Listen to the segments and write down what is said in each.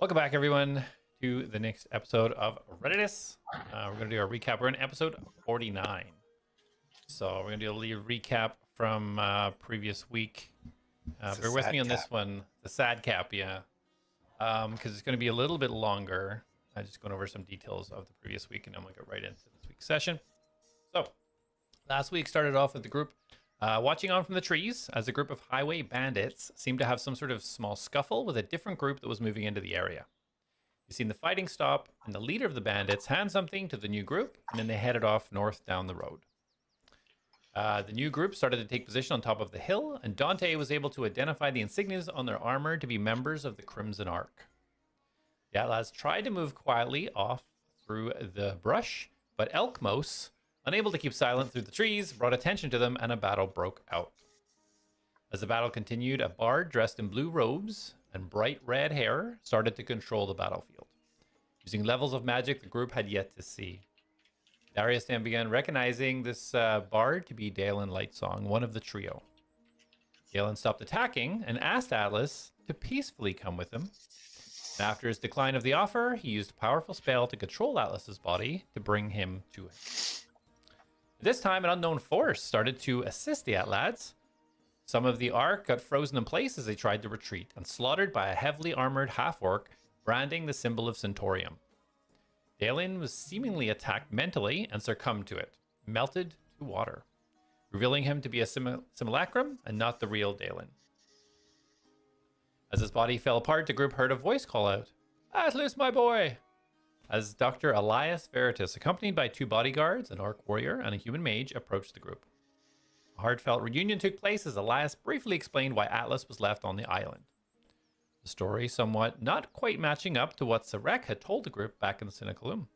Welcome back, everyone, to the next episode of Reditus. We're going to do a recap. We're in episode 49. So we're going to do a little recap from previous week. Bear with me on this one. The sad cap, yeah. Because it's going to be a little bit longer. I'm just going over some details of the previous week, and then we'll get right into this week's session. So, last week started off with the group watching on from the trees as a group of highway bandits seemed to have some sort of small scuffle with a different group that was moving into the area. You've seen the fighting stop, and the leader of the bandits hand something to the new group, and then they headed off north down the road. The new group started to take position on top of the hill, and Dante was able to identify the insignias on their armor to be members of the Crimson Ark. The Atlas tried to move quietly off through the brush, but Elkmos, unable to keep silent through the trees, brought attention to them, and a battle broke out. As the battle continued, a bard dressed in blue robes and bright red hair started to control the battlefield, using levels of magic the group had yet to see. Darius then began recognizing this bard to be Dalen Lightsong, one of the trio. Dalen stopped attacking and asked Atlas to peacefully come with him. And after his decline of the offer, he used a powerful spell to control Atlas's body to bring him to it. This time, an unknown force started to assist the Atlads. Some of the Ark got frozen in place as they tried to retreat and slaughtered by a heavily armored half-orc branding the symbol of Centaurium. Dalen was seemingly attacked mentally and succumbed to it, melted to water, revealing him to be a simulacrum and not the real Dalen. As his body fell apart, the group heard a voice call out, "Atlas, my boy!" As Dr. Elias Veritas, accompanied by two bodyguards, an orc warrior, and a human mage, approached the group. A heartfelt reunion took place as Elias briefly explained why Atlas was left on the island. The story somewhat not quite matching up to what Sarek had told the group back in the Cynicalum.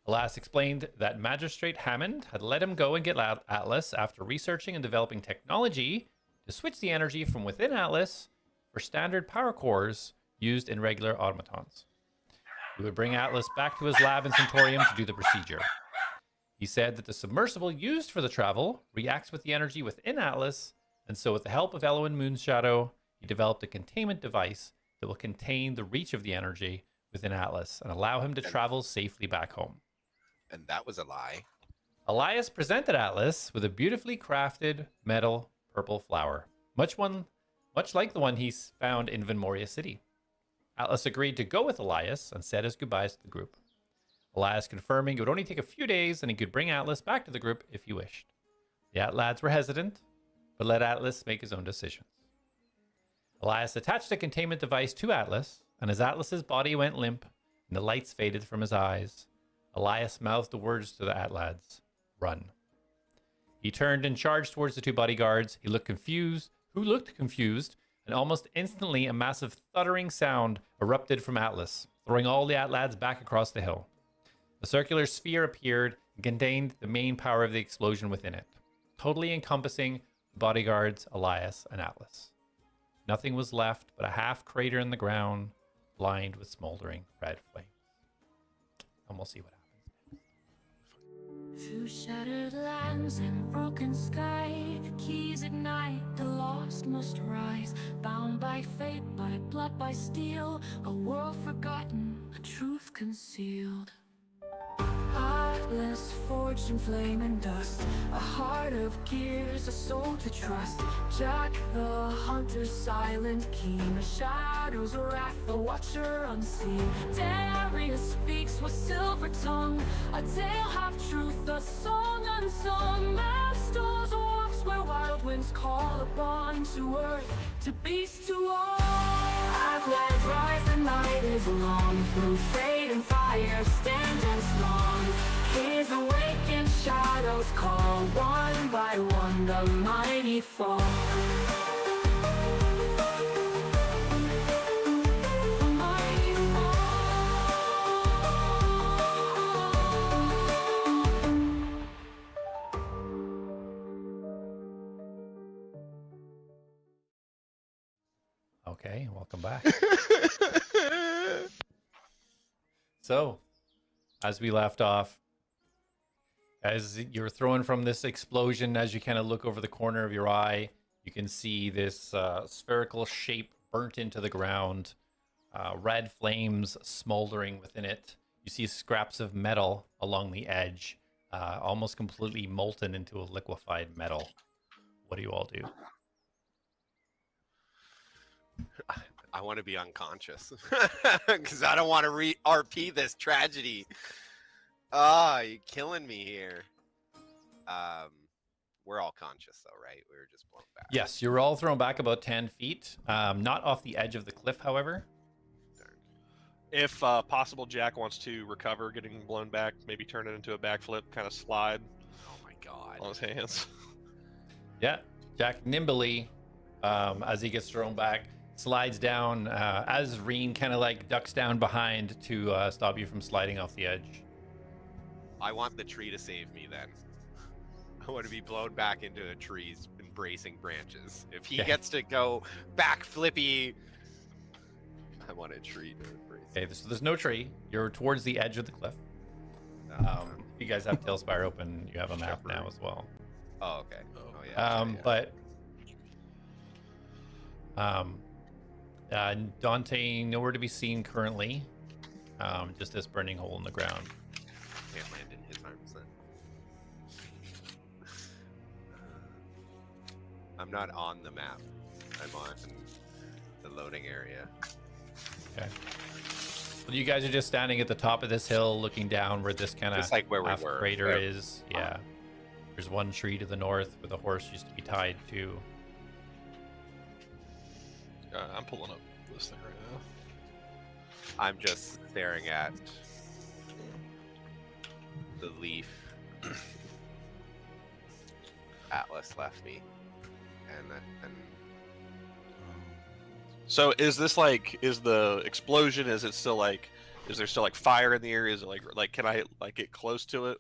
Elias explained that Magistrate Hammond had let him go and get Atlas after researching and developing technology to switch the energy from within Atlas for standard power cores used in regular automatons. He would bring Atlas back to his lab in Centaurium to do the procedure. He said that the submersible used for the travel reacts with the energy within Atlas, and so with the help of Elwyn Moonshadow, he developed a containment device that will contain the reach of the energy within Atlas and allow him to travel safely back home. And that was a lie. Elias presented Atlas with a beautifully crafted metal purple flower, much like the one he found in Vinmoria City. Atlas agreed to go with Elias and said his goodbyes to the group. Elias confirming it would only take a few days and he could bring Atlas back to the group if he wished. The Atlads were hesitant, but let Atlas make his own decisions. Elias attached a containment device to Atlas, and as Atlas's body went limp and the lights faded from his eyes, Elias mouthed the words to the Atlads, "Run." He turned and charged towards the two bodyguards. Who looked confused, and almost instantly a massive thudding sound erupted from Atlas, throwing all the Atlads back across the hill. A circular sphere appeared and contained the main power of the explosion within it, totally encompassing the bodyguards, Elias, and Atlas. Nothing was left but a half crater in the ground, lined with smoldering red flames. And we'll see what happens. Through shattered lands and broken sky, the keys ignite, the lost must rise. Bound by fate, by blood, by steel, a world forgotten, a truth concealed. Atlas forged in flame and dust, a heart of gears, a soul to trust. Jack the hunter, silent keen, a shadow's wrath, the watcher unseen. Darius speaks with silver tongue, a tale half truth, a song unsung. Masters walks where wild winds call upon, to earth, to beast, to all. Atlas rise, the night is long, through fate and fire, standing strong. His awakened shadows call, one by one the mighty fall. The mighty fall. Okay, welcome back. So, as we left off, as you're thrown from this explosion, as you kind of look over the corner of your eye, you can see this spherical shape burnt into the ground red flames smoldering within it. You see scraps of metal along the edge, almost completely molten into a liquefied metal. What do you all do? I want to be unconscious because I don't want to RP this tragedy. Ah, you're killing me here. We're all conscious though, right? We were just blown back. Yes, you're all thrown back about 10 feet. Not off the edge of the cliff, however. If possible, Jack wants to recover getting blown back, maybe turn it into a backflip, kind of slide Oh my god. on his hands. Yeah, Jack nimbly, as he gets thrown back, slides down as Reen kind of like ducks down behind to stop you from sliding off the edge. I want the tree to save me then. I want to be blown back into a tree's embracing branches. If he gets to go back flippy, I want a tree to embrace. Okay, so there's no tree. You're towards the edge of the cliff. If you guys have Tailspire open, you have a map now as well. Oh, okay. Oh, yeah. But Dante, nowhere to be seen currently. Just this burning hole in the ground. Can't land in his arms then. I'm not on the map. I'm on the loading area. Okay. Well, you guys are just standing at the top of this hill, looking down where this kind of Just like where we were. crater is. Yeah. There's one tree to the north where the horse used to be tied to. I'm pulling up this thing right now. I'm just staring at the leaf Atlas left me, and So is this like, is the explosion, is it still like, is there still like fire in the area? Is it like can I like get close to it?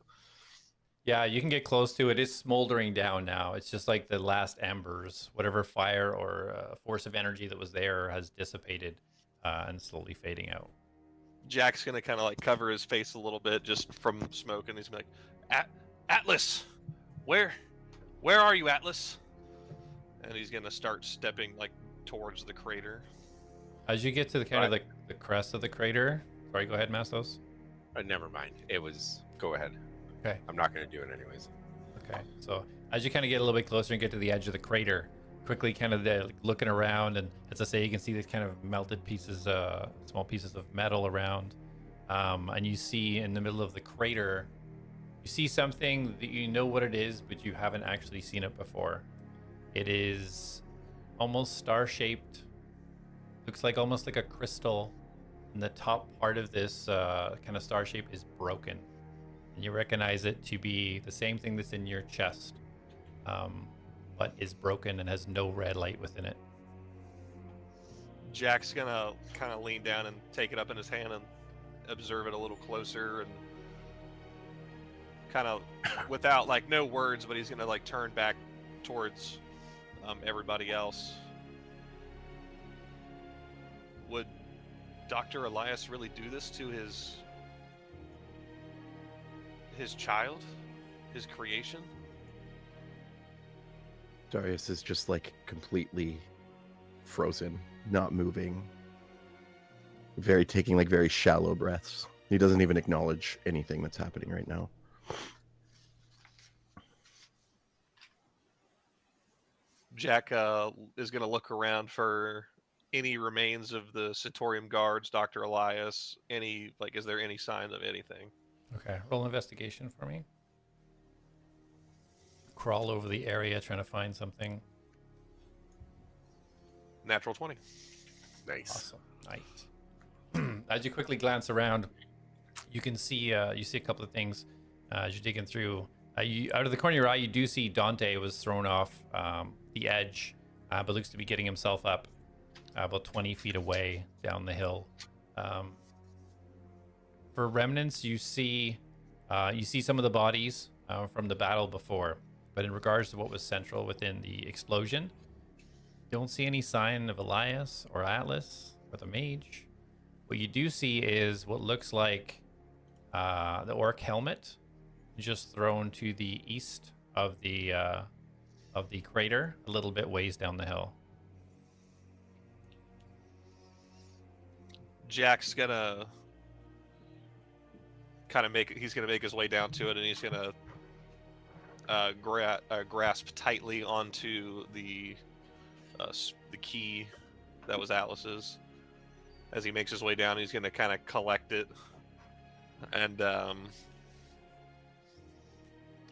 Yeah, you can get close to it. It's smoldering down now. It's just like the last embers. Whatever fire or force of energy that was there has dissipated and slowly fading out. Jack's gonna kind of like cover his face a little bit just from smoke, and he's gonna be like, Atlas, where are you, Atlas? And he's gonna start stepping like towards the crater. As you get to the kind of the crest of the crater, sorry, go ahead, Mastos. never mind. It was. Go ahead. Okay. I'm not going to do it anyways. Okay. So as you kind of get a little bit closer and get to the edge of the crater, quickly kind of looking around, and as I say, you can see these kind of melted pieces, small pieces of metal around, and you see in the middle of the crater, you see something that you know what it is, but you haven't actually seen it before. It is almost star-shaped. Looks like almost like a crystal, and the top part of this kind of star shape is broken. And you recognize it to be the same thing that's in your chest, but is broken and has no red light within it. Jack's gonna kind of lean down and take it up in his hand and observe it a little closer, and kind of without like no words, but he's gonna like turn back towards everybody else. Would Dr. Elias really do this to his child, his creation? Darius is just like completely frozen, not moving, taking like very shallow breaths. He doesn't even acknowledge anything that's happening right now. Jack is going to look around for any remains of the Satorium guards, Dr. Elias, is there any sign of anything? Okay, roll investigation for me. Crawl over the area trying to find something. Natural 20. Nice. Awesome, nice. As you quickly glance around, you can see a couple of things as you're digging through. Out of the corner of your eye, you do see Dante was thrown off the edge, but looks to be getting himself up about 20 feet away down the hill. For remnants, you see some of the bodies from the battle before, but in regards to what was central within the explosion, you don't see any sign of Elias or Atlas or the mage. What you do see is what looks like the orc helmet, just thrown to the east of the crater, a little bit ways down the hill. Jack's gonna kind of he's gonna make his way down to it, and he's gonna grasp tightly onto the key that was Atlas's. As he makes his way down, he's gonna kind of collect it and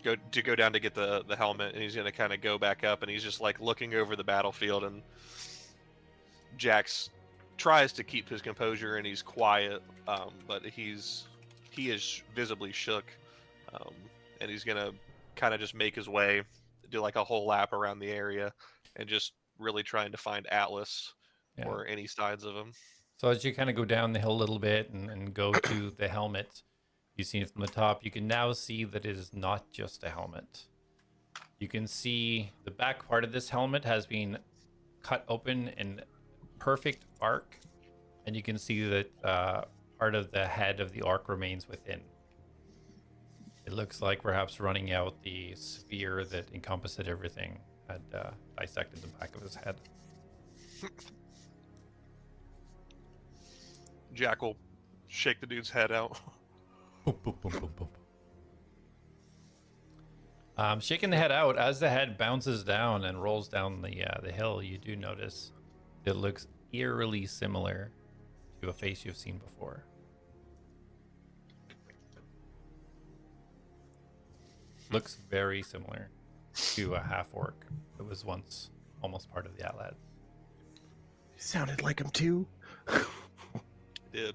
go down to get the helmet, and he's gonna kind of go back up, and he's just like looking over the battlefield, and Jax tries to keep his composure and he's quiet, but he is visibly shook, and he's gonna kind of just make his way, do like a whole lap around the area, and just really trying to find Atlas or any signs of him. So as you kind of go down the hill a little bit and go to the helmet, you see it from the top, you can now see that it is not just a helmet. You can see the back part of this helmet has been cut open in perfect arc, and you can see that part of the head of the arc remains within. It looks like perhaps running out the sphere that encompassed everything had dissected the back of his head. Jack will shake the dude's head out. Boom, boom, boom, boom, boom. Shaking the head out, as the head bounces down and rolls down the hill, you do notice it looks eerily similar to a face you've seen before. Looks very similar to a half-orc that was once almost part of the Atlas. Sounded like him too. Did.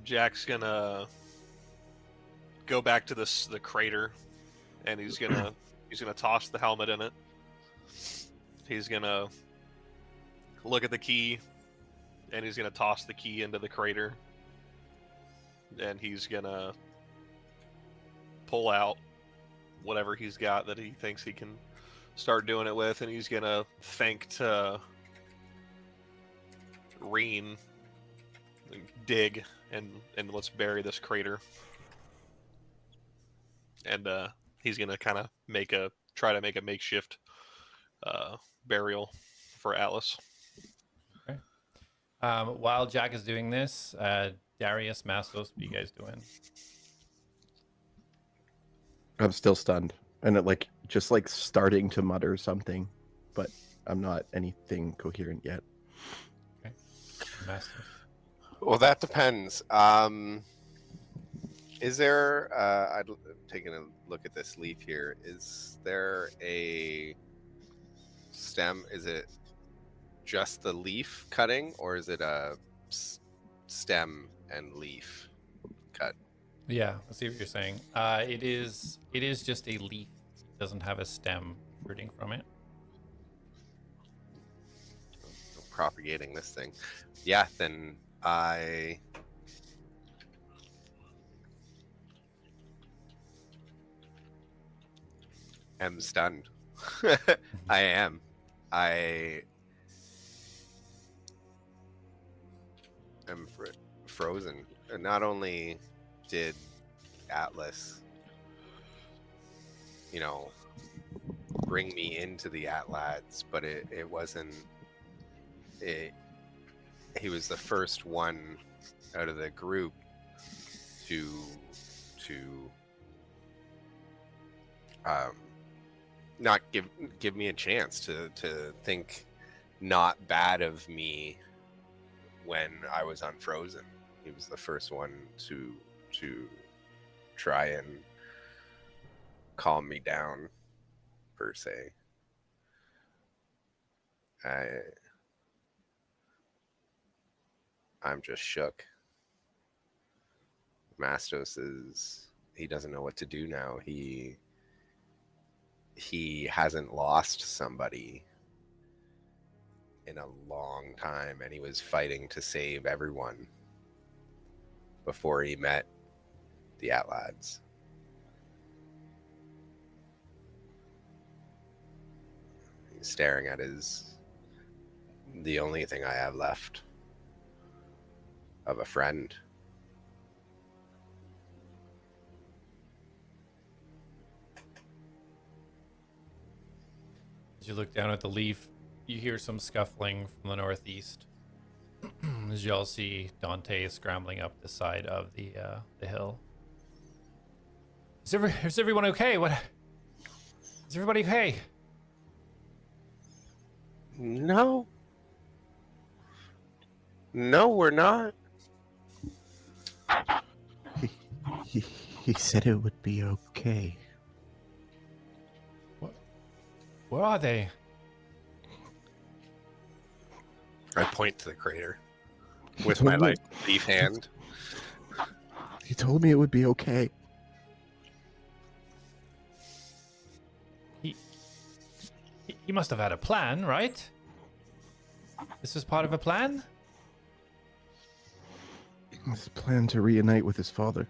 Jack's gonna go back to the crater, and he's gonna toss the helmet in it. He's gonna look at the key, and he's gonna toss the key into the crater, and he's gonna pull out whatever he's got that he thinks he can start doing it with, and he's gonna think to Reen, dig, and let's bury this crater. And he's gonna kind of try to make a makeshift burial for Atlas. Okay. While Jack is doing this, Darius, Mastos, what are you guys doing? I'm still stunned, and it just starting to mutter something, but I'm not anything coherent yet. Okay. Mastos. Well, that depends. Is there? I'd taken a look at this leaf here. Is there a stem? Is it just the leaf cutting, or is it a stem and leaf cut? Yeah, I see what you're saying. It is just a leaf. It doesn't have a stem rooting from it. Propagating this thing. Yeah, then I am stunned. I am. I am frozen. And not only did Atlas, bring me into the Atlads, but it wasn't. He was the first one out of the group to not give me a chance to think not bad of me when I was unfrozen. He was the first one to try and calm me down, per se. I'm just shook. Mastos he doesn't know what to do now. He hasn't lost somebody in a long time, and he was fighting to save everyone before he met the Atlads. He's staring at the only thing I have left of a friend. As you look down at the leaf, you hear some scuffling from the northeast. As you all see Dante scrambling up the side of the hill. Is everyone okay? What? Is everybody okay? No. No, we're not. He said it would be okay. Where are they? I point to the crater with my leaf hand. He told me it would be okay. He must have had a plan, right? This was part of a plan? His plan to reunite with his father.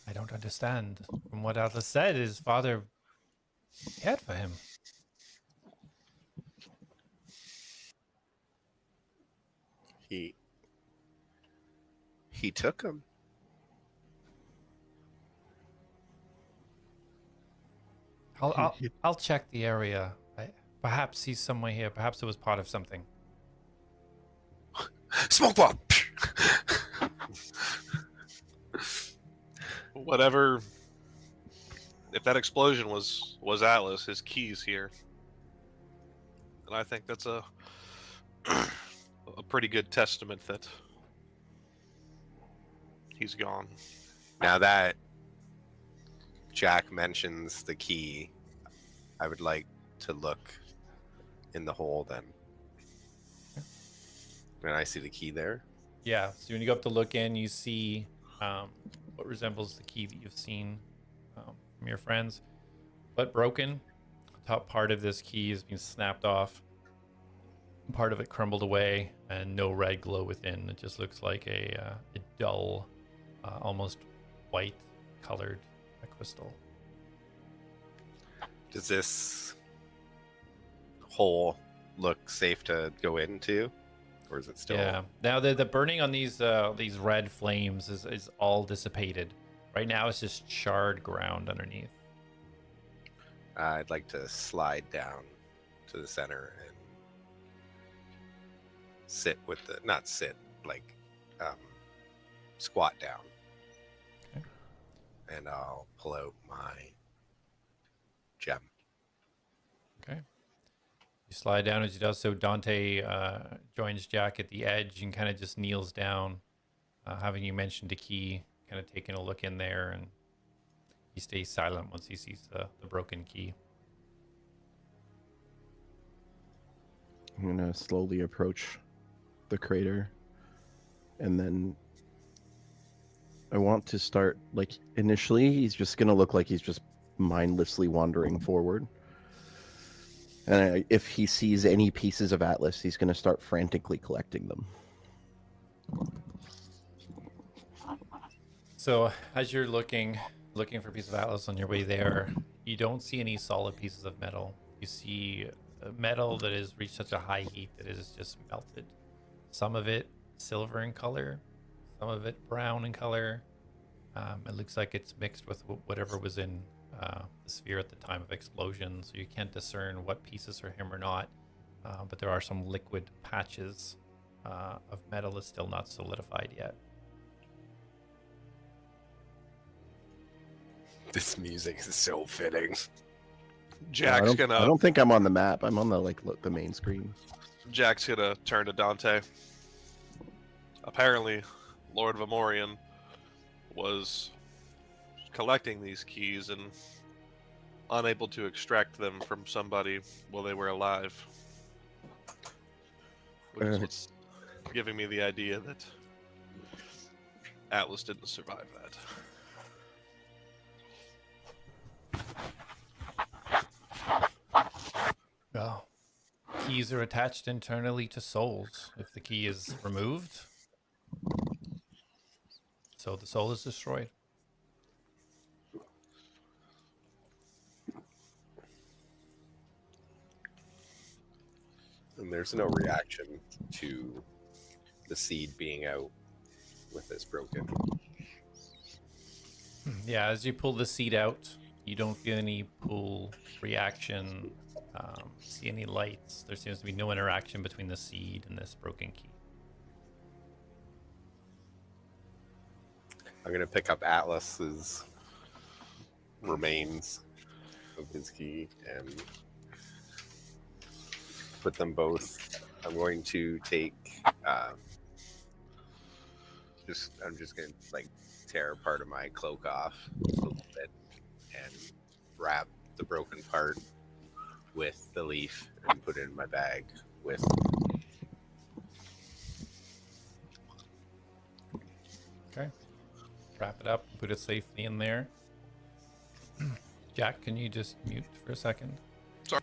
I don't understand. From what Atlas said, his father cared for him. He took him. I'll check the area. Perhaps he's somewhere here. Perhaps it was part of something. Smoke bomb. Whatever. If that explosion was Atlas, his key's here, and I think that's a pretty good testament that he's gone. Now that Jack mentions the key, I would like to look in the hole then. And I see the key there. Yeah, so when you go up to look in, you see what resembles the key that you've seen from your friends, but broken. The top part of this key has been snapped off. Part of it crumbled away, and no red glow within. It just looks like a dull, almost white colored crystal. Does this hole look safe to go into? Or is it still... Yeah. Now the burning on these red flames is all dissipated. Right now it's just charred ground underneath. I'd like to slide down to the center and sit with the... Not sit, like squat down. Okay. And I'll pull out my gem. Okay. You slide down. As he does so, Dante joins Jack at the edge and kind of just kneels down, having you mentioned a key, kind of taking a look in there, and he stays silent once he sees the broken key. I'm gonna slowly approach the crater, and then I want to start, like, initially he's just gonna look like he's just mindlessly wandering forward. And if he sees any pieces of Atlas, he's going to start frantically collecting them. So as you're looking for a piece of Atlas on your way there, you don't see any solid pieces of metal. You see metal that has reached such a high heat that it is just melted. Some of it silver in color, some of it brown in color. It looks like it's mixed with whatever was in the sphere at the time of explosion, so you can't discern what pieces are him or not, but there are some liquid patches of metal that's still not solidified yet. This music is so fitting. Jack's I gonna don't think I'm on the map. I'm on the main screen. Jack's gonna turn to Dante. Apparently, Lord of Amorian was collecting these keys and unable to extract them from somebody while they were alive. Which is what's giving me the idea that Atlas didn't survive that. Well, keys are attached internally to souls. If the key is removed, so the soul is destroyed. And there's no reaction to the seed being out with this broken Yeah, as you pull the seed out, you don't feel any pull reaction, see any lights. There seems to be no interaction between the seed and this broken key. I'm gonna pick up Atlas's remains of his key and put them both. I'm going to take. I'm just gonna like tear part of my cloak off just a little bit and wrap the broken part with the leaf and put it in my bag with. Okay. Wrap it up, put it safely in there. Jack, can you just mute for a second? Sorry.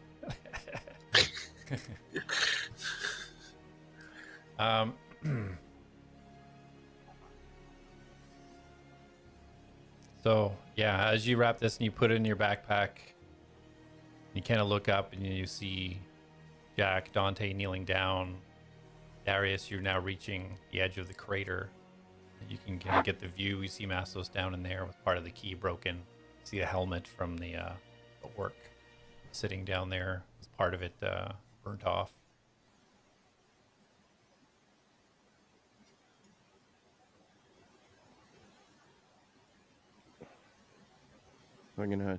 So, yeah, as you wrap this and you put it in your backpack, you kind of look up and you see Jack, Dante kneeling down. Darius, you're now reaching the edge of the crater. You can kind of get the view. You see Massos down in there with part of the key broken. You see a helmet from the orc sitting down there with part of it burnt off. I'm gonna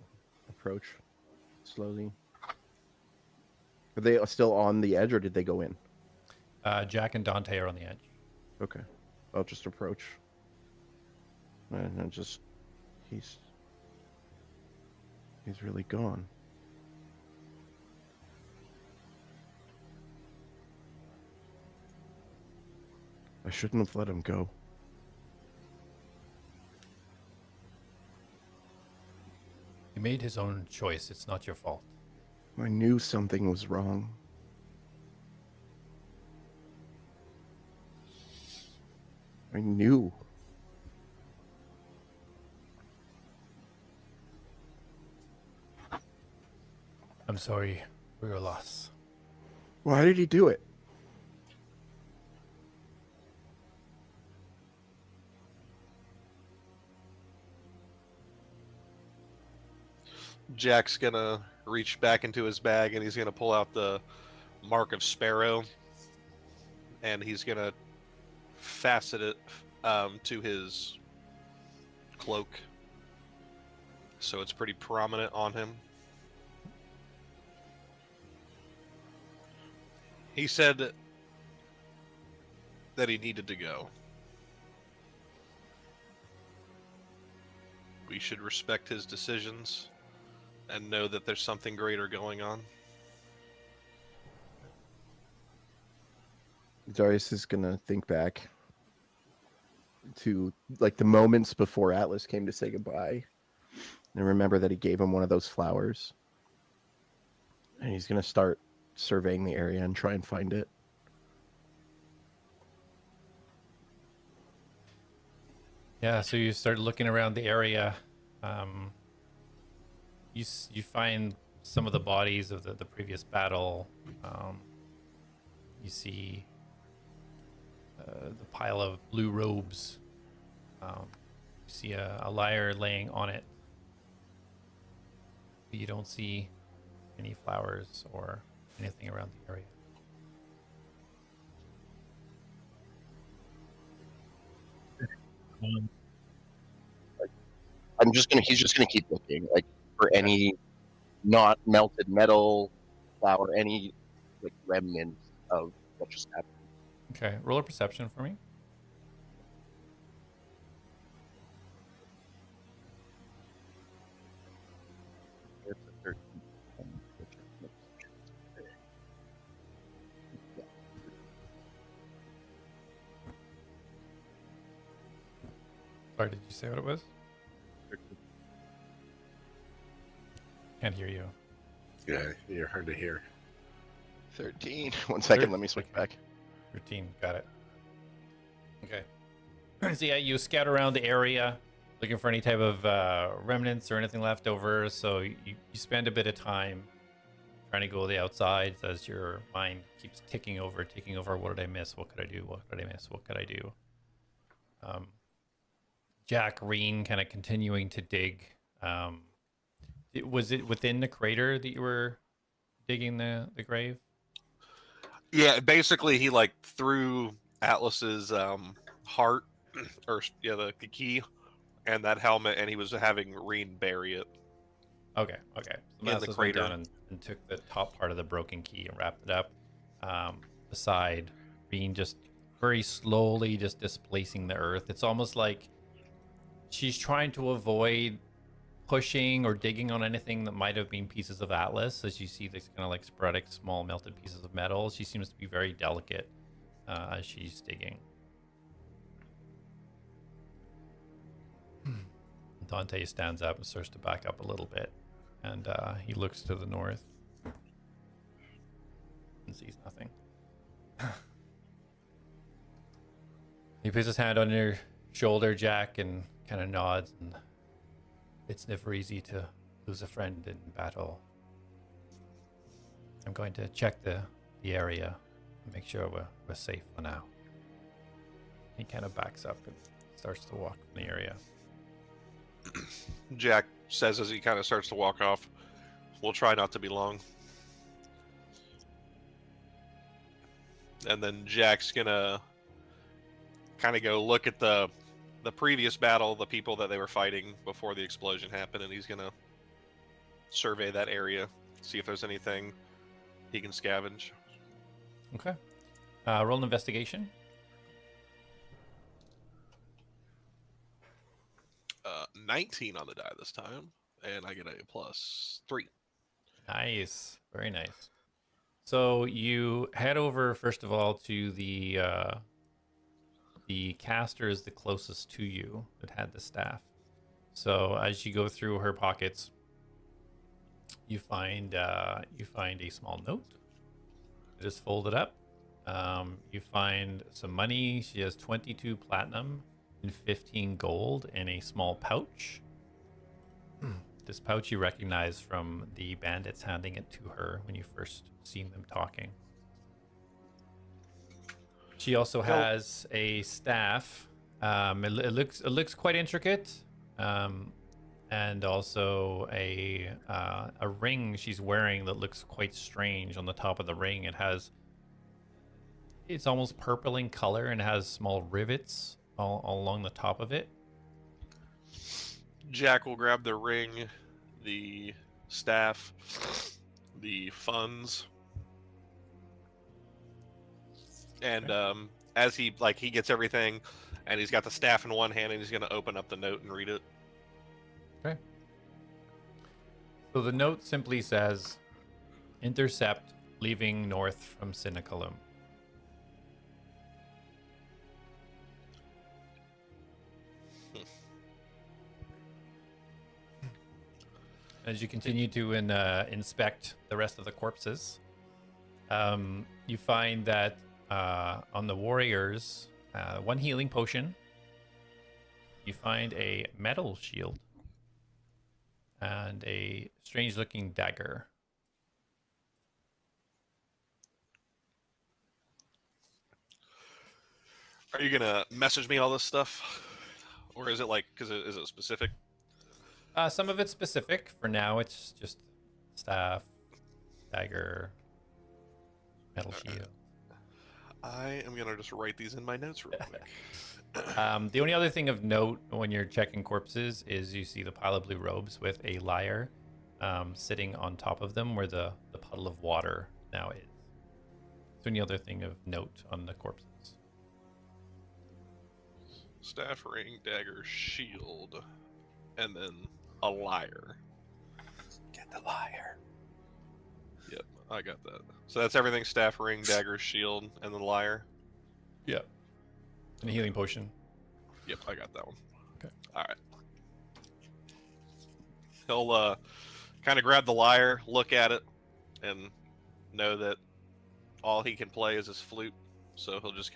approach slowly. Are they still on the edge, or did they go in? Jack and Dante are on the edge. Okay, I'll just approach. And I just, he's really gone. I shouldn't have let him go. He made his own choice. It's not your fault. I knew something was wrong. I knew. I'm sorry for your loss. Why did he do it? Jack's gonna reach back into his bag and he's gonna pull out the mark of Sparrow, and he's gonna fasten it to his cloak, so it's pretty prominent on him. He said that he needed to go. We should respect his decisions and know that there's something greater going on. Darius is gonna think back to like the moments before Atlas came to say goodbye, and remember that he gave him one of those flowers. And he's gonna start surveying the area and try and find it. Yeah, so you start looking around the area. You find some of the bodies of the previous battle. You see the pile of blue robes. You see a lyre laying on it. But you don't see any flowers or anything around the area. He's just gonna keep looking, like for any not melted metal flower, any like remnants of what just happened. Okay, roll a perception for me. It's a 13. Sorry, did you say what it was? Can't hear you. Yeah, you're hard to hear. 13. 1 second, let me switch back. 13, got it. Okay. So yeah, you scout around the area looking for any type of remnants or anything left over. So you spend a bit of time trying to go to the outside as your mind keeps ticking over. What did I miss? What could I do? What could I miss? What could I do? Jack Reen kind of continuing to dig. Was it within the crater that you were digging the grave? Yeah, basically he like threw Atlas's heart or the key and that helmet, and he was having Reen bury it. Okay, okay. So In the Masses went crater. down and took the top part of the broken key and wrapped it up. Beside Reen, just very slowly just displacing the earth. It's almost like she's trying to avoid pushing or digging on anything that might have been pieces of Atlas. As you see this kind of like sporadic small melted pieces of metal, she seems to be very delicate as she's digging. Dante stands up and starts to back up a little bit, and he looks to the north and sees nothing. He puts his hand on your shoulder, Jack, and kind of nods. And it's never easy to lose a friend in battle. I'm going to check the area and make sure we're safe for now. He kind of backs up and starts to walk in the area. Jack says as he kind of starts to walk off, "We'll try not to be long." And then Jack's gonna kind of go look at the previous battle, the people that they were fighting before the explosion happened, and he's gonna survey that area, see if there's anything he can scavenge. Okay. Roll an investigation. 19 on the die this time, and I get a +3. Nice. Very nice. So you head over, first of all, to the caster is the closest to you that had the staff. So as you go through her pockets, you find a small note. It is folded up. You find some money. She has 22 platinum and 15 gold in a small pouch. This pouch you recognize from the bandits handing it to her when you first seen them talking. She also has a staff. It looks quite intricate, and also a ring she's wearing that looks quite strange. On the top of the ring, it's almost purple in color and has small rivets all along the top of it. Jack will grab the ring, the staff, the funds, and as he gets everything, and he's got the staff in one hand, and he's gonna open up the note and read it. Okay. So the note simply says, "Intercept, leaving north from Siniculum." As you continue to inspect the rest of the corpses, you find that on the warriors, one healing potion. You find a metal shield and a strange-looking dagger. Are you gonna message me all this stuff, or is it is it specific? Some of it's specific. For now, it's just staff, dagger, metal shield. I am gonna just write these in my notes real quick. The only other thing of note when you're checking corpses is you see the pile of blue robes with a lyre sitting on top of them where the puddle of water now is. So any other thing of note on the corpses? Staff, ring, dagger, shield, and then a lyre. Get the lyre. Yep, I got that. So that's everything: staff, ring, dagger, shield, and the lyre. Yep. And a healing potion. Yep, I got that one. Okay. All right. He'll kind of grab the lyre, look at it, and know that all he can play is his flute. So he'll just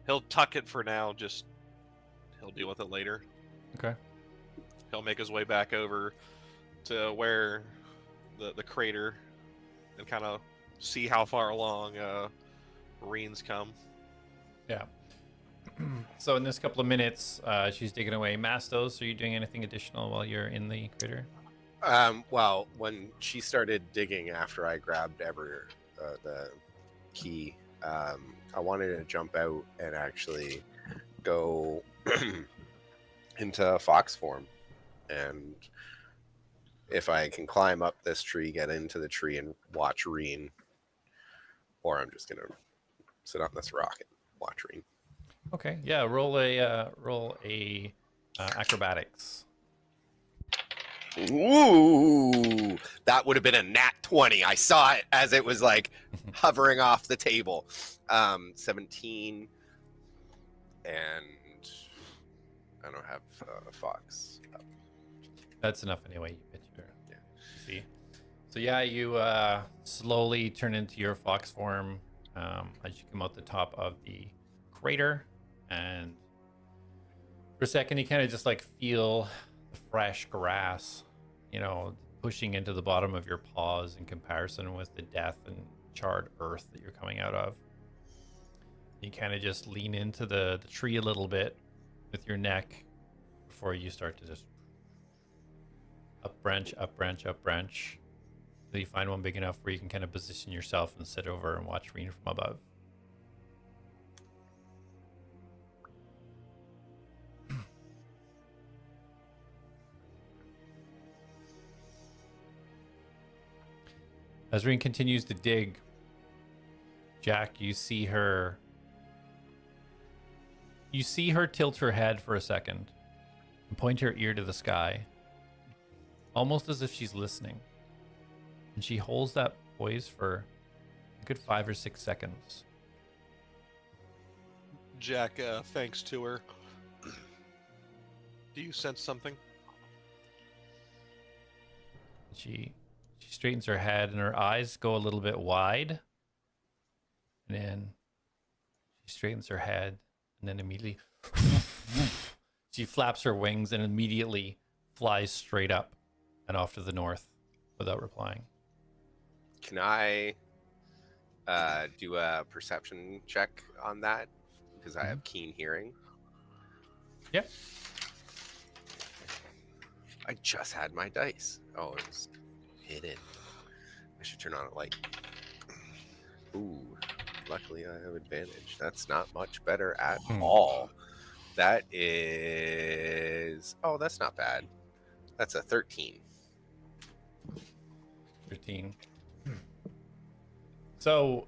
he'll tuck it for now. Just he'll deal with it later. Okay. He'll make his way back over to where the crater and kind of see how far along Reen's come. Yeah. So in this couple of minutes, she's digging away. Mastos, are you doing anything additional while you're in the crater? Well, when she started digging after I grabbed the key, I wanted to jump out and actually go into fox form, and if I can climb up this tree, get into the tree, and watch Reen, or I'm just gonna sit on this rock and watch Reen. Okay, yeah. Roll a acrobatics. Ooh, that would have been a nat 20. I saw it as it was like hovering off the table. 17, and I don't have a fox. That's enough anyway. You get your see. So yeah, you slowly turn into your fox form as you come out the top of the crater, and for a second you kind of just like feel the fresh grass, you know, pushing into the bottom of your paws in comparison with the death and charred earth that you're coming out of. You kind of just lean into the tree a little bit with your neck before you start to just up branch, up branch, up branch. So you find one big enough where you can kind of position yourself and sit over and watch Reen from above. As Reen continues to dig, Jack, you see her tilt her head for a second and point her ear to the sky, almost as if she's listening. And she holds that poise for a good 5 or 6 seconds. Jack thanks to her. Do you sense something? She straightens her head and her eyes go a little bit wide. And then she straightens her head and then immediately she flaps her wings and immediately flies straight up and off to the north without replying. Can I do a perception check on that? Because I have keen hearing. Yep. I just had my dice. Oh, it was hidden. I should turn on a light. Ooh, luckily I have advantage. That's not much better at all. That is... Oh, that's not bad. That's a 13. 13. So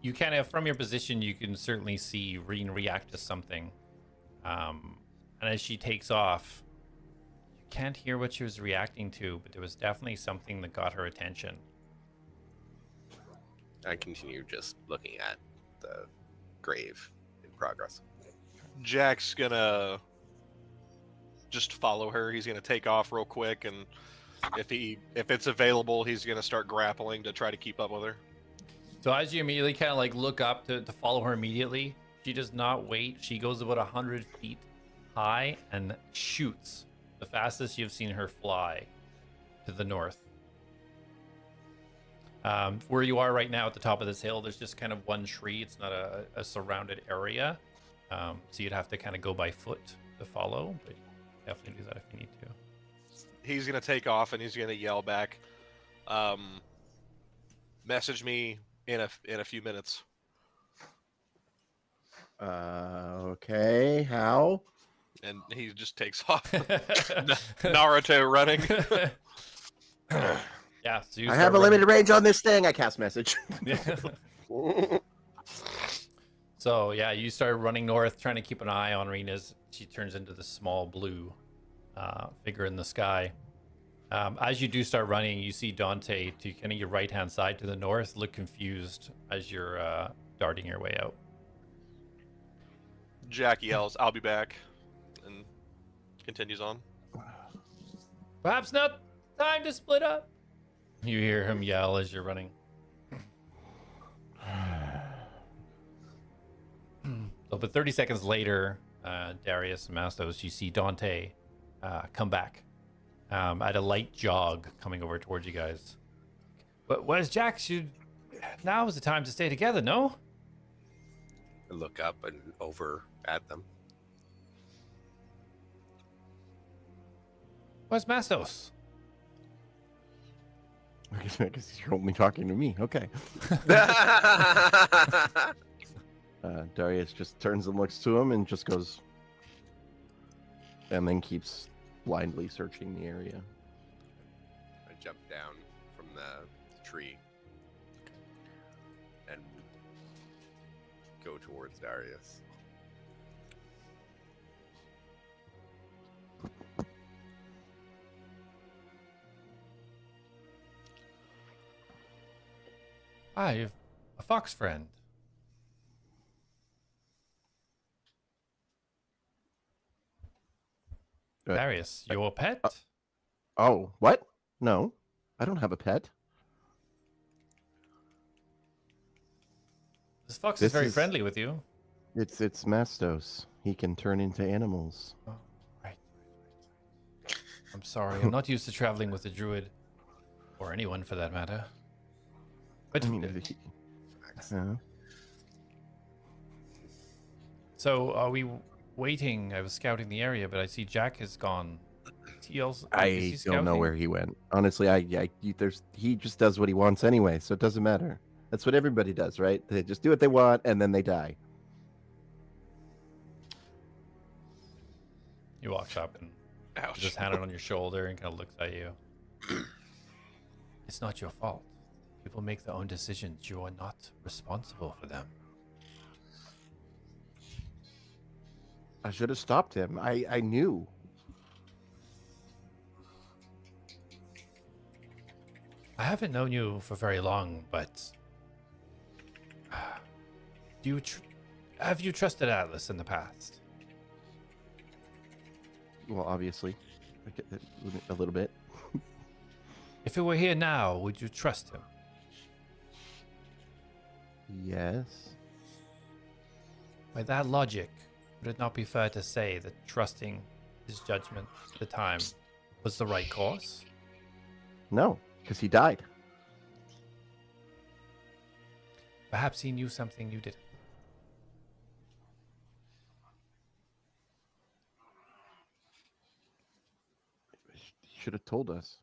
you kind of, from your position, you can certainly see Reen react to something. And as she takes off, you can't hear what she was reacting to, but there was definitely something that got her attention. I continue just looking at the grave in progress. Jack's gonna just follow her. He's gonna take off real quick, and if it's available, he's gonna start grappling to try to keep up with her. So as you immediately kind of like look up to follow her immediately, she does not wait. She goes about 100 feet high and shoots the fastest you've seen her fly to the north. Where you are right now at the top of this hill, there's just kind of one tree. It's not a surrounded area. So you'd have to kind of go by foot to follow, but you can definitely do that if you need to. He's gonna take off and he's gonna yell back, message me in a few minutes. Okay, how? And he just takes off. Naruto running. Yeah, so you I have a limited range on this thing. I cast message. So yeah, you start running north, trying to keep an eye on Reen as she turns into the small blue figure in the sky. As you do start running, you see Dante to kind of your right-hand side to the north, look confused as you're darting your way out. Jack yells, "I'll be back," and continues on. Perhaps not time to split up. You hear him yell as you're running. So, but 30 seconds later, Darius and Mastos, you see Dante come back at a light jog coming over towards you guys. But where's Jack? Now is the time to stay together, no? I look up and over at them. Where's Mastos? I guess you're only talking to me. Okay. Darius just turns and looks to him and just goes, and then keeps blindly searching the area. I jump down from the tree and go towards Darius. Ah, you've a fox friend. Darius, your pet? Oh, what? No, I don't have a pet. This fox is this very is- friendly with you. It's Mastos. He can turn into animals. Oh, right. I'm sorry. I'm not used to traveling with a druid, or anyone for that matter. But I mean, so are we waiting? I was scouting the area, but I see Jack has gone. Is he also, is I he don't know scouting? where he went. Honestly, he just does what he wants anyway, so it doesn't matter. That's what everybody does, right? They just do what they want and then they die. He walks up and Ouch. just hand it on your shoulder and kind of looks at you. It's not your fault. People make their own decisions. You are not responsible for them. I should have stopped him. I knew. I haven't known you for very long, but have you trusted Atlas in the past? Well, obviously, a little bit. If he were here now, would you trust him? Yes. By that logic, would it not be fair to say that trusting his judgment at the time was the right course? No, because he died. Perhaps he knew something you didn't. He should have told us.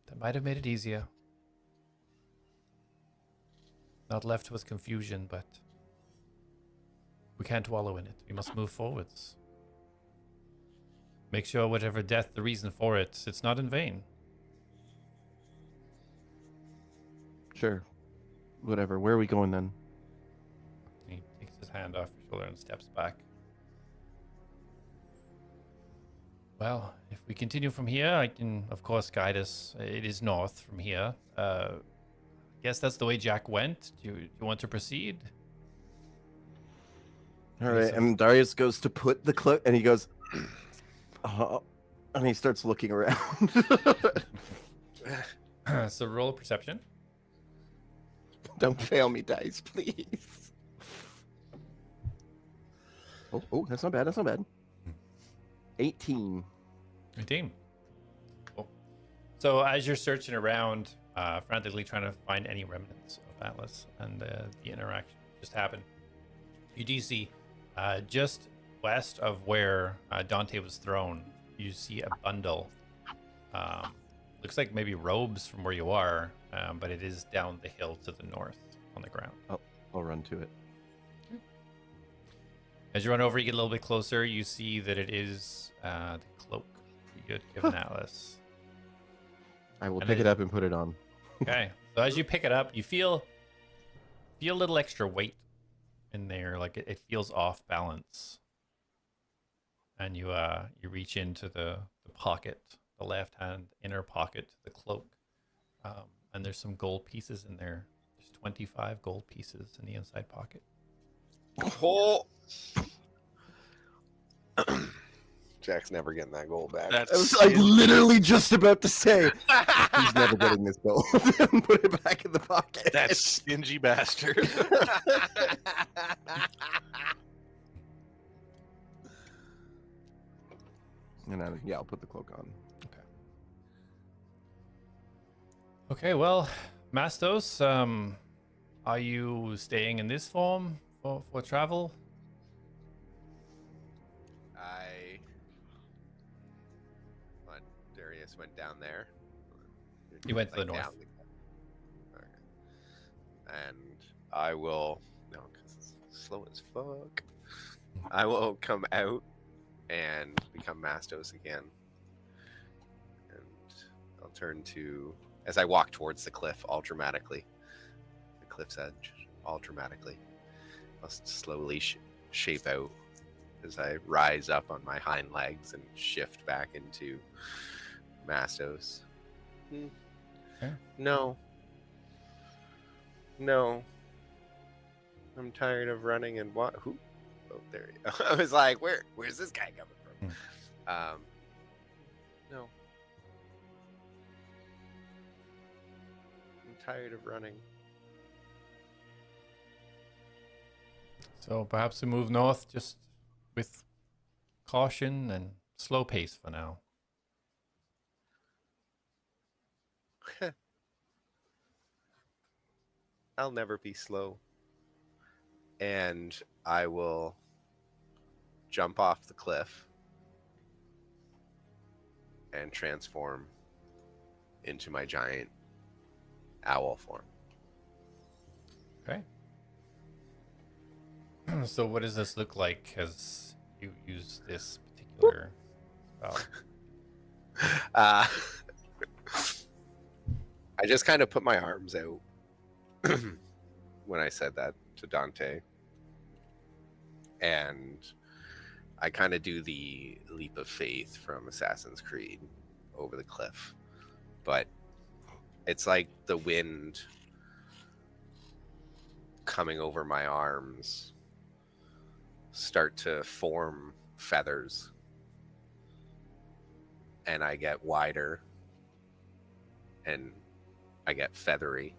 That might have made it easier. Not left with confusion, but we can't wallow in it. We must move forwards. Make sure whatever death the reason for it, it's not in vain. Sure. Whatever. Where are we going then? He takes his hand off your shoulder and steps back. Well, if we continue from here, I can, of course, guide us. It is north from here. Guess that's the way Jack went. Do you want to proceed? All right. And Darius goes to put the cloak, and he goes, and he starts looking around. So roll perception. Don't fail me, dice, please. Oh, that's not bad. That's not bad. 18. 18. Cool. So as you're searching around, frantically trying to find any remnants of Atlas and the interaction just happened, you do see just west of where Dante was thrown, you see a bundle. Looks like maybe robes from where you are, but it is down the hill to the north on the ground. I'll run to it. As you run over, you get a little bit closer. You see that it is the cloak you had given Atlas. I will And pick it- it up and put it on. Okay. So as you pick it up, you feel a little extra weight in there, like it feels off balance. And you reach into the pocket, the left hand inner pocket, the cloak, and there's some gold pieces in there. There's 25 gold pieces in the inside pocket. Oh. Jack's never getting that gold back. I was That's literally just about to say he's never getting this gold and put it back in the pocket. that stingy bastard. And I'll put the cloak on. Okay, well, Mastos, are you staying in this form for travel? What? Darius went down there. He went to the north. down okay. And I will no, because it's slow as fuck. I will come out and become Mastos again, and I'll turn to as I walk towards the cliff, all dramatically, the cliff's edge, all dramatically. I'll slowly shape out as I rise up on my hind legs and shift back into Mastos. Okay. No. I'm tired of running and what? Who? Oh, there you go. I was like, where's this guy coming from? No. I'm tired of running. So perhaps we move north just with caution and slow pace for now. I'll never be slow. And I will jump off the cliff and transform into my giant owl form. Okay. So what does this look like as you use this particular spell? I just kind of put my arms out when I said that to Dante. And I kind of do the leap of faith from Assassin's Creed over the cliff. But it's like the wind coming over my arms start to form feathers. And I get wider. And I get feathery.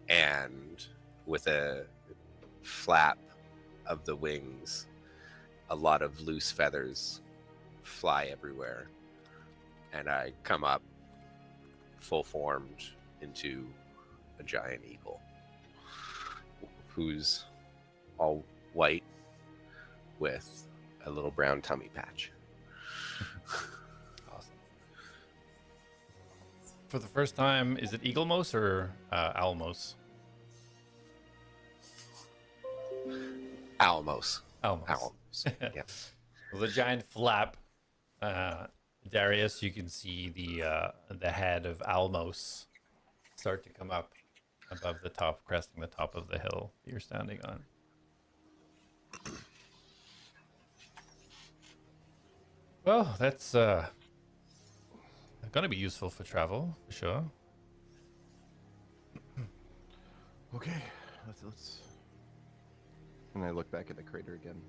And with a flap of the wings, a lot of loose feathers fly everywhere, and I come up full formed into a giant eagle who's all white with a little brown tummy patch. Awesome. For the first time, is it Eaglemose or Almos? Almos. Almos. Yeah. Well, the giant flap, Darius, you can see the head of Almos start to come up above the top, cresting the top of the hill that you're standing on. Well, that's going to be useful for travel, for sure. Okay, let's. And I look back at the crater again.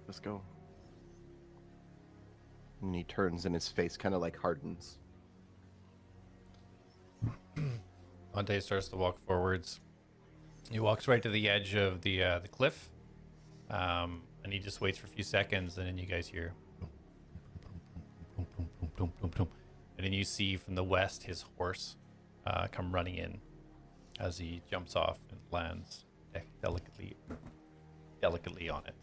Let's go. And he turns and his face kind of like hardens. Dante starts to walk forwards. He walks right to the edge of the cliff, and he just waits for a few seconds, and then you guys hear, and then you see from the west his horse come running in as he jumps off and lands delicately on it.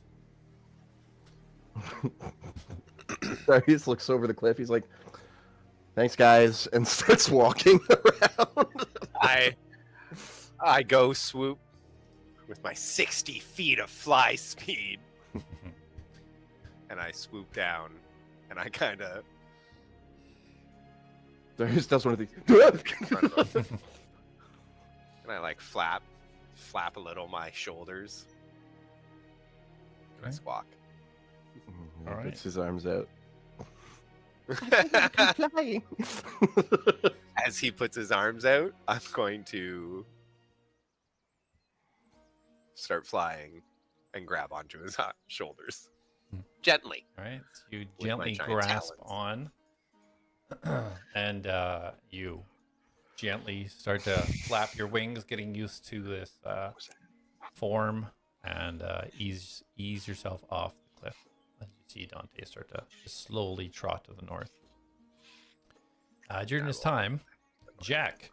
Darius looks over the cliff. He's like, "Thanks, guys," and starts walking around. I go swoop with my 60 feet of fly speed, and I swoop down, and I kind of. Darius does one of these. And I like flap a little my shoulders. And I Okay. squawk. He All right. puts his arms out. As he puts his arms out, I'm going to start flying and grab onto his shoulders. Gently. All right, so you my gently giant grasp on, and you gently start to flap your wings, getting used to this form, and ease yourself off the cliff as you see Dante start to just slowly trot to the north. During this time, Jack,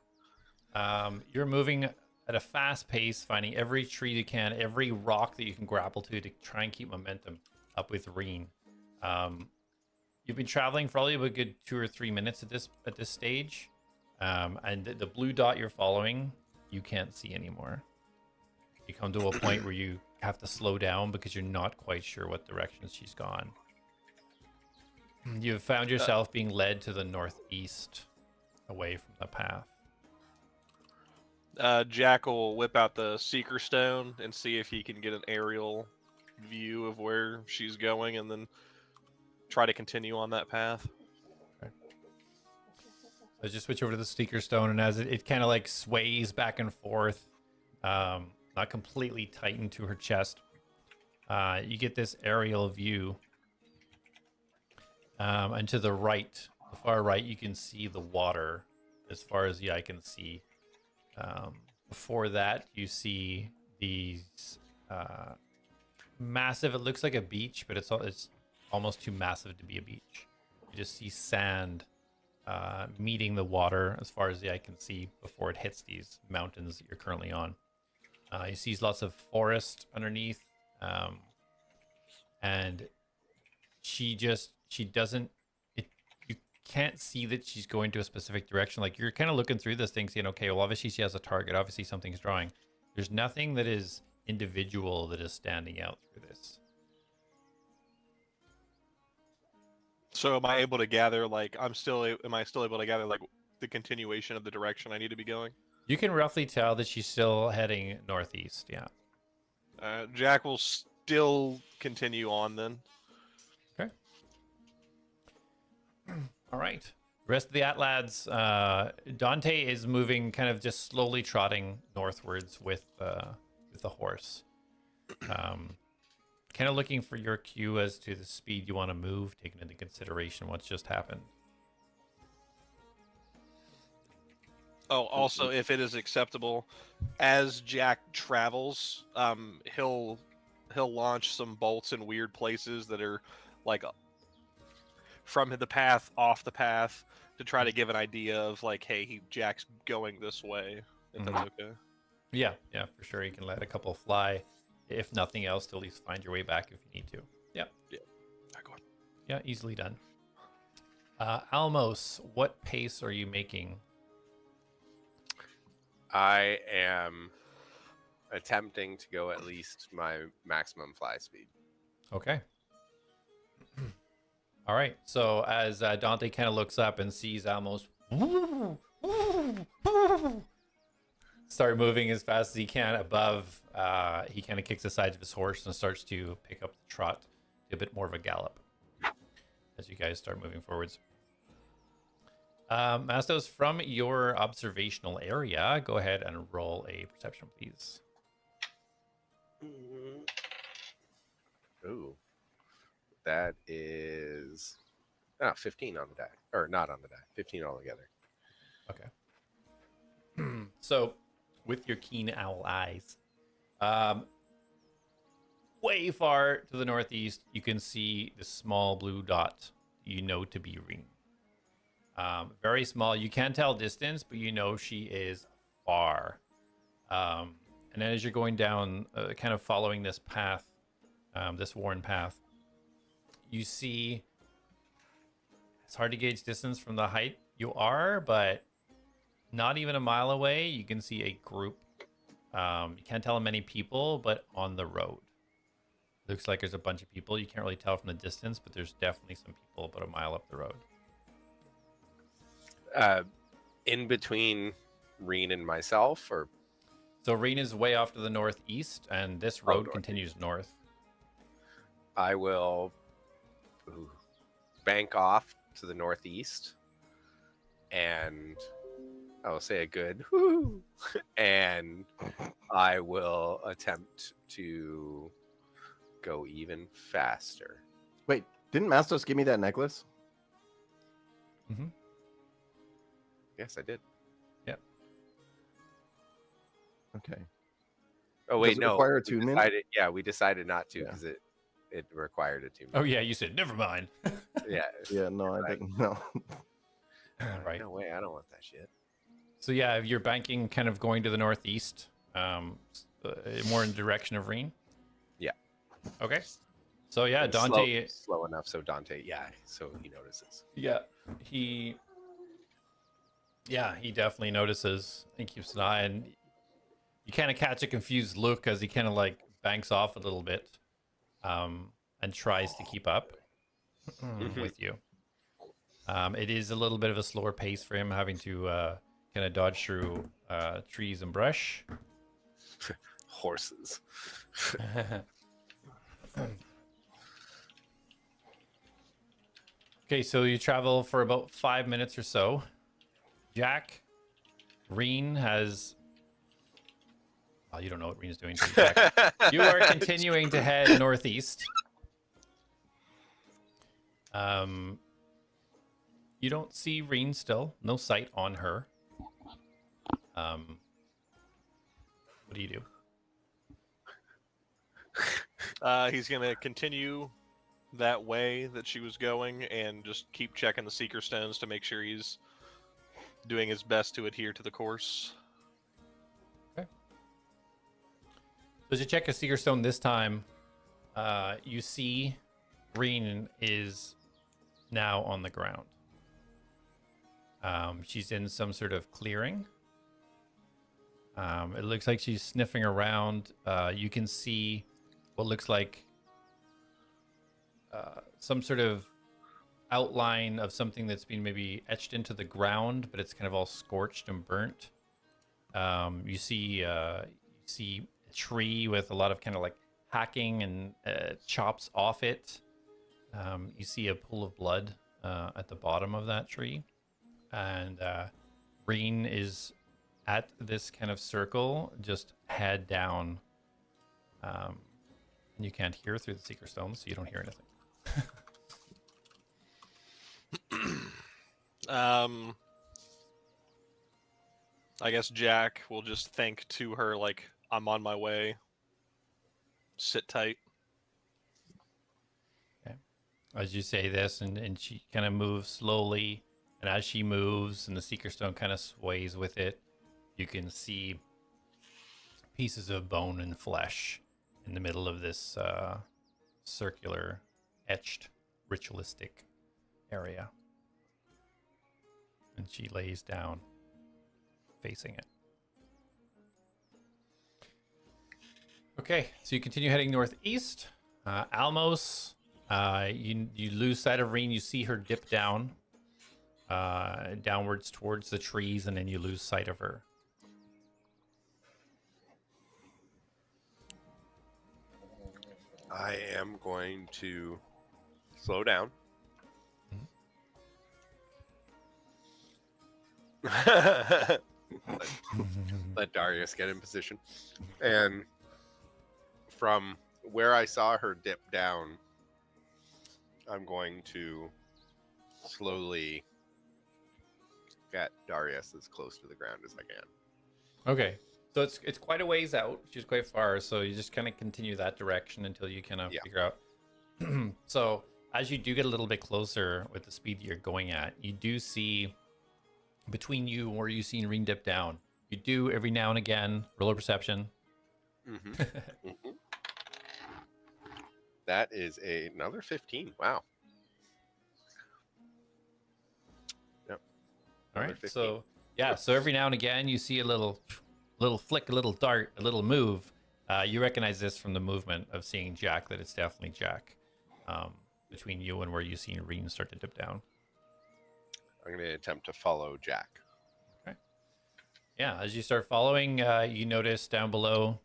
you're moving at a fast pace, finding every tree you can, every rock that you can grapple to try and keep momentum up with Reen. You've been traveling for probably a good 2 or 3 minutes at this stage, and the blue dot you're following, you can't see anymore. You come to a point where you have to slow down because you're not quite sure what direction she's gone. You've found yourself being led to the northeast, away from the path. Jack will whip out the Seeker Stone and see if he can get an aerial view of where she's going, and then try to continue on that path. Okay. So just switch over to the Seeker Stone, and as it kind of like sways back and forth, not completely tightened to her chest, you get this aerial view. And to the right, the far right, you can see the water as far as the eye can see. Before that, you see these massive, it looks like a beach, but it's almost too massive to be a beach. You just see sand meeting the water as far as the eye can see before it hits these mountains that you're currently on. You see lots of forest underneath, and you can't see that she's going to a specific direction. Like, you're kind of looking through this thing saying, okay, well, obviously she has a target, obviously something's drawing. There's nothing that is individual that is standing out through this. So am I able to gather, like, am I still able to gather, like, the continuation of the direction I need to be going? You can roughly tell that she's still heading northeast, yeah. Jack will still continue on then. Okay. All right. The rest of the Atlads, Dante is moving, kind of just slowly trotting northwards with the horse. Kind of looking for your cue as to the speed you want to move, taking into consideration what's just happened. Oh, also, if it is acceptable, as Jack travels, he'll launch some bolts in weird places that are like from the path, off the path, to try to give an idea of like, hey, Jack's going this way. If that's okay. Yeah, for sure. You can let a couple fly, if nothing else, to at least find your way back if you need to. Yeah. Go on. Yeah, easily done. Almos, what pace are you making? I am attempting to go at least my maximum fly speed. Okay. All right. So as Dante kind of looks up and sees Almos start moving as fast as he can above, he kind of kicks the sides of his horse and starts to pick up the trot to a bit more of a gallop as you guys start moving forwards. Mastos, from your observational area, go ahead and roll a perception, please. Ooh, that is 15 on the die, or not on the die, 15 altogether. Okay. So, with your keen owl eyes, way far to the northeast, you can see the small blue dot you know to be Ring. Very small. You can't tell distance, but you know she is far. And then as you're going down, kind of following this path, this worn path, you see it's hard to gauge distance from the height you are, but not even a mile away, you can see a group. You can't tell how many people, but on the road. Looks like there's a bunch of people. You can't really tell from the distance, but there's definitely some people about a mile up the road. In between Reen and myself, or so Reen is way off to the northeast, and this road continues north. I will bank off to the northeast, and I will say a good whoo, and I will attempt to go even faster. Wait, didn't Mastos give me that necklace? Mm-hmm. Yes, I did. Yep. Okay. Oh wait, Does it no. require attunement? We decided not to because it required attunement. Oh yeah, you said never mind. Yeah. Yeah, no, I didn't know. Right. No way, I don't want that shit. So yeah, you're banking kind of going to the northeast, more in the direction of Reen. Yeah. Okay. So yeah, And Dante. slow enough so Dante, so he notices. Yeah, he definitely notices and keeps an eye, and you kind of catch a confused look as he kind of like banks off a little bit, and tries to keep up with you. It is a little bit of a slower pace for him, having to kind of dodge through trees and brush. Horses. Okay, so you travel for about 5 minutes or so. Jack, Reen has. Well, you don't know what Reen is doing. So Jack, you are continuing to head northeast. You don't see Reen still. No sight on her. What do you do? He's gonna continue that way that she was going and just keep checking the seeker stones to make sure he's doing his best to adhere to the course. Okay. So as you check a seeker stone this time, you see Reen is now on the ground. She's in some sort of clearing. It looks like she's sniffing around. You can see what looks like some sort of outline of something that's been maybe etched into the ground, but it's kind of all scorched and burnt. You see a tree with a lot of kind of like hacking and chops off it. You see a pool of blood at the bottom of that tree, and Reen is at this kind of circle, just head down. You can't hear through the seeker stones, so you don't hear anything. I guess Jack will just think to her like, I'm on my way. Sit tight. Okay. As you say this, and she kind of moves slowly, and as she moves and the seeker stone kind of sways with it, you can see pieces of bone and flesh in the middle of this circular, etched, ritualistic area. And she lays down, facing it. Okay, so you continue heading northeast. Almos, you lose sight of Reen. You see her dip down, downwards towards the trees, and then you lose sight of her. I am going to slow down. Let Darius get in position. And from where I saw her dip down, I'm going to slowly get Darius as close to the ground as I can. Okay. So it's quite a ways out. She's quite far, so you just kind of continue that direction until you kind of figure out. So as you do get a little bit closer with the speed you're going at, you do see between you where you've seen Reen dip down. You do every now and again roll a perception. Mm-hmm. Mm-hmm. That is another 15. Wow. Yep. All right. 15. So yeah. So every now and again you see a little flick, a little dart, a little move. You recognize this from the movement of seeing Jack, that it's definitely Jack. Between you and where you've seen Reen start to dip down. I'm going to attempt to follow Jack. Okay. Yeah, as you start following, you notice down below,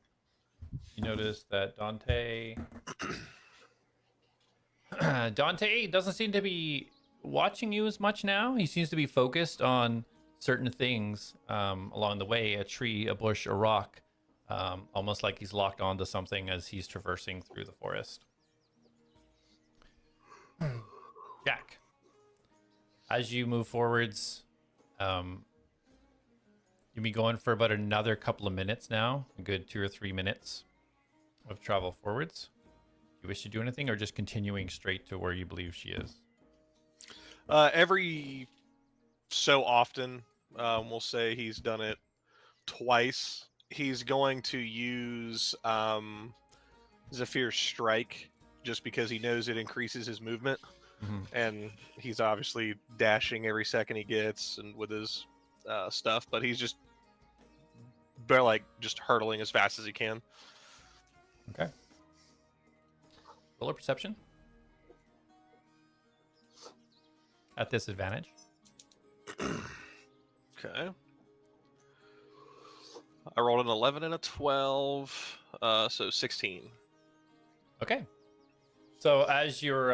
you notice that Dante doesn't seem to be watching you as much now. He seems to be focused on certain things along the way, a tree, a bush, a rock, almost like he's locked onto something as he's traversing through the forest. Jack, as you move forwards, you'll be going for about another couple of minutes now, a good 2 or 3 minutes of travel forwards. You wish to do anything, or just continuing straight to where you believe she is? Every so often. We'll say he's done it twice. He's going to use Zephyr's Strike just because he knows it increases his movement. Mhm. And he's obviously dashing every second he gets and with his stuff, but he's just just hurtling as fast as he can. Okay. Roll a perception. At disadvantage. Okay. I rolled an 11 and a 12, so 16. Okay. So as you're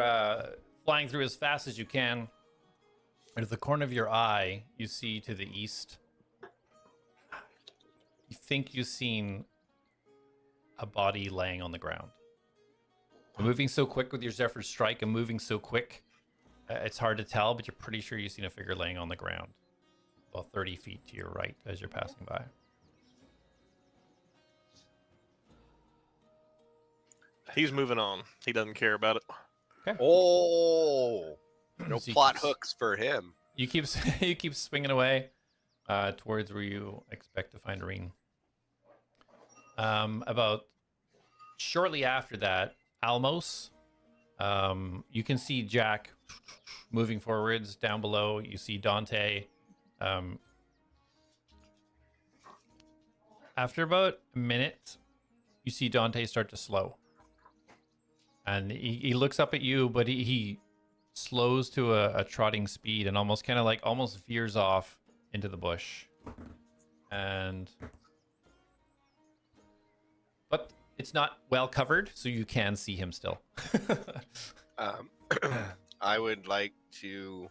flying through as fast as you can, out of the corner of your eye, you see to the east. You think you've seen a body laying on the ground. You're moving so quick with your Zephyr Strike and moving so quick, it's hard to tell, but you're pretty sure you've seen a figure laying on the ground. About 30 feet to your right as you're passing by. He's moving on. He doesn't care about it. Oh, no So plot hooks for him. You keep you keep swinging away towards where you expect to find Reen. About shortly after that, Almos, you can see Jack moving forwards. Down below, you see Dante. After about a minute, you see Dante start to slow. And he looks up at you, but he slows to a trotting speed and almost veers off into the bush. But it's not well covered, so you can see him still. I would like to.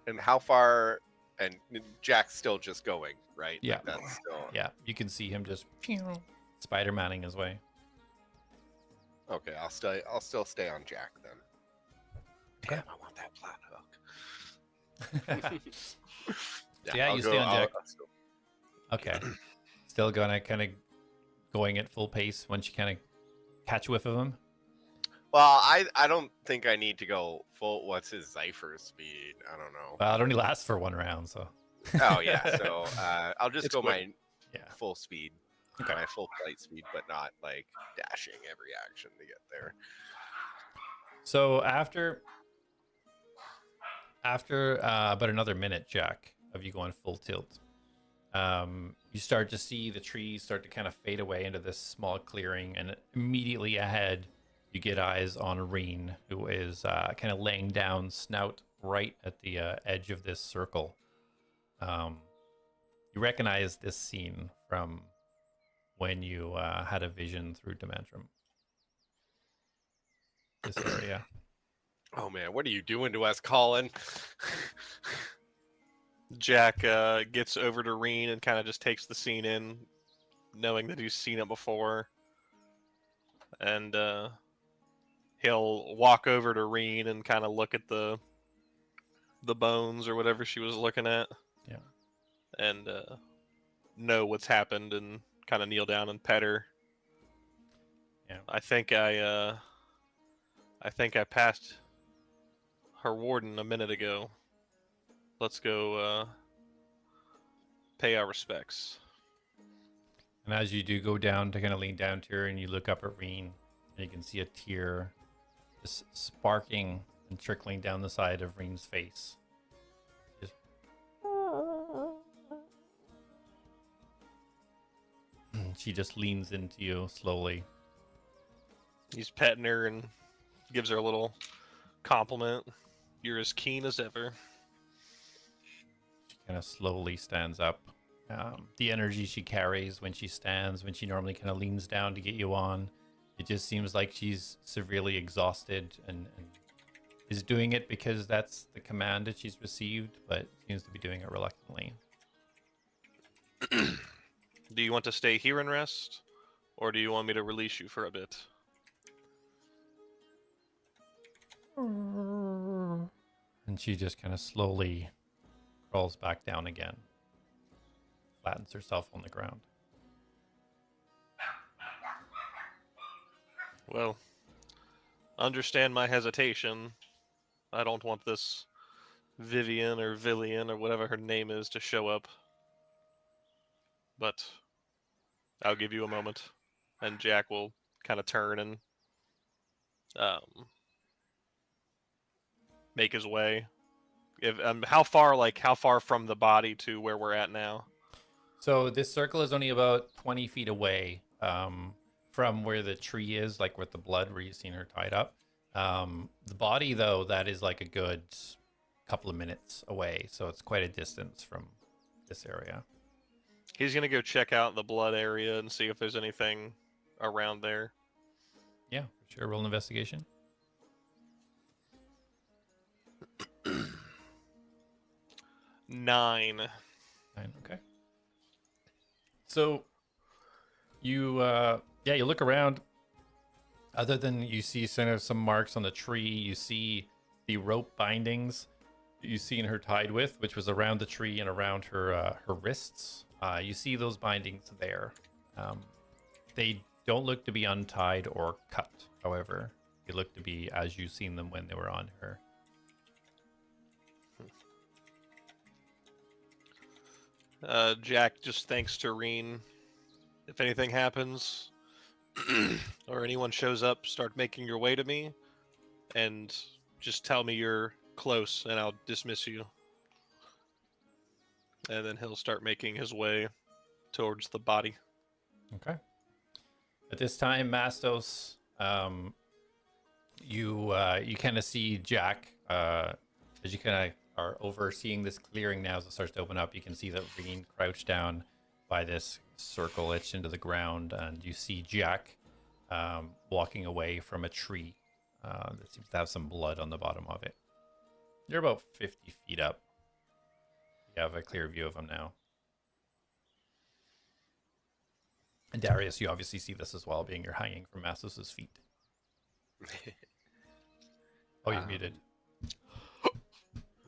And how far? And Jack's still just going, right? Yeah. Like that's still... Yeah, you can see him just Spider-Manning his way. Okay, I'll still stay on Jack then. Okay. Damn, I want that plot hook. Yeah, I'll you stay on Jack. I'll still... Okay. Still gonna kind of going at full pace once you kind of catch whiff of him. Well, I don't think I need to go full. What's his Cypher speed? I don't know. Well, it only lasts for one round, so. Oh yeah, so I'll just It's go quick. my full speed, Okay. my full flight speed, but not like dashing every action to get there. So after about another minute, Jack, of you going full tilt, you start to see the trees start to kind of fade away into this small clearing, and immediately ahead, you get eyes on Reen, who is kind of laying down, snout right at the edge of this circle. You recognize this scene from when you had a vision through Demantrum. This area. Oh man, what are you doing to us, Colin? Jack gets over to Reen and kind of just takes the scene in, knowing that he's seen it before. And he'll walk over to Reen and kind of look at the bones or whatever she was looking at. Yeah. And know what's happened and kind of kneel down and pet her. Yeah. I think I passed her warden a minute ago. Let's go pay our respects. And as you do go down to kind of lean down to her, and you look up at Reen, and you can see a tear just sparking and trickling down the side of Reen's face. Just... She just leans into you slowly. He's petting her and gives her a little compliment. You're as keen as ever. She kind of slowly stands up. The energy she carries when she stands, when she normally kind of leans down to get you on, it just seems like she's severely exhausted and is doing it because that's the command that she's received, but seems to be doing it reluctantly. Do you want to stay here and rest, or do you want me to release you for a bit? And she just kind of slowly crawls back down again. Flattens herself on the ground. Well, understand my hesitation. I don't want this Vivian or Villian or whatever her name is to show up. But I'll give you a moment. And Jack will kind of turn and make his way. If how far from the body to where we're at now? So this circle is only about 20 feet away from where the tree is, like with the blood where you've seen her tied up. The body, though, that is like a good couple of minutes away. So it's quite a distance from this area. He's going to go check out the blood area and see if there's anything around there. Yeah, for sure. Roll an investigation. 9. 9, okay. So you you look around. Other than you see some marks on the tree, you see the rope bindings you've seen her tied with, which was around the tree and around her wrists. You see those bindings there. They don't look to be untied or cut, however. They look to be as you've seen them when they were on her. Jack just thanks Tareen. If anything happens, or anyone shows up, start making your way to me, and just tell me you're close, and I'll dismiss you. And then he'll start making his way towards the body. Okay. At this time, Mastos, you kind of see Jack as you kind of are overseeing this clearing now. As it starts to open up, you can see that Reen crouched down by this circle etched into the ground, and you see Jack walking away from a tree that seems to have some blood on the bottom of it. You're about 50 feet up. You have a clear view of him now. And Darius, you obviously see this as well, being you're hanging from Mastos' feet. Oh, you're muted.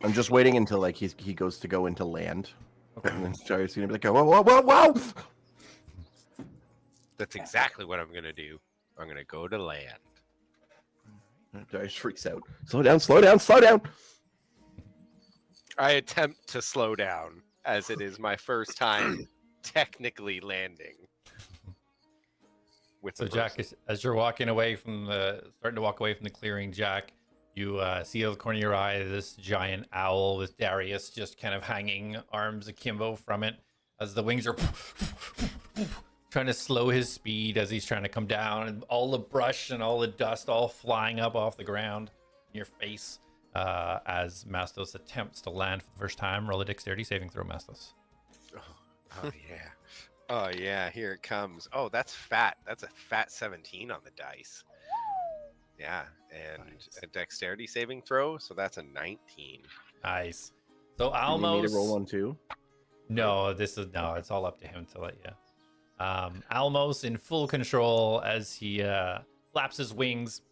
I'm just waiting until like he goes to go into land. Okay. And then Darius is gonna be like, whoa, whoa, whoa, whoa! That's exactly what I'm gonna do. I'm gonna go to land. Darius freaks out. Slow down, slow down, slow down! I attempt to slow down, as it is my first time technically landing. So Jack, as you're walking away from starting to walk away from the clearing, Jack, you see out of the corner of your eye this giant owl with Darius just kind of hanging arms akimbo from it as the wings are trying to slow his speed as he's trying to come down, and all the brush and all the dust all flying up off the ground in your face as Mastos attempts to land for the first time. Roll a dexterity saving throw, Mastos. Oh yeah. Oh yeah, here it comes. Oh, that's fat. That's a fat 17 on the dice. Yeah, and nice. A dexterity saving throw, so that's a 19. Nice. So You Almos. need to roll one too. No, it's all up to him to let you. Almos in full control as he flaps his wings,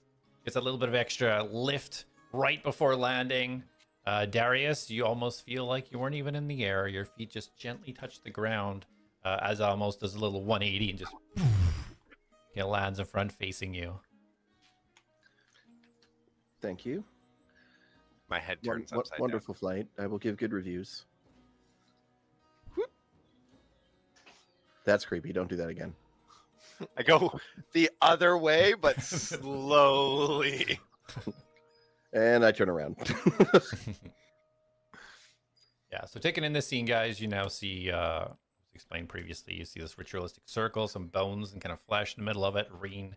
gets a little bit of extra lift right before landing. Darius, you almost feel like you weren't even in the air. Your feet just gently touch the ground as Almos does a little 180 and just lands in front facing you. Thank you. My head turns upside Wonderful flight. I will give good reviews. Whoop. That's creepy. Don't do that again. down. I go the other way, but slowly. And I turn around. Yeah, so taking in this scene, guys, you now see, as explained previously, you see this ritualistic circle, some bones and kind of flesh in the middle of it. Reen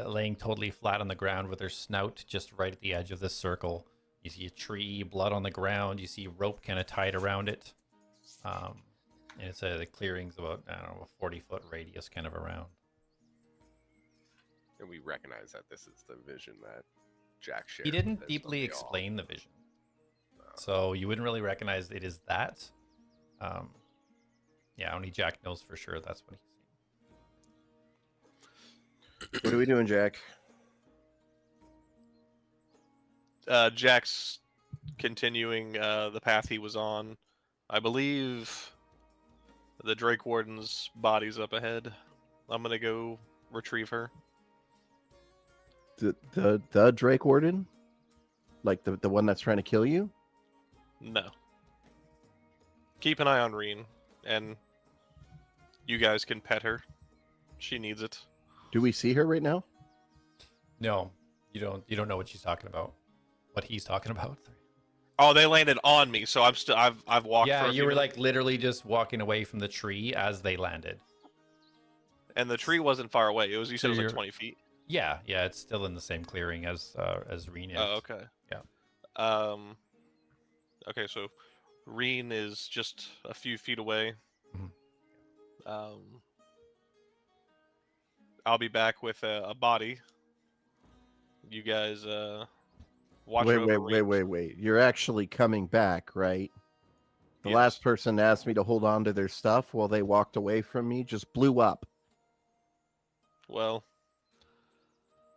laying totally flat on the ground with her snout just right at the edge of this circle. You see a tree, blood on the ground. You see rope kind of tied around it. And it's the clearing's about, I don't know, a 40-foot radius kind of around. And we recognize that this is the vision that Jack shared. He didn't deeply explain the vision. So you wouldn't really recognize it is that. Yeah, only Jack knows for sure that's what he's seen. What are we doing, Jack? Jack's continuing the path he was on. I believe the Drake Warden's body's up ahead. I'm gonna go retrieve her. The Drake Warden? Like the one that's trying to kill you? No. Keep an eye on Reen, and you guys can pet her. She needs it. Do we see her right now? No, you don't. You don't know what she's talking about. What he's talking about. Oh, they landed on me, so I've walked. Yeah, for a you few were minutes, like literally just walking away from the tree as they landed. and the tree wasn't far away. You said it was like you're- 20 feet. Yeah, it's still in the same clearing as Reen is. Oh, okay. Yeah. Okay, so Reen is just a few feet away. Mhm. I'll be back with a body. You guys watch Wait, over wait, Reen. wait. You're actually coming back, right? The Yes. last person to ask me to hold on to their stuff while they walked away from me just blew up. Well,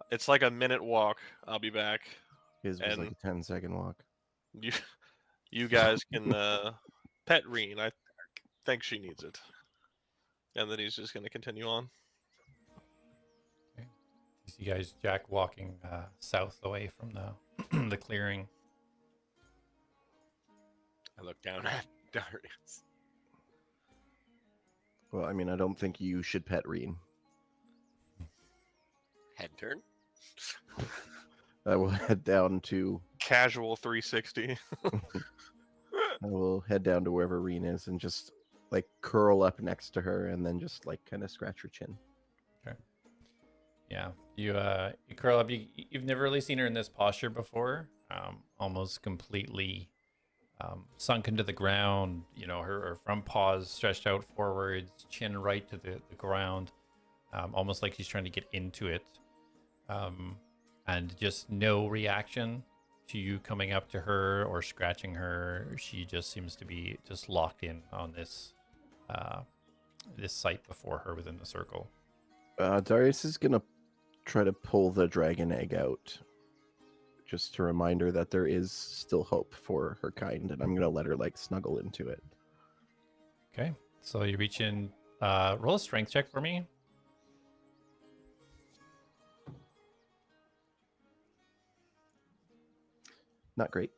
it's like a minute walk. I'll be back. His was like And- a 10-second walk. You guys can pet Reen. I think she needs it. And then he's just going to continue on. You see guys, Jack walking south away from the the clearing. I look down at Darius. Well, I mean, I don't think you should pet Reen. Head turn. I will head down to Casual 360. wherever Reen is and just like curl up next to her and then just like kind of scratch her chin. Yeah, you curl up. You've never really seen her in this posture before. Almost completely sunk into the ground. You know, her front paws stretched out forwards, chin right to the ground, almost like she's trying to get into it. And just no reaction to you coming up to her or scratching her. She just seems to be just locked in on this this sight before her within the circle. Darius is gonna try to pull the dragon egg out, just to remind her that there is still hope for her kind, and I'm gonna let her like snuggle into it. Okay, so you reach in, roll a strength check for me. Not great.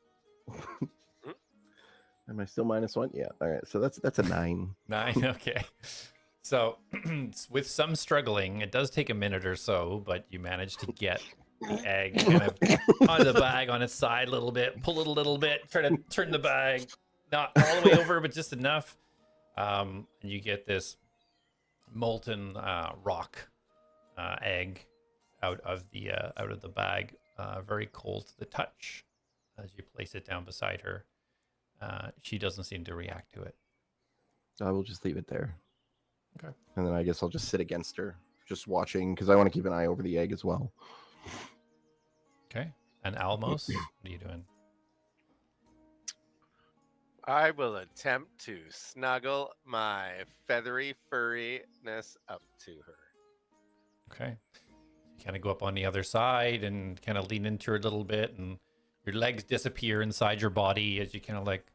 Am I still -1? Yeah. All right. So that's a 9. 9, okay. So with some struggling, it does take a minute or so, but you manage to get the egg kind of on the bag on its side a little bit, pull it a little bit, try to turn the bag, not all the way over, but just enough. And you get this molten rock egg out of the bag, very cold to the touch. As you place it down beside her, she doesn't seem to react to it. I will just leave it there. Okay. And then I guess I'll just sit against her, just watching, because I want to keep an eye over the egg as well. Okay. And Almos, what are you doing? I will attempt to snuggle my feathery furriness up to her. Okay. You kind of go up on the other side and kind of lean into her a little bit, and your legs disappear inside your body as you kind of like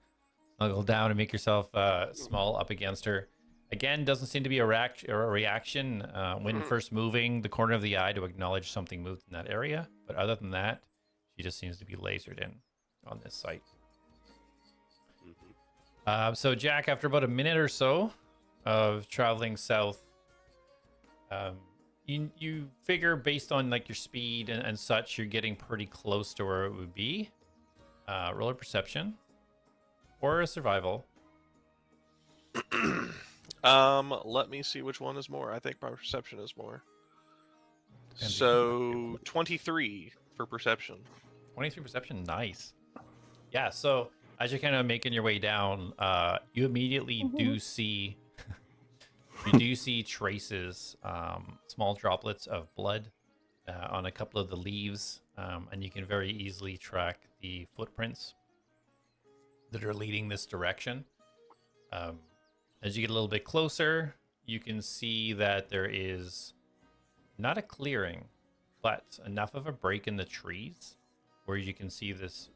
snuggle down and make yourself small up against her. Again, doesn't seem to be a reaction when first moving the corner of the eye to acknowledge something moved in that area. But other than that, she just seems to be lasered in on this site. So Jack, after about a minute or so of traveling south, you figure based on like your speed and such, you're getting pretty close to where it would be. Roll a perception or a survival. Let me see which one is more. I think my perception is more. So 23 for perception. 23 perception, nice. Yeah, so as you're kind of making your way down, you immediately do see traces, small droplets of blood on a couple of the leaves, and you can very easily track the footprints that are leading this direction. As you get a little bit closer, you can see that there is not a clearing, but enough of a break in the trees where you can see this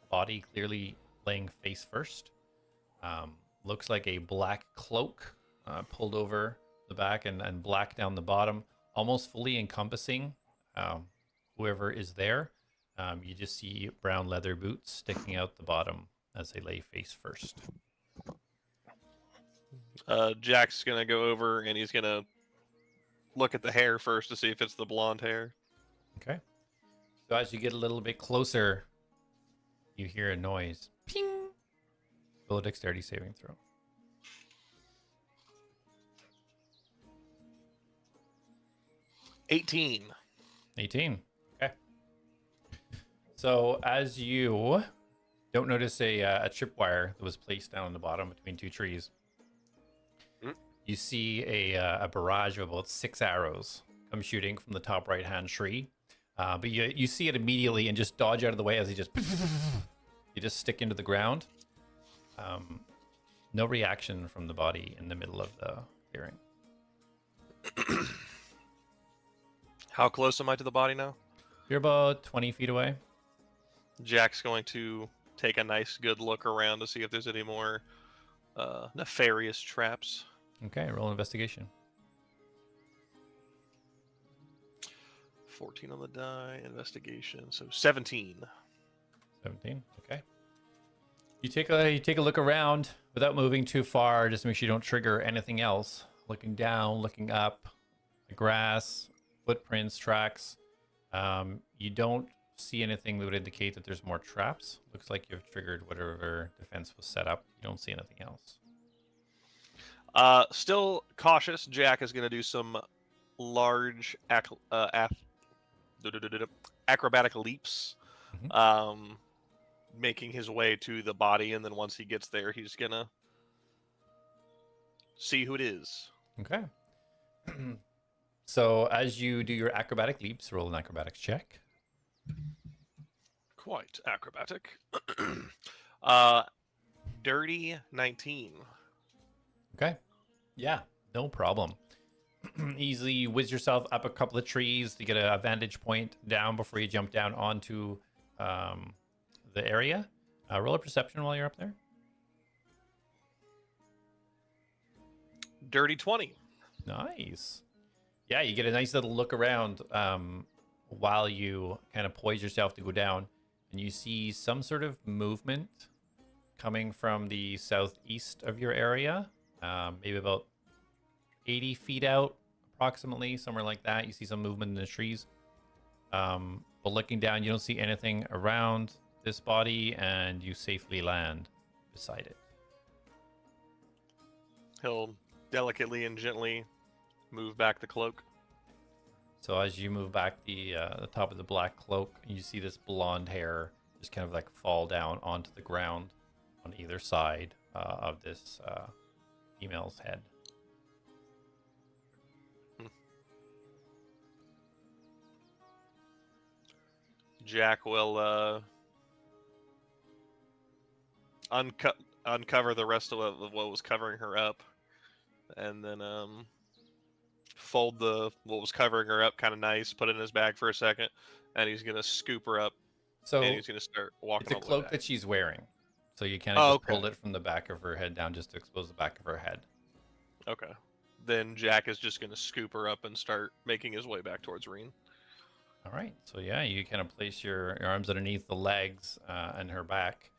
body clearly laying face first. Looks like a black cloak pulled over the back and black down the bottom, almost fully encompassing whoever is there. You just see brown leather boots sticking out the bottom as they lay face first. Jack's gonna go over and he's gonna look at the hair first to see if it's the blonde hair. Okay. So as you get a little bit closer, you hear a noise. Ping! Roll a dexterity saving throw. 18. 18. Okay. So as you don't notice a tripwire that was placed down on the bottom between two trees, you see a barrage of about 6 arrows come shooting from the top right-hand tree. But you see it immediately and just dodge out of the way as you just stick into the ground. No reaction from the body in the middle of the clearing. How close am I to the body now? You're about 20 feet away. Jack's going to take a nice good look around to see if there's any more nefarious traps. Okay, roll investigation. 14 on the die, investigation, so 17. 17. Okay. You take a look around without moving too far, just make sure you don't trigger anything else. Looking down, looking up, the grass, footprints, tracks. You don't see anything that would indicate that there's more traps. Looks like you've triggered whatever defense was set up. You don't see anything else. Still cautious, Jack is going to do some large acrobatic leaps, making his way to the body, and then once he gets there, he's going to see who it is. Okay. So as you do your acrobatic leaps, roll an acrobatics check. Quite acrobatic. Dirty 19. Okay. Yeah, no problem. Easily whiz yourself up a couple of trees to get a vantage point down before you jump down onto the area. Roll a perception while you're up there. Dirty 20. Nice. Yeah, you get a nice little look around while you kind of poise yourself to go down, and you see some sort of movement coming from the southeast of your area, maybe about 80 feet out, approximately, somewhere like that. You see some movement in the trees. But looking down, you don't see anything around this body, and you safely land beside it. He'll delicately and gently move back the cloak. So as you move back the top of the black cloak, you see this blonde hair just kind of like fall down onto the ground on either side of this female's head. Jack will uncover the rest of what was covering her up, and then fold what was covering her up kind of nice, put it in his bag for a second, and he's gonna scoop her up. So and he's gonna start walking. It's a all the way cloak back. that she's wearing, so you kind of just pulled it from the back of her head down just to expose the back of her head. Okay. Then Jack is just gonna scoop her up and start making his way back towards Reen. All right. So yeah, you kind of place your arms underneath the legs and her back.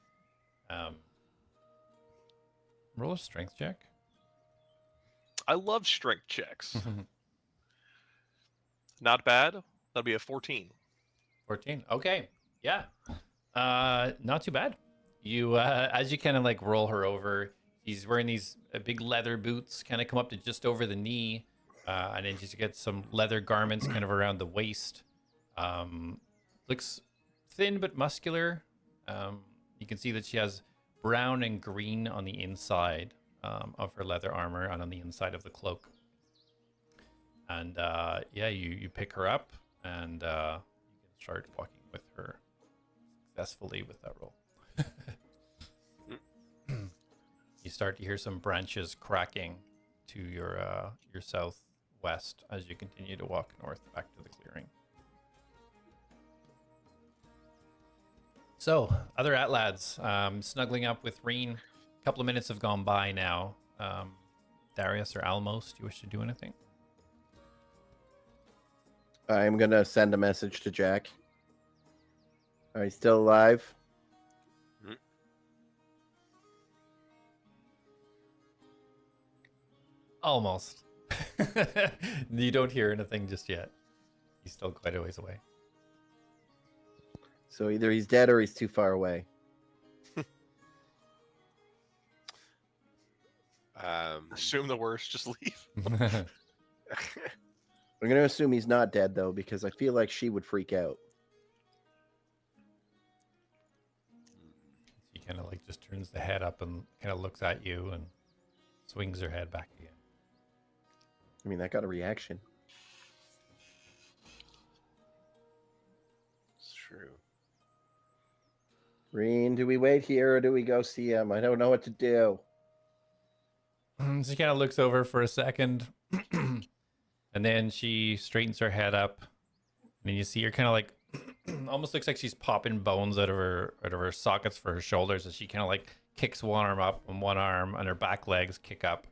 Roll a strength check. I love strength checks. Not bad. That'll be a 14. 14. Okay. Yeah. Not too bad. You as you kind of like roll her over, he's wearing these big leather boots, kind of come up to just over the knee, and then just get some leather garments kind of around the waist. Looks thin but muscular. You can see that she has brown and green on the inside of her leather armor and on the inside of the cloak. And yeah, you pick her up and you can start walking with her successfully with that roll. You start to hear some branches cracking to your southwest as you continue to walk north back to the clearing. So, other Atlads, snuggling up with Reen. A couple of minutes have gone by now. Darius or Almos, do you wish to do anything? I'm gonna send a message to Jack. Are you still alive? Almost. You don't hear anything just yet. He's still quite a ways away. So either he's dead or he's too far away. Assume the worst, just leave. I'm gonna assume he's not dead though, because I feel like she would freak out. She kind of like just turns the head up and kind of looks at you and swings her head back again. I mean, that got a reaction. It's true. Reen, do we wait here or do we go see him? I don't know what to do. She kind of looks over for a second, and then she straightens her head up, and you see her kind of like, almost looks like she's popping bones out of her sockets for her shoulders, as she kind of like kicks one arm up and one arm, and her back legs kick up,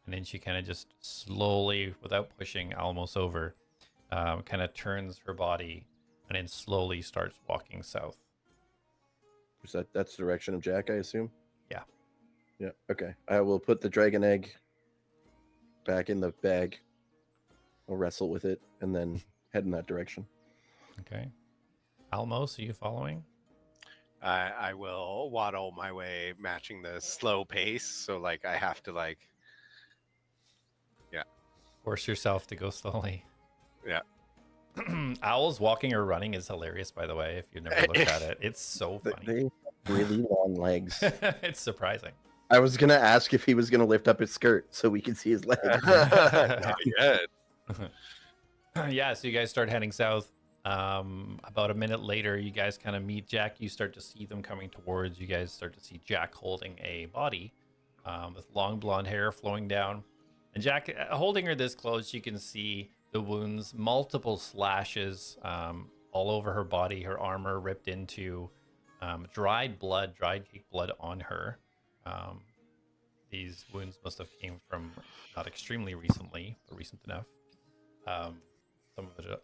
and then she kind of just slowly, without pushing Almos over, kind of turns her body, and then slowly starts walking south. So that's the direction of Jack, I assume? Yeah. Yeah, okay. I will put the dragon egg back in the bag. I'll wrestle with it and then head in that direction. Okay. Almos, are you following? I will waddle my way, matching the slow pace. So like I have to like, Force yourself to go slowly. yeah. Owls walking or running is hilarious, by the way, if you've never looked at it. It's so funny. They have really long legs. It's surprising. I was going to ask if he was going to lift up his skirt so we could see his legs. Not yet. Yeah, so you guys start heading south. About a minute later, you guys kind of meet Jack. You start to see them coming towards. You guys start to see Jack holding a body with long blonde hair flowing down. And Jack, holding her this close, you can see the wounds, multiple slashes all over her body, her armor ripped into, dried cake blood on her. These wounds must have came from not extremely recently, but recent enough.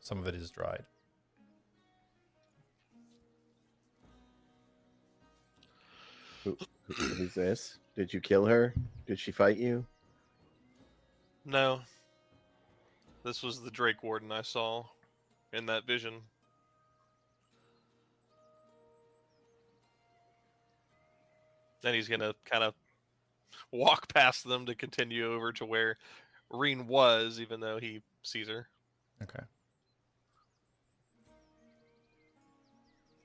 Some of it is dried. Who's this? Did you kill her? Did she fight you? No. This was the Drake Warden I saw in that vision. Then he's gonna kind of walk past them to continue over to where Reen was, even though he sees her. Okay.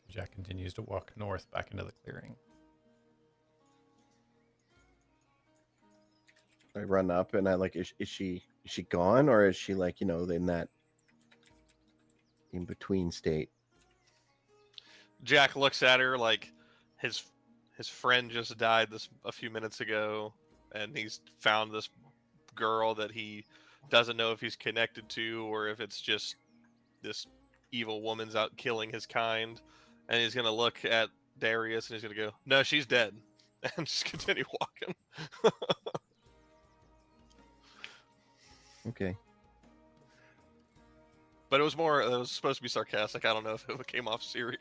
Jack continues to walk north back into the clearing. I run up and I like, is she gone, or is she like, in that in between state? Jack looks at her like his friend just died a few minutes ago, and he's found this girl that he doesn't know if he's connected to or if it's just this evil woman's out killing his kind. And he's gonna look at Darius and he's gonna go, "No, she's dead," and just continue walking. Okay. But it was supposed to be sarcastic. I don't know if it came off serious.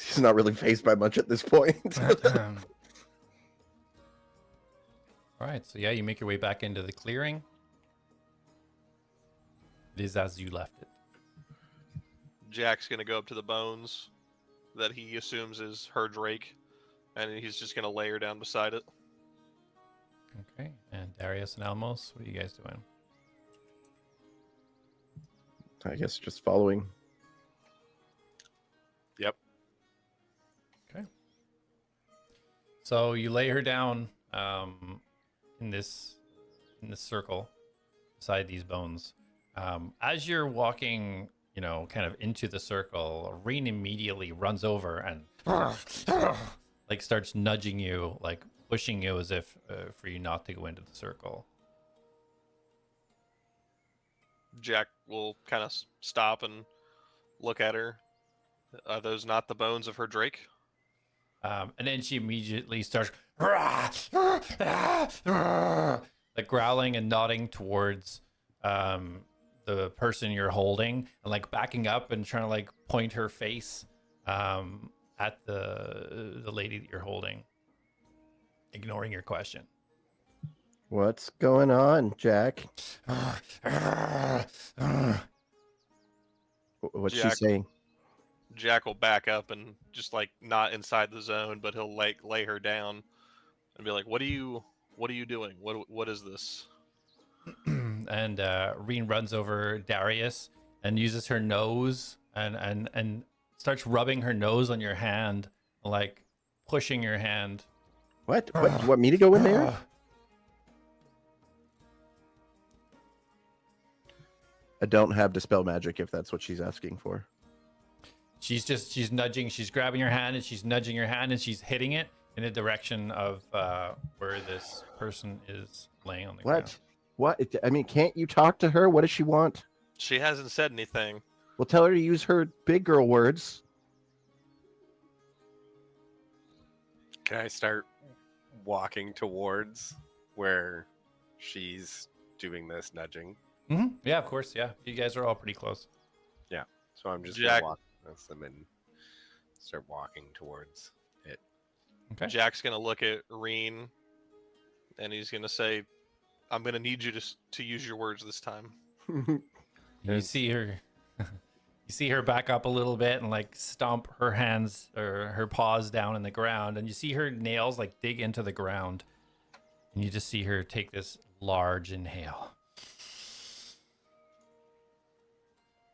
He's not really phased by much at this point. All right, so yeah, you make your way back into the clearing. It is as you left it. Jack's gonna go up to the bones that he assumes is her Drake, and he's just gonna lay her down beside it. Okay, and Darius and Almos, what are you guys doing? I guess just following. Yep. Okay. So you lay her down in this circle beside these bones. As you're walking, kind of into the circle, Reen immediately runs over and like starts nudging you, like pushing you as if for you not to go into the circle. Jack will kind of stop and look at her. Are those not the bones of her Drake? And then she immediately starts like growling and nodding towards the the person you're holding and like backing up and trying to like point her face at the lady that you're holding, ignoring your question. What's going on, Jack? What's she Jack. saying? Jack will back up and just like not inside the zone, but he'll like lay her down and be like, what are you doing? What is this? And Reen runs over Darius and uses her nose and starts rubbing her nose on your hand, like pushing your hand. What? What? You want me to go in there? I don't have dispel magic if that's what she's asking for. She's nudging, she's grabbing your hand and she's nudging your hand and she's hitting it in the direction of where this person is laying on the ground. What? I mean, can't you talk to her? What does she want? She hasn't said anything. Well, tell her to use her big girl words. Can I start walking towards where she's doing this nudging? Mm-hmm. Yeah, of course. Yeah, you guys are all pretty close. Yeah. So I'm just Jack- gonna walk with them and start walking towards it. Okay. Jack's gonna look at Reen, and he's gonna say, "I'm gonna need you to use your words this time." You see her. You see her back up a little bit and like stomp her hands or her paws down in the ground, and you see her nails like dig into the ground, and you just see her take this large inhale.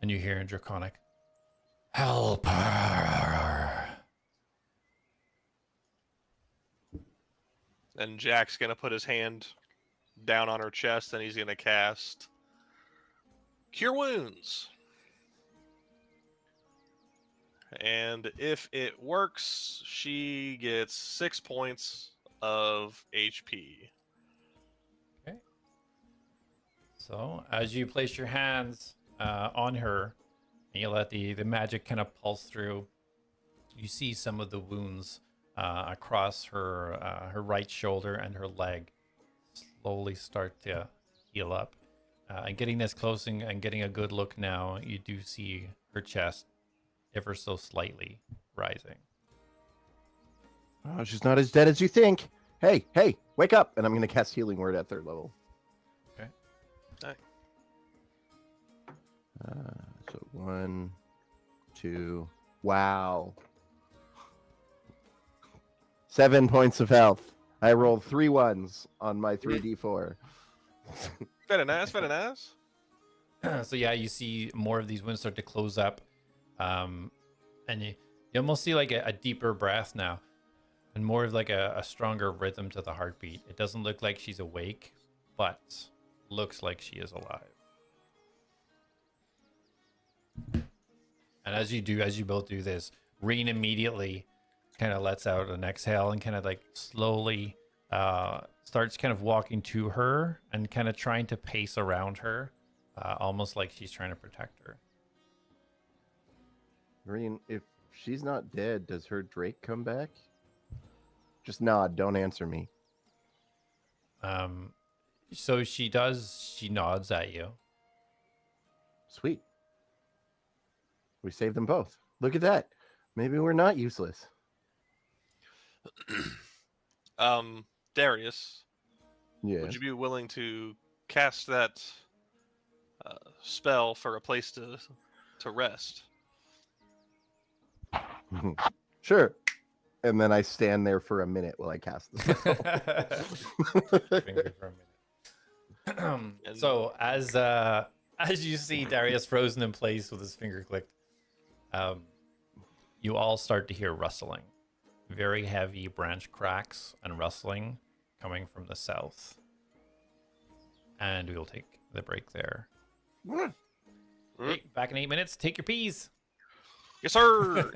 And you hear in Draconic, "Help her." And Jack's gonna put his hand down on her chest, and he's gonna cast Cure Wounds. And if it works, she gets 6 points of HP. Okay. So as you place your hands on her, and you let the magic kind of pulse through, you see some of the wounds across her her right shoulder and her leg slowly start to heal up. And getting this close and getting a good look now, you do see her chest ever so slightly rising. Oh, she's not as dead as you think. Hey, wake up! And I'm going to cast Healing Word at 3rd level. Okay. Alright. So 1, 2, wow. 7 points of health. I rolled 3 ones on my 3d4. Very nice, very nice. So yeah, you see more of these wounds start to close up, and you almost see like a deeper breath now, and more of like a stronger rhythm to the heartbeat. It doesn't look like she's awake, but looks like she is alive. And as you both do this, Reen immediately kind of lets out an exhale and kind of like slowly starts kind of walking to her and kind of trying to pace around her, almost like she's trying to protect her. Green, if she's not dead, does her Drake come back? Just nod, don't answer me. So she does, she nods at you. Sweet. We saved them both. Look at that. Maybe we're not useless. Darius, Yeah. would you be willing to cast that spell for a place to rest? Sure. And then I stand there for a minute while I cast the spell. Finger for a minute. So as you see Darius frozen in place with his finger clicked, you all start to hear rustling. Very heavy branch cracks and rustling coming from the south. And we will take the break there. Okay, back in 8 minutes. Take your peas. Yes, sir.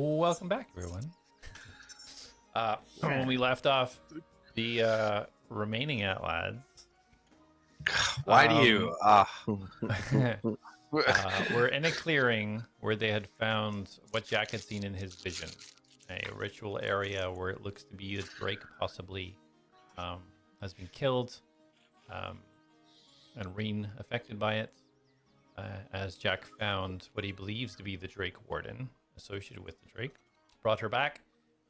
Welcome back, everyone. When we left off, the remaining Atlads. Why do you? We're in a clearing where they had found what Jack had seen in his vision, a ritual area where it looks to be the Drake possibly has been killed, and Reen affected by it. As Jack found what he believes to be the Drake Warden associated with the Drake, brought her back,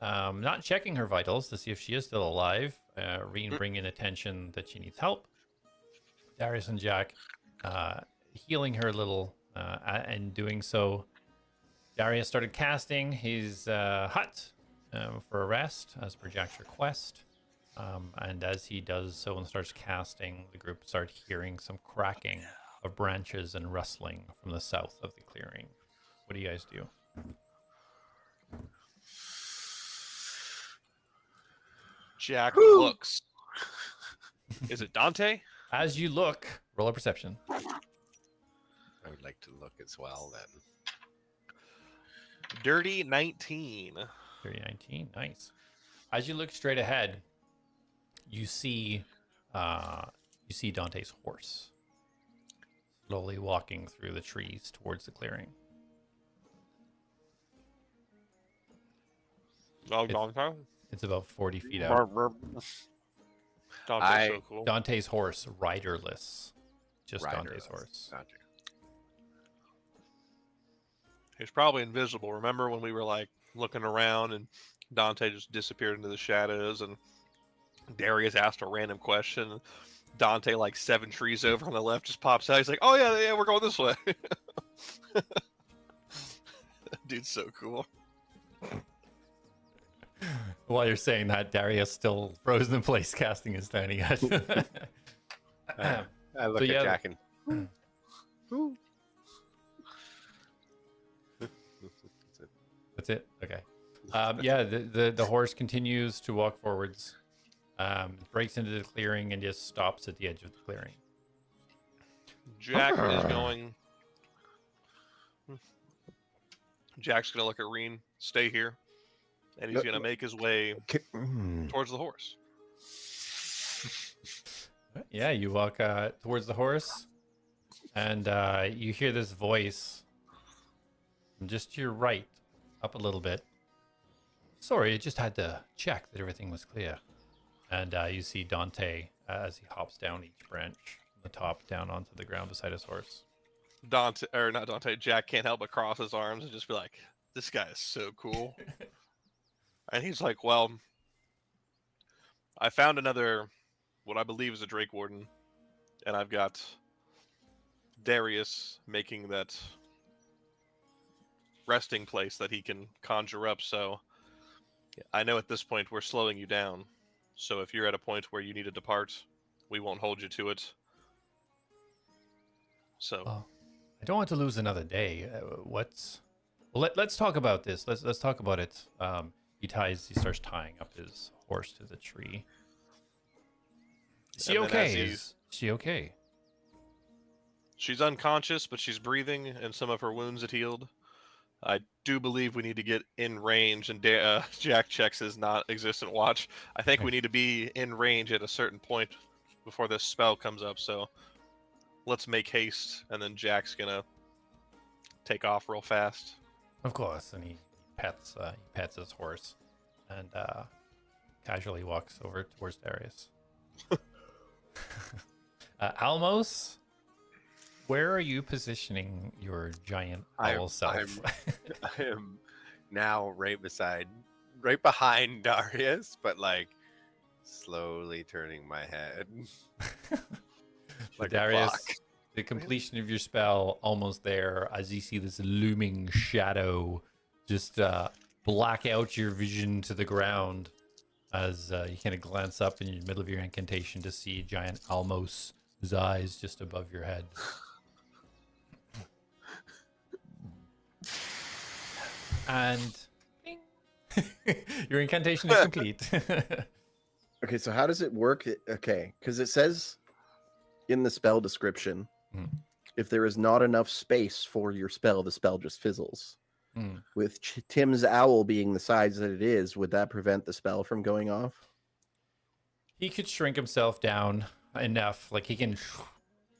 not checking her vitals to see if she is still alive. Reen bringing attention that she needs help. Darius and Jack healing her a little, and doing so, Darius started casting his hut for a rest as per Jack's request. And as he does so and starts casting, the group start hearing some cracking of branches and rustling from the south of the clearing. What do you guys do? Jack looks. Is it Dante? As you look, roll a perception. I would like to look as well then. Dirty 19. 3019, nice. As you look straight ahead, you see Dante's horse slowly walking through the trees towards the clearing. Oh, Dante? It's about 40 feet out. Dante's so cool. Dante's horse, riderless. Just Dante's Riderless. horse. Gotcha. He's probably invisible. Remember when we were like looking around and Dante just disappeared into the shadows and Darius asked a random question. Dante, like 7 trees over on the left, just pops out. He's like, "Oh yeah, we're going this way." Dude's so cool. While you're saying that, Darius still frozen in place, casting his tiny hut. I look So, at yeah. Jack and. That's it. Okay. Yeah, the horse continues to walk forwards, breaks into the clearing, and just stops at the edge of the clearing. Jack is going. Jack's gonna look at Reen, stay here, and he's gonna make his way towards the horse. Yeah, you walk towards the horse, and you hear this voice from just to your right, up a little bit. Sorry, I just had to check that everything was clear. And you see Dante as he hops down each branch from the top down onto the ground beside his horse. Dante, or not Dante, Jack can't help but cross his arms and just be like, "This guy is so cool." And he's like, "Well, I found another, what I believe is a Drake Warden, and I've got Darius making that resting place that he can conjure up, so I know at this point we're slowing you down. So if you're at a point where you need to depart, we won't hold you to it. So Oh, I don't want to lose another day. Let's talk about this. Let's talk about it. He starts tying up his horse to the tree. Is she And then okay? as Is she okay? she's unconscious, but she's breathing, and some of her wounds had healed. I do believe we need to get in range, and Jack checks his not-existent watch. I think we need to be in range at a certain point before this spell comes up, so let's make haste, and then Jack's gonna take off real fast. Of course. And he pets his horse, and casually walks over towards Darius. Almos, where are you positioning your giant owl self? I am now right behind Darius, but like slowly turning my head. Like a Darius, clock. the completion of your spell almost there, as you see this looming shadow just black out your vision to the ground as you kind of glance up in the middle of your incantation to see giant Almos' eyes just above your head. And bing. Your incantation is complete. Okay, so how does it work? Okay, because it says in the spell description, Mhm. if there is not enough space for your spell, the spell just fizzles. With Tim's owl being the size that it is, would that prevent the spell from going off? He could shrink himself down enough, like he can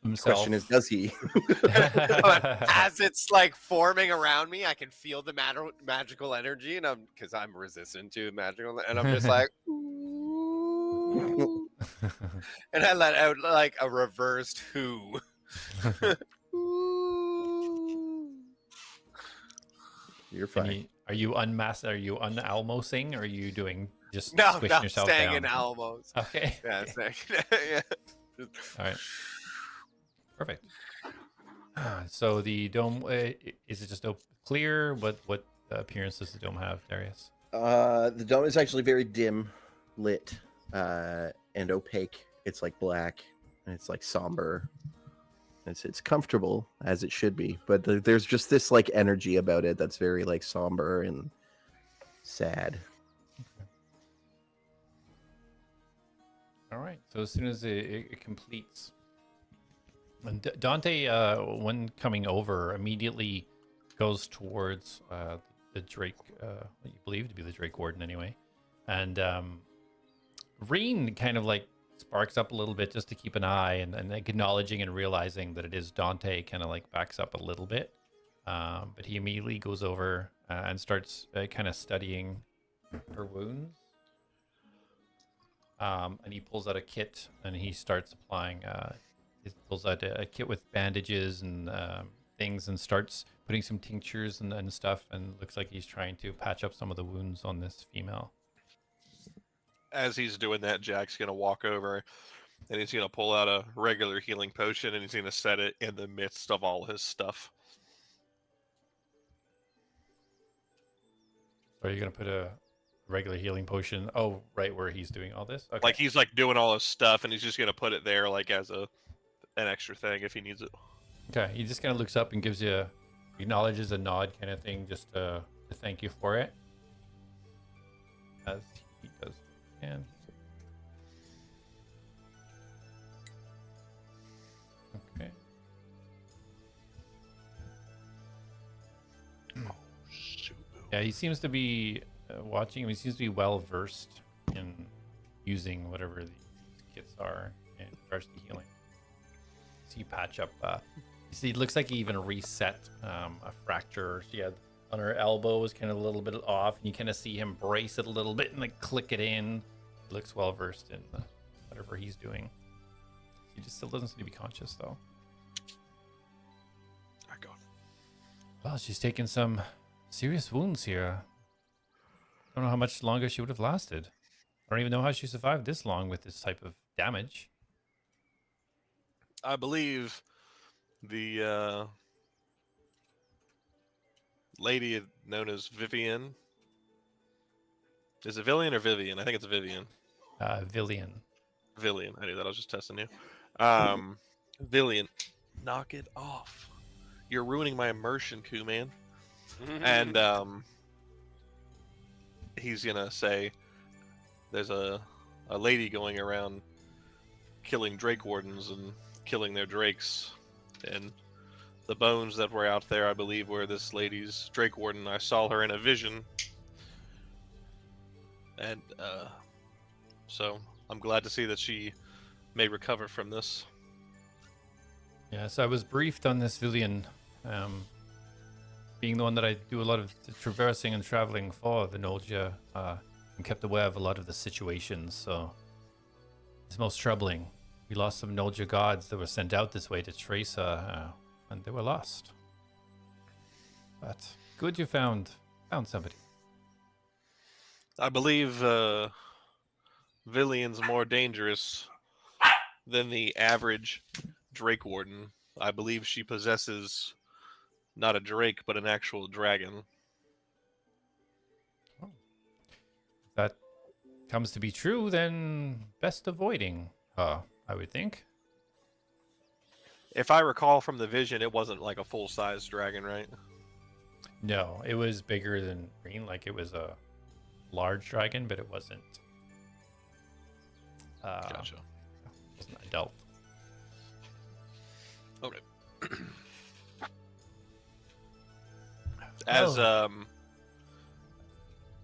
himself. Question is, does he? But as it's like forming around me, I can feel the magical energy, and because I'm resistant to magical, and I'm just like, ooh. And I let out like a reversed who. You're fine. Are you unmasked? Are you un-almosing? Or are you doing just No, squishing yourself staying down? in Alamos. Okay. Yeah, yeah. All right. Perfect. So the dome, is it just clear? What appearance does the dome have, Darius? The dome is actually very dim lit and opaque. It's like black and it's like somber. It's comfortable as it should be, but there's just this like energy about it that's very like somber and sad. All right. So as soon as it completes, and Dante, when coming over, immediately goes towards the Drake, what you believe to be the Drake Warden anyway, and Reen kind of like sparks up a little bit just to keep an eye, and acknowledging and realizing that it is Dante kind of like backs up a little bit, but he immediately goes over and starts kind of studying her wounds. And he pulls out a kit and he starts applying. He pulls out a kit with bandages and things and starts putting some tinctures and stuff. And looks like he's trying to patch up some of the wounds on this female. As he's doing that, Jack's gonna walk over and he's gonna pull out a regular healing potion and he's gonna set it in the midst of all his stuff. So you're gonna put a regular healing potion? Oh, right where he's doing all this. Okay. Like he's like doing all his stuff and he's just gonna put it there like as an extra thing if he needs it. Okay. He just kind of looks up and gives you, acknowledges a nod kind of thing, just to thank you for it. As he does. And okay. Oh, shoot. Yeah, he seems to be watching him. He seems to be well versed in using whatever these kits are in regards to healing. So you patch up. You see, it looks like he even reset a fracture she had on her elbow, was kind of a little bit off, and you kind of see him brace it a little bit and like click it in. He looks well versed in whatever he's doing. He just still doesn't seem to be conscious though. I got it. Well, she's taken some serious wounds here. I don't know how much longer she would have lasted. I don't even know how she survived this long with this type of damage. I believe the lady known as Vivian. Is it Villian or Vivian? I think it's Vivian. Villian. Villian. I knew that. I was just testing you. Villian, knock it off. You're ruining my immersion, coup man. And he's gonna say, there's a lady going around killing Drake Wardens and killing their drakes, and the bones that were out there, I believe, were this lady's Drake Warden. I saw her in a vision, and so I'm glad to see that she may recover from this. Yes, I was briefed on this Villian, being the one that I do a lot of traversing and traveling for the Nolja, and kept aware of a lot of the situations, so it's most troubling. We lost some Nolja gods that were sent out this way to trace her, and they were lost. But good you found somebody. I believe Villian's more dangerous than the average Drake Warden. I believe she possesses not a drake, but an actual dragon. If that comes to be true, then best avoiding her, I would think. If I recall from the vision, it wasn't like a full-size dragon, right? No, it was bigger than green, like it was a large dragon, but it wasn't. Gotcha. It wasn't adult. Okay. As Oh.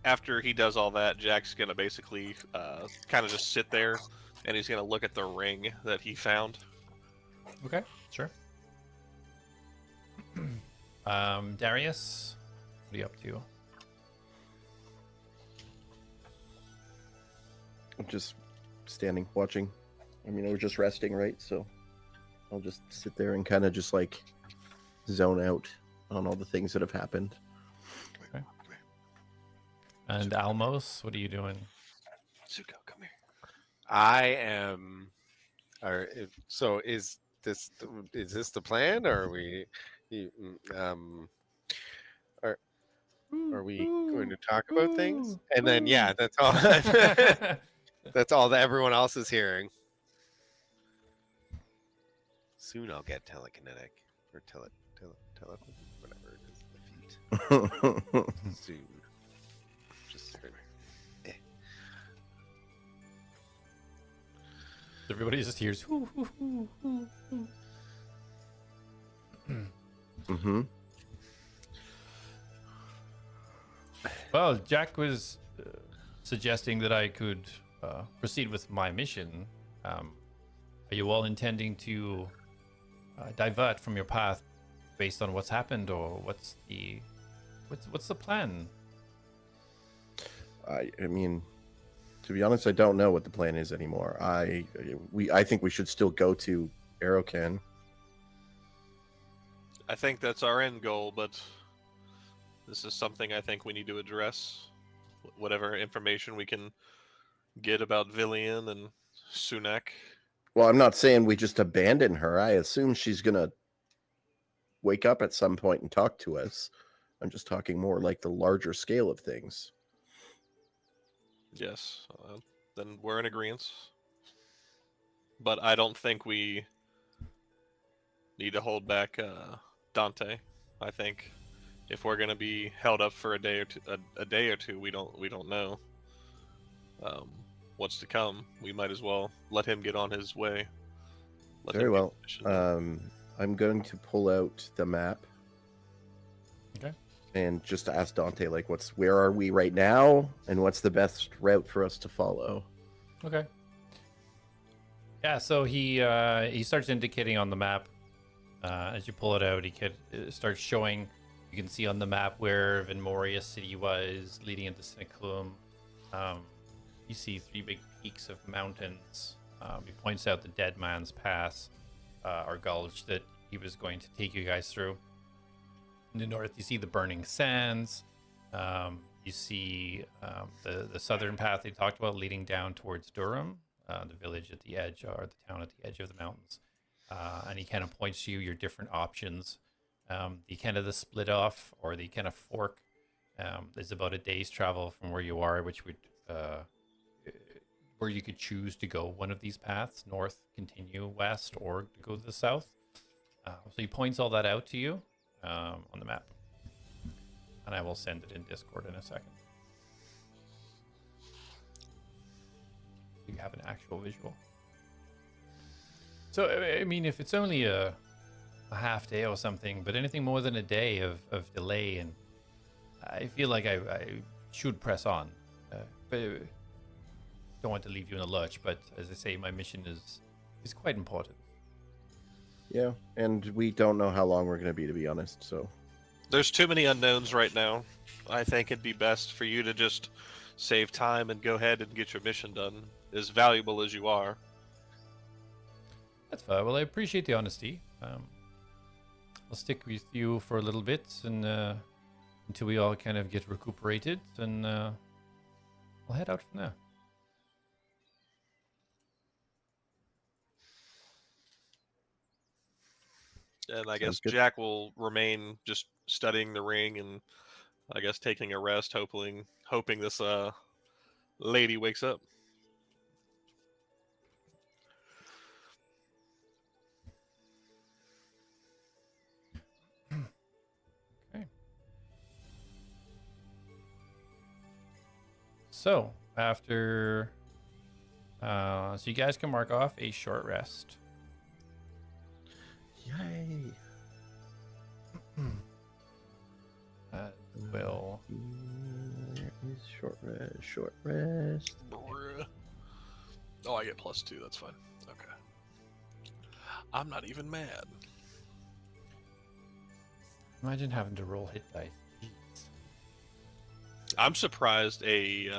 After he does all that, Jack's gonna basically kind of just sit there, and he's gonna look at the ring that he found. Okay, sure. Darius, what are you up to? I'm just standing, watching. I mean, I was just resting, right? So I'll just sit there and kind of just like zone out on all the things that have happened. And Almos, what are you doing? Zuko, come here. I am. So is this the plan, or are we? Are are we going to talk about things? And then yeah, that's all. That's all that everyone else is hearing. Soon I'll get telekinetic or telepathy, whatever it is. The feet. Soon. Just Everybody just hears. Mm-hmm. Well, Jack was suggesting that I could proceed with my mission. Are you all intending to divert from your path based on what's happened, or what's the plan? I mean, to be honest, I don't know what the plan is anymore. I think we should still go to Arokan. I think that's our end goal, but this is something I think we need to address. Whatever information we can get about Villian and Sunak. Well, I'm not saying we just abandon her. I assume she's gonna wake up at some point and talk to us. I'm just talking more like the larger scale of things. Yes, then we're in agreement. But I don't think we need to hold back Dante. I think if we're gonna be held up for a day or two, we don't know what's to come. We might as well let him get on his way. Very well. I'm going to pull out the map. Okay. And just ask Dante, like, where are we right now, and what's the best route for us to follow? Okay. Yeah, so he starts indicating on the map. As you pull it out, it starts showing. You can see on the map where Vinmoria City was, leading into Siniculum. You see 3 big peaks of mountains. He points out the Dead Man's Pass, or gulch, that he was going to take you guys through. In the north, you see the Burning Sands. You see the southern path they talked about leading down towards Durham, the village at the edge, or the town at the edge of the mountains. And he kind of points to you your different options. The split off, or the kind of fork, is about a day's travel from where you are, which would where you could choose to go one of these paths: north, continue west, or to go to the south. So he points all that out to you on the map, and I will send it in Discord in a second. You have an actual visual. So I mean, if it's only a half day or something, but anything more than a day of delay, and I feel like I should press on. But don't want to leave you in a lurch, but as I say, my mission is quite important. Yeah, and we don't know how long we're going to be honest, so... There's too many unknowns right now. I think it'd be best for you to just save time and go ahead and get your mission done, as valuable as you are. That's fair. Well, I appreciate the honesty. I'll stick with you for a little bit, and until we all kind of get recuperated, and I'll head out from there. And I Sounds guess good. Jack will remain just studying the ring and I guess taking a rest, hoping this lady wakes up. Okay. So after, so you guys can mark off a short rest. Yay! As will. There is short rest. Short rest. Bruh. Oh, I get +2. That's fine. Okay. I'm not even mad. Imagine having to roll hit dice. Jeez. I'm surprised a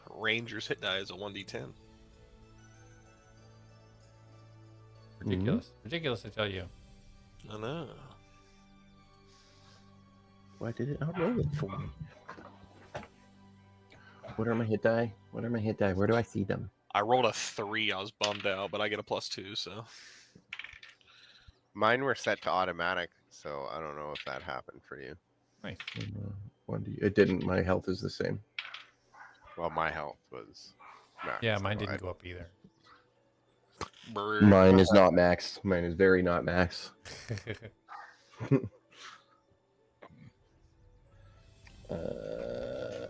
Ranger's hit die is a 1d10. Ridiculous. Ridiculous, I tell you. I know. Why did it not roll it for me? What are my hit die? What are my hit die? Where do I see them? I rolled a 3. I was bummed out, but I get a +2, so. Mine were set to automatic, so I don't know if that happened for you. Nice. 1D. It didn't. My health is the same. Well, my health was max. Yeah, mine so didn't go up either. Brr. Mine is not max. Mine is very not max.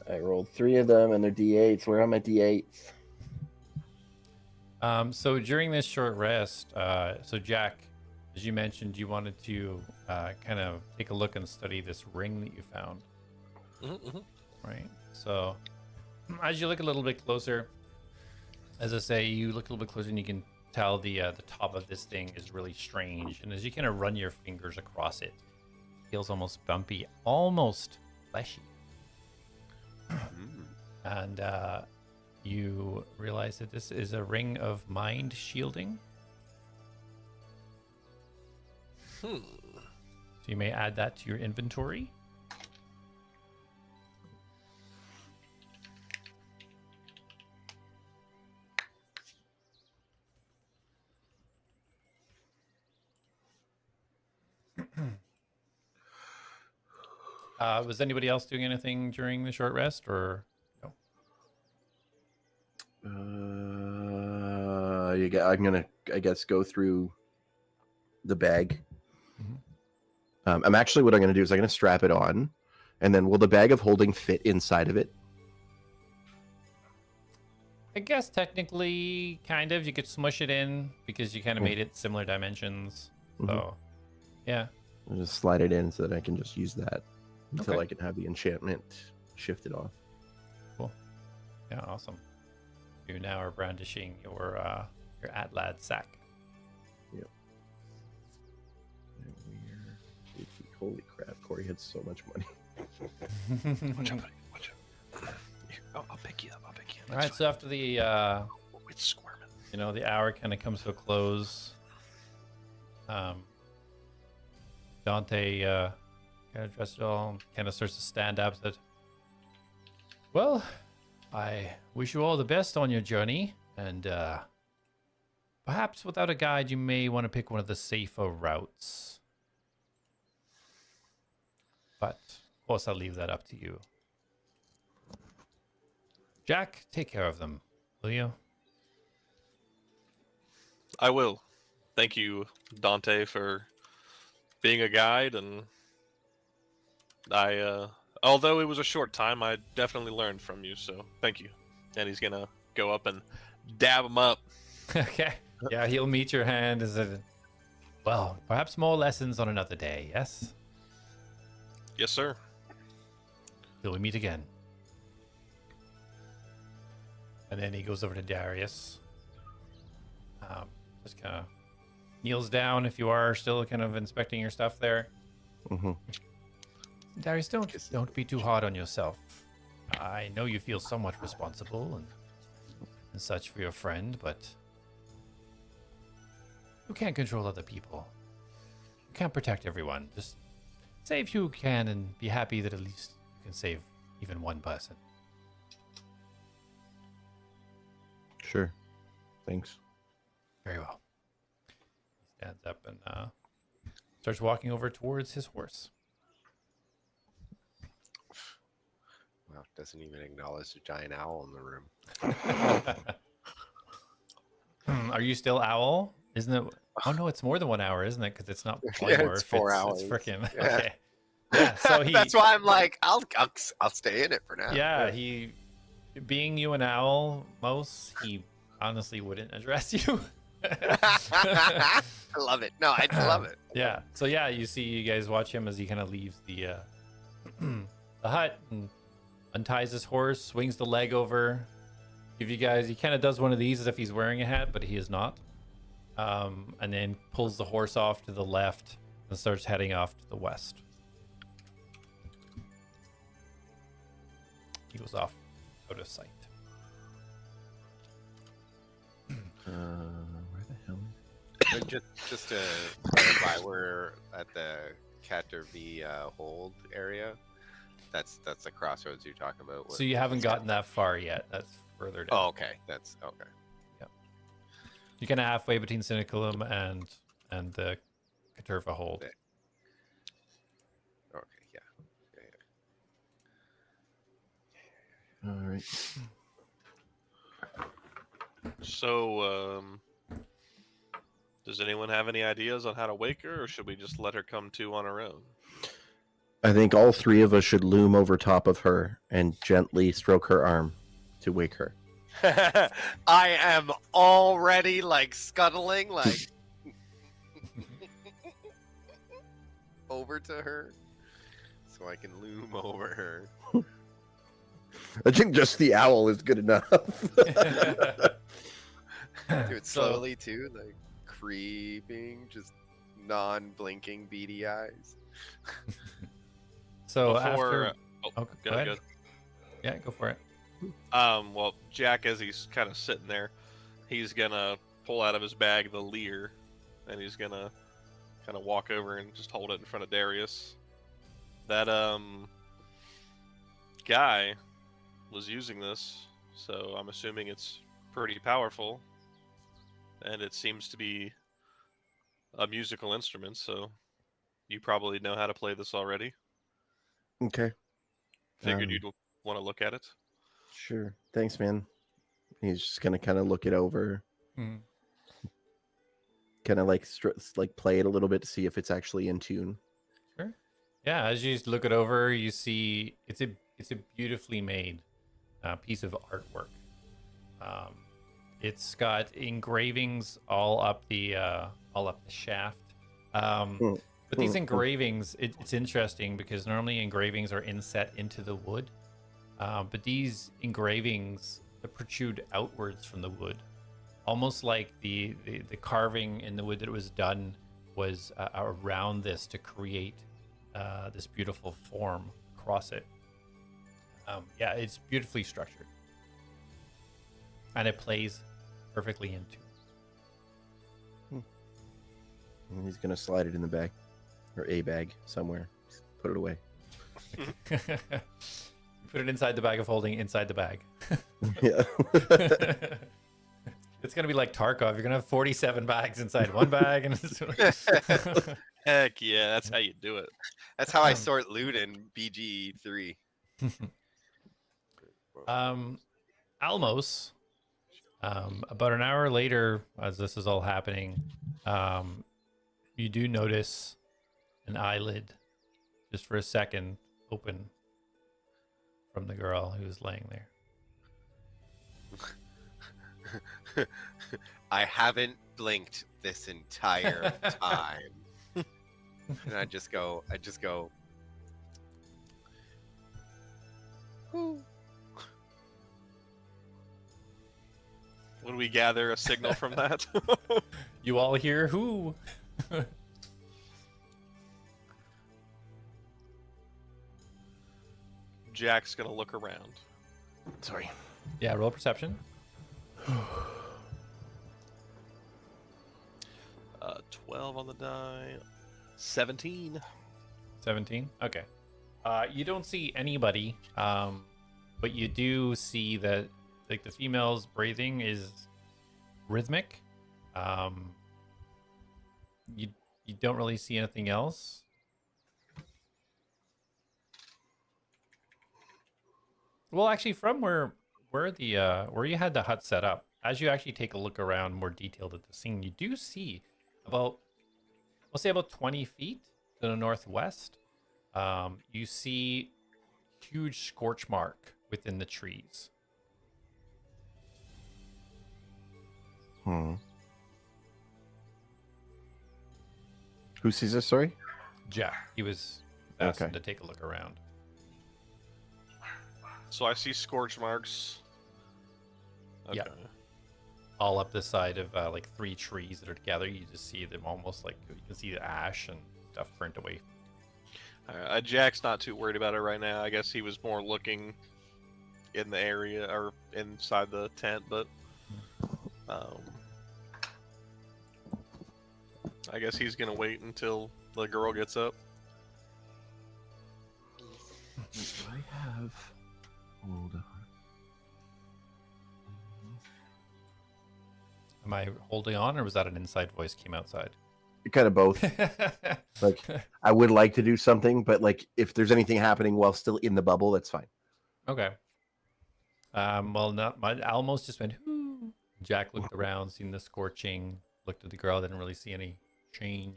I rolled 3 of them, and they're D8s. Where are my D8s? So during this short rest, so Jack, as you mentioned, you wanted to kind of take a look and study this ring that you found, right? So as you look a little bit closer, as I say, you look a little bit closer and you can tell the top of this thing is really strange. And as you kind of run your fingers across it, it feels almost bumpy, almost fleshy. And you realize that this is a ring of mind shielding. So you may add that to your inventory. Was anybody else doing anything during the short rest, or no? I'm gonna, I guess, go through the bag. I'm actually, what I'm gonna do is I'm gonna strap it on, and then will the bag of holding fit inside of it? I guess technically, kind of. You could smush it in because you kind of made it similar dimensions. So, yeah. I'll just slide it in so that I can just use that until Okay. I can have the enchantment shifted off. Cool. Yeah, awesome. You now are brandishing your Atlad sack. Yep. Holy crap, Corey had so much money. Watch out, buddy. Watch out. I'll pick you up. I'll pick you up. All right, so after the It's squirming. the hour kind of comes to a close. Dante kind of dressed it all, kind of starts to stand up. Said, "Well, I wish you all the best on your journey, and perhaps without a guide, you may want to pick one of the safer routes. But of course, I'll leave that up to you. Jack, take care of them, will you?" I will. Thank you, Dante, for being a guide, and I, although it was a short time, I definitely learned from you, so thank you. And he's gonna go up and dab him up. Okay. Yeah, he'll meet your hand as a. Well, perhaps more lessons on another day. Yes. Yes, sir. Till we meet again. And then he goes over to Darius. Just kind of kneels down if you are still kind of inspecting your stuff there. Darius, don't be too hard on yourself. I know you feel somewhat responsible and such for your friend, but you can't control other people. You can't protect everyone. Just save who you can and be happy that at least you can save even one person. Sure. Thanks. Very well. He stands up and starts walking over towards his horse. Well, doesn't even acknowledge the giant owl in the room. Are you still owl? Isn't it? Oh no, it's more than 1 hour, isn't it? Because it's not Yeah, polymorph. it's 4 hours. It's freaking Yeah. okay. Yeah. So he. That's why I'm like, I'll stay in it for now. Yeah, he, being you an owl, most he honestly wouldn't address you. I love it. No, I love it. Yeah. So yeah, you see, you guys watch him as he kind of leaves the the hut and unties his horse, swings the leg over. Give you guys, he kind of does one of these as if he's wearing a hat, but he is not. And then pulls the horse off to the left and starts heading off to the west. He goes off out of sight. Where the hell? And just to clarify, we're at the Catervie hold area. That's the crossroads you're talking about. So you haven't gotten that far yet. That's further down. Oh, okay. That's okay. You're kind of halfway between Cynicalum and the Caterva hold. Okay, yeah. All right. So, does anyone have any ideas on how to wake her, or should we just let her come to on her own? I think all three of us should loom over top of her and gently stroke her arm to wake her. I am already like scuttling, like over to her, so I can loom over her. I think just the owl is good enough. Do it slowly too, like creeping, just non-blinking beady eyes. So Before, after... oh, go ahead. Yeah, go for it. Well, Jack, as he's kind of sitting there, he's gonna pull out of his bag the leer, and he's gonna kind of walk over and just hold it in front of Darius. That guy was using this, so I'm assuming it's pretty powerful, and it seems to be a musical instrument. So you probably know how to play this already. Okay. Figured you'd want to look at it. Sure. Thanks, man. He's just gonna kind of look it over, Hmm. kind of like like play it a little bit to see if it's actually in tune. Sure. Yeah, as you look it over, you see it's a beautifully made piece of artwork. It's got engravings all up the shaft. But these engravings, it's interesting because normally engravings are inset into the wood, but these engravings protrude outwards from the wood, almost like the carving in the wood that was done was around this to create this beautiful form across it. Yeah, it's beautifully structured, and it plays perfectly in tune. And he's gonna slide it in the bag, or a bag somewhere. Just put it away. Put it inside the bag of holding, inside the bag. Yeah. It's gonna be like Tarkov. You're gonna have 47 bags inside one bag, and Heck yeah, that's how you do it. That's how I sort loot in BGE3. Almos, about an hour later, as this is all happening, you do notice an eyelid, just for a second, open from the girl who's laying there. I haven't blinked this entire time. And I just go, "Ooh." Would we gather a signal from that? You all hear who? Jack's gonna look around. Sorry. Yeah, roll perception. 12 on the die. 17. 17. Okay. You don't see anybody, but you do see that like the female's breathing is rhythmic. You don't really see anything else. Well, actually, from where you had the hut set up, as you actually take a look around more detailed at the scene, you do see about, we'll say about 20 feet to the northwest. You see huge scorch mark within the trees. Who sees this? Sorry. Jack, he was asked Okay. to take a look around. So I see scorch marks. Okay. Yeah. All up the side of like 3 trees that are together. You just see them almost like you can see the ash and stuff burnt away. Jack's not too worried about it right now. I guess he was more looking in the area or inside the tent, but I guess he's gonna wait until the girl gets up. I have. Hold on. Am I holding on, or was that an inside voice came outside? Kind of both. Like, I would like to do something, but like, if there's anything happening while still in the bubble, that's fine. Okay. Well, not my Almost just went. Whoo. Jack looked around, seen the scorching, looked at the girl, didn't really see any change.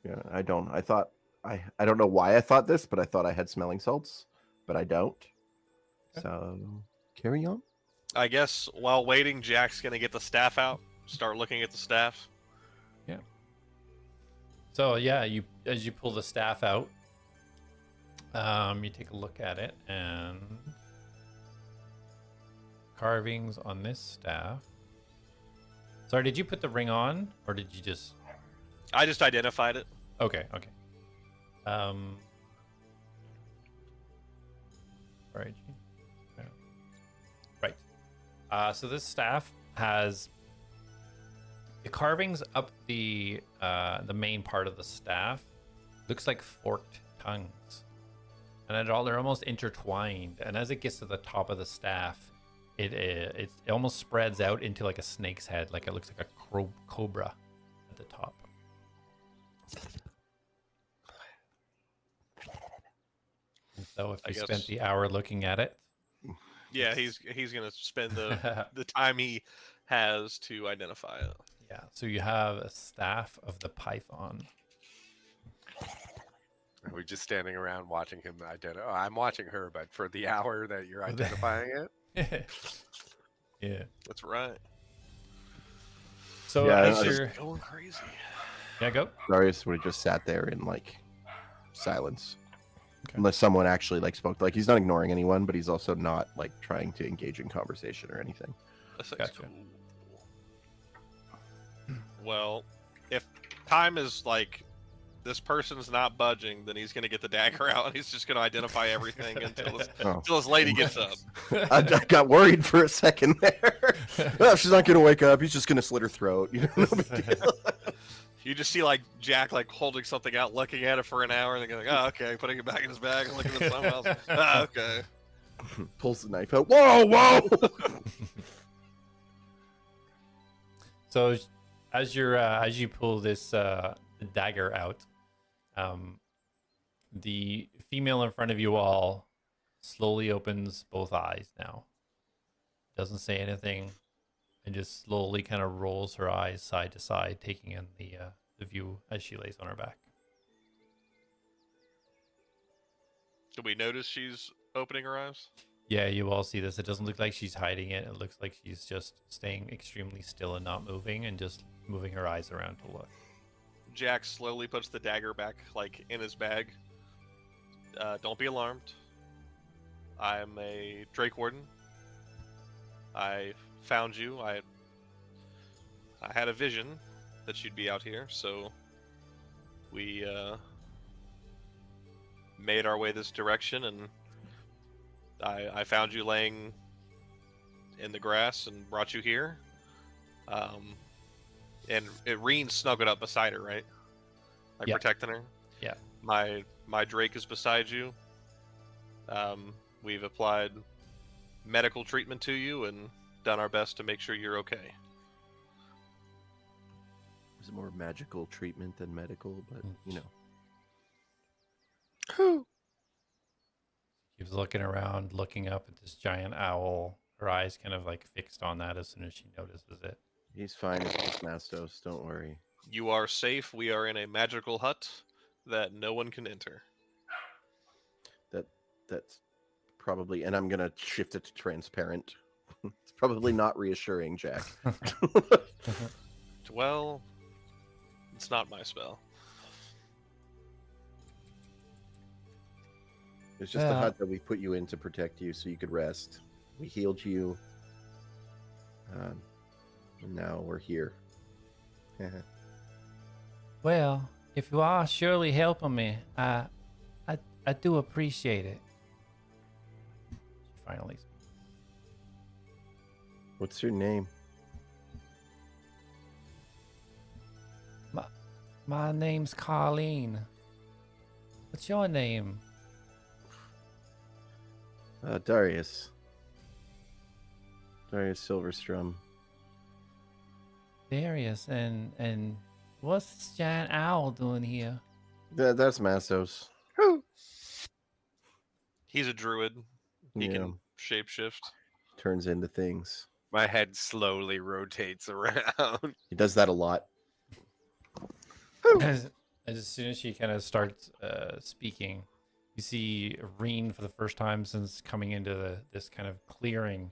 Yeah, I don't. I thought I don't know why I thought this, but I thought I had smelling salts, but I don't. Okay. So carry on. I guess while waiting, Jack's gonna get the staff out, start looking at the staff. Yeah. So yeah, as you pull the staff out, you take a look at it, and carvings on this staff. Sorry, did you put the ring on, or did you just? I just identified it. Okay. Right. Right. So this staff has the carvings up the main part of the staff. Looks like forked tongues, and they're almost intertwined. And as it gets to the top of the staff, it almost spreads out into like a snake's head, like it looks like a cobra at the top. So if you spent the hour looking at it, yeah, he's gonna spend the time he has to identify it. Yeah, so you have a staff of the python. Are we just standing around watching him identify? Oh, I'm watching her, but for the hour that you're identifying it? Yeah, That's right. So Yeah, as I you're Going crazy. yeah, go. Darius would have just sat there in like silence. Okay. Unless someone actually like spoke. Like, he's not ignoring anyone, but he's also not like trying to engage in conversation or anything. That's Gotcha. cool. Well, if time is like this person's not budging, then he's gonna get the dagger out and he's just gonna identify everything until his lady gets up. I got worried for a second there. Oh, she's not gonna wake up. He's just gonna slit her throat. You know, no big deal. You just see like Jack like holding something out, looking at it for an hour, and then going, "Oh, okay," putting it back in his bag and looking at something else. Oh, okay. Pulls the knife out. Whoa! So as you pull this the dagger out, the female in front of you all slowly opens both eyes now. Doesn't say anything, and just slowly kind of rolls her eyes side to side, taking in the view as she lays on her back. Do we notice she's opening her eyes? Yeah, you all see this. It doesn't look like she's hiding it. It looks like she's just staying extremely still and not moving, and just moving her eyes around to look. Jack slowly puts the dagger back, like, in his bag. Don't be alarmed. I'm a Drake Warden. I found you. I had a vision that you'd be out here, so we made our way this direction, and I found you laying in the grass and brought you here. And Reen's snuggled up beside her, right? Like, yeah. Protecting her? Yeah. My Drake is beside you. We've applied medical treatment to you and done our best to make sure you're okay. It's more magical treatment than medical, but you know. Keeps looking around, looking up at this giant owl. Her eyes kind of like fixed on that as soon as she notices it. He's fine. It's just Mastos. Don't worry. You are safe. We are in a magical hut that no one can enter. That's probably, and I'm gonna shift it to transparent. It's probably not reassuring, Jack. Well, it's not my spell. It's just a hut that we put you in to protect you so you could rest. We healed you. And now we're here. Well, if you are surely helping me, I do appreciate it. She finally speaks. What's your name? My name's Carlene. What's your name? Darius. Darius Silverstrom. Darius, and what's this giant owl doing here? That's Mastos. He's a druid. He Yeah. can shapeshift. Turns into things. My head slowly rotates around. He does that a lot. As soon as she kind of starts speaking, you see Reen for the first time since coming into this kind of clearing,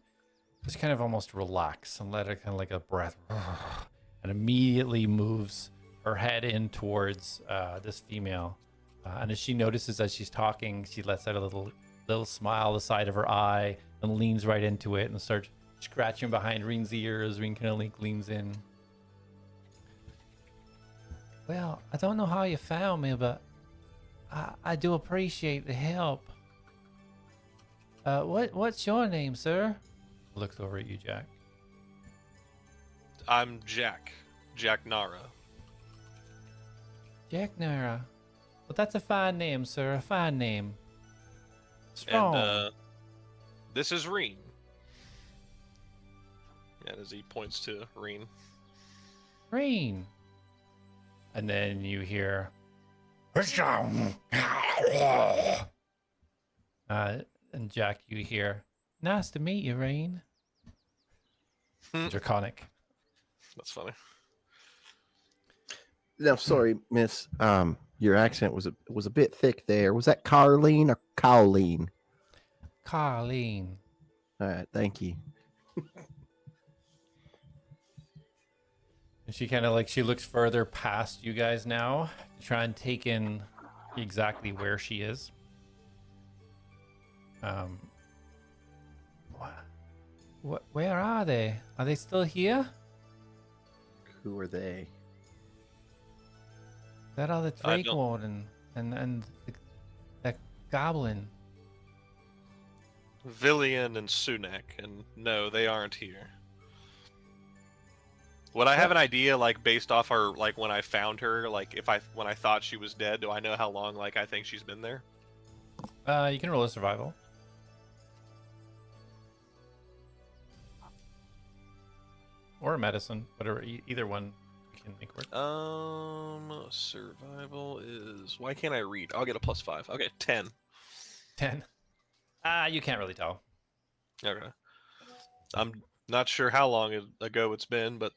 just kind of almost relax and let her kind of like a breath, and immediately moves her head in towards this female. And as she notices as she's talking, she lets out a little smile on the side of her eye and leans right into it and starts scratching behind Reen's ear as Reen kind of like leans in. Well, I don't know how you found me, but I do appreciate the help. What's your name, sir? Looks over at you, Jack. I'm Jack. Jack Nara. Jack Nara. Well, that's a fine name, sir. A fine name. Strong. And this is Reen. And as he points to Reen. Reen. And then you hear. And Jack, you hear. Nice to meet you, Reen. Draconic. That's funny. Now, sorry, Miss. Your accent was a bit thick there. Was that Carlene or Colleen? Carlene. All right, thank you. And she kind of like, she looks further past you guys now to try and take in exactly where she is. Where are they? Are they still here? Who are they? That other I Drake don't- Warden and that goblin. Villian and Sunak, and no, they aren't here. Would I have an idea, like, based off her, like, when I found her, like, when I thought she was dead, do I know how long, like, I think she's been there? You can roll a survival. Or a medicine, whatever, either one you can make work. Survival is... Why can't I read? I'll get a +5. Okay, 10. 10. You can't really tell. Okay. I'm not sure how long ago it's been, but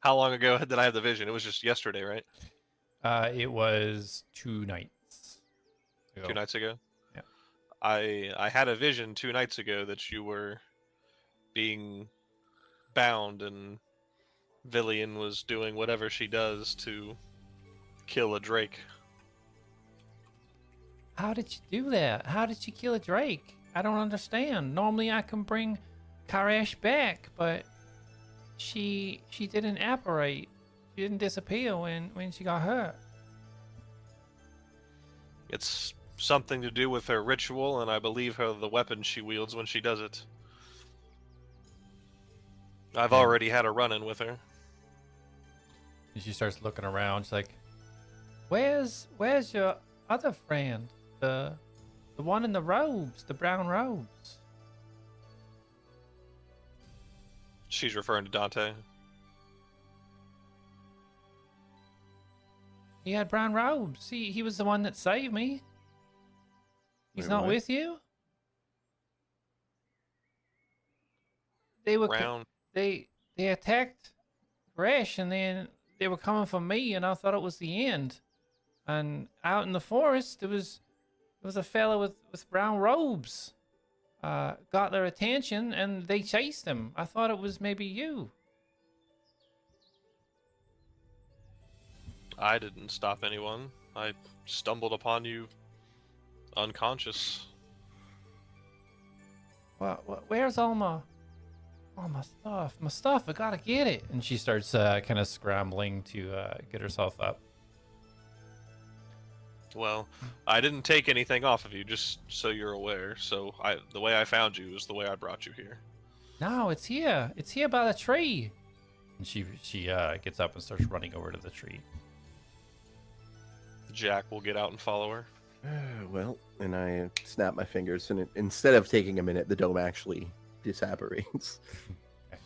how long ago did I have the vision? It was just yesterday, right? It was 2 nights ago. 2 nights ago? Yeah. I had a vision 2 nights ago that you were being bound and Villian was doing whatever she does to kill a drake. How did you do that? How did you kill a drake? I don't understand. Normally I can bring Karash back, but she didn't apparate. She didn't disappear when she got hurt. It's something to do with her ritual, and I believe the weapon she wields when she does it. I've already had a run-in with her. And she starts looking around. She's like, "Where's your other friend? The one in the robes, the brown robes." She's referring to Dante. He had brown robes. He was the one that saved me. He's Wait, not what? with you? They were Brown. they attacked Resh, and then they were coming for me, and I thought it was the end. And out in the forest, there was a fella with brown robes. Got their attention, and they chased him. I thought it was maybe you. I didn't stop anyone. I stumbled upon you unconscious. Where's all my stuff? My stuff, I gotta get it. And she starts kind of scrambling to get herself up. Well, I didn't take anything off of you, just so you're aware. So the way I found you is the way I brought you here. No, it's here. It's here by the tree. And she gets up and starts running over to the tree. Jack will get out and follow her. Well, and I snap my fingers, and instead of taking a minute, the dome actually disapparates. Okay.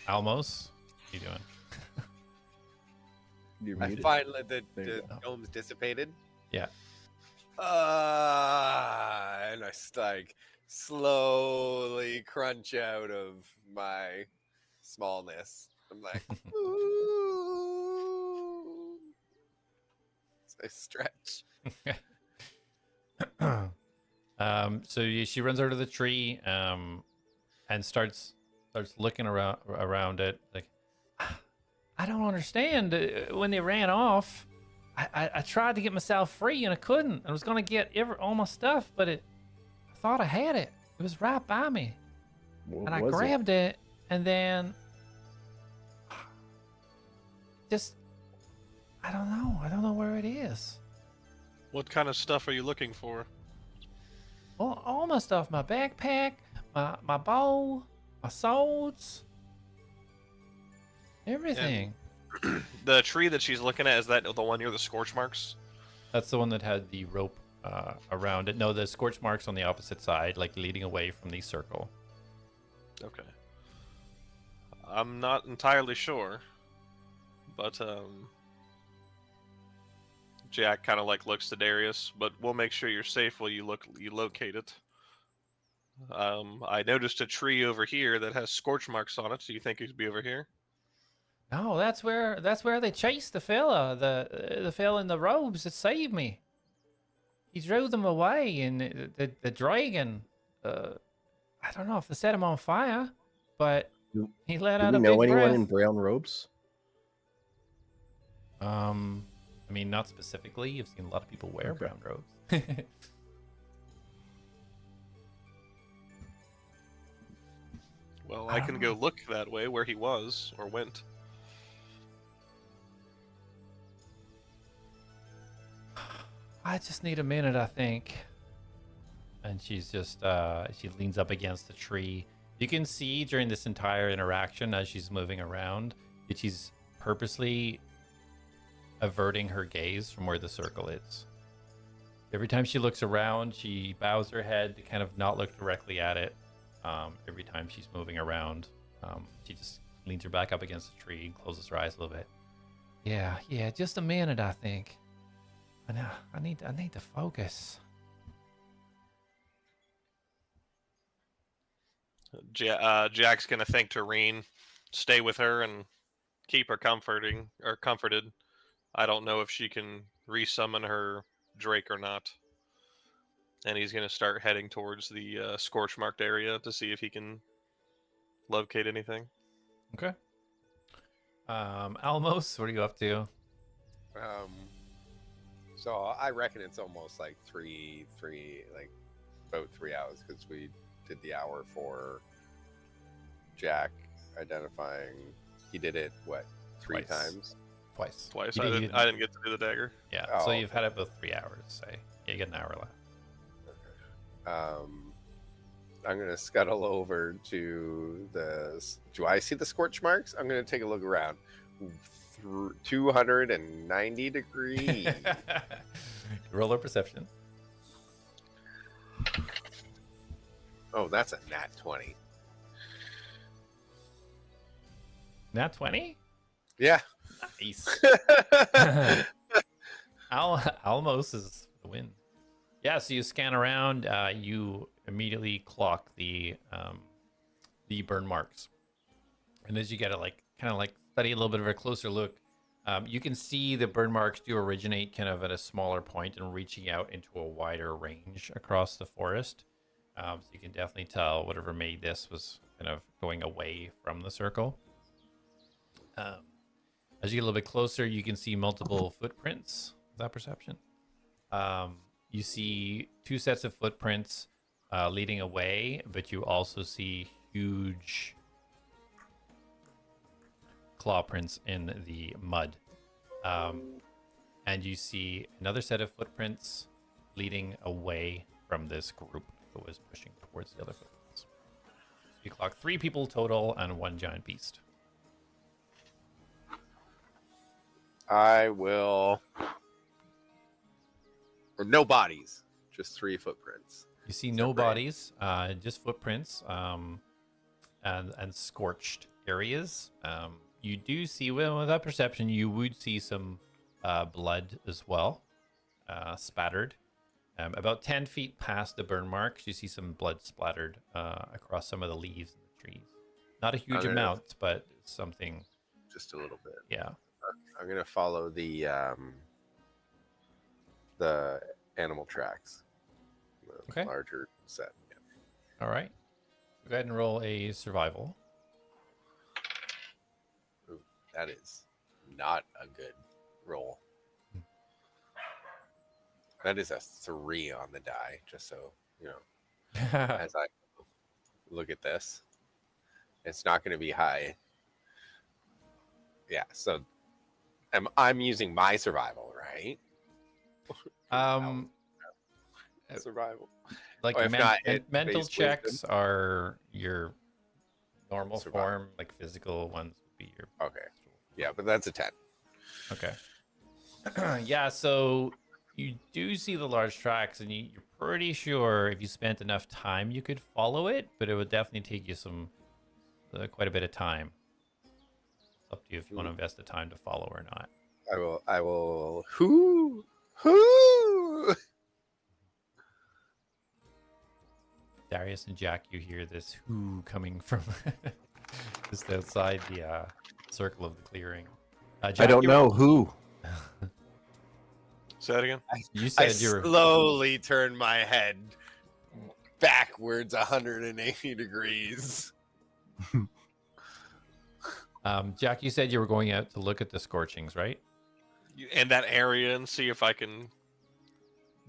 Almos, what are you doing? You're I muted. finally the There you go. dome's dissipated. Yeah. And I like slowly crunch out of my smallness. I'm like, ooh. So I stretch. She runs over to the tree and starts looking around it like, I don't understand. When they ran off, I tried to get myself free and I couldn't. I was gonna get all my stuff, but I thought I had it. It was right by me, What and I was it? grabbed it, and then just I don't know. I don't know where it is. What kind of stuff are you looking for? Well, all my stuff, my backpack, my bow, my swords, everything. The tree that she's looking at, is that the one near the scorch marks? That's the one that had the rope around it. No, the scorch marks on the opposite side, like leading away from the circle. Okay. I'm not entirely sure, but Jack kind of like looks to Darius, but we'll make sure you're safe while you locate it. I noticed a tree over here that has scorch marks on it. Do you think it could be over here? No, that's where they chased the fella, the fella in the robes that saved me. He drew them away, and the dragon, I don't know if they set him on fire, but he let Do out we a know big anyone breath. in brown robes? I mean, not specifically. You've seen a lot of people wear Okay. brown robes. Well, I I don't can know. go look that way where he was or went. I just need a minute, I think. And she's just, she leans up against the tree. You can see during this entire interaction as she's moving around that she's purposely averting her gaze from where the circle is. Every time she looks around, she bows her head to kind of not look directly at it. Every time she's moving around, she just leans her back up against the tree and closes her eyes a little bit. Yeah, just a minute, I think. I need to focus. Jack's gonna think Tareen, stay with her and keep her comforted. I don't know if she can resummon her Drake or not. And he's gonna start heading towards the scorch marked area to see if he can locate anything. Okay. Almos, what are you up to? So I reckon it's almost like about 3 hours because we did the hour for Jack identifying. He did it three Twice. times. Twice. I didn't get to do the dagger. Yeah. Oh, So you've okay. had it about 3 hours. Say, yeah, you get an hour left. I'm gonna scuttle over to the. Do I see the scorch marks? I'm gonna take a look around. 290 degrees. Roll a perception. Oh, that's a nat 20. Nat 20. Yeah. Nice. Almos is the win. Yeah. So you scan around. You immediately clock the burn marks, and as you get it, kind of study a little bit of a closer look, you can see the burn marks do originate kind of at a smaller point and reaching out into a wider range across the forest. So you can definitely tell whatever made this was kind of going away from the circle. As you get a little bit closer, you can see multiple footprints. Is that perception? You see two sets of footprints leading away, but you also see huge claw prints in the mud. And you see another set of footprints leading away from this group that was pushing towards the other footprints. You clock 3 people total and 1 giant beast. I will. Or no bodies, just 3 footprints. You see no bodies, just footprints, and scorched areas. You do see, well, with that perception, you would see some blood as well, spattered. About 10 feet past the burn marks, you see some blood splattered across some of the leaves in the trees. Not a huge amount, but something. Just a little bit. Yeah. I'm gonna follow the animal tracks. The Okay. larger set. Yeah. All right. Go ahead and roll a survival. Ooh, that is not a good roll. That is a 3 on the die, just so you know. As I look at this, it's not going to be high. Yeah, so I'm using my survival, right? Survival. Like Or if not, mental base checks wisdom. are your normal Survival. form, like physical ones would be your. Okay. Yeah, but that's a 10. Okay. Yeah, so you do see the large tracks, and you're pretty sure if you spent enough time, you could follow it, but it would definitely take you some quite a bit of time. It's up to you if you want to invest the time to follow or not. I will. Whoo! Darius and Jack, you hear this whoo coming from just outside the circle of the clearing. I Jack, don't know who. Say that again. You I said you were. slowly turn my head backwards 180 degrees. Jack, you said you were going out to look at the scorchings, right? In that area and see if I can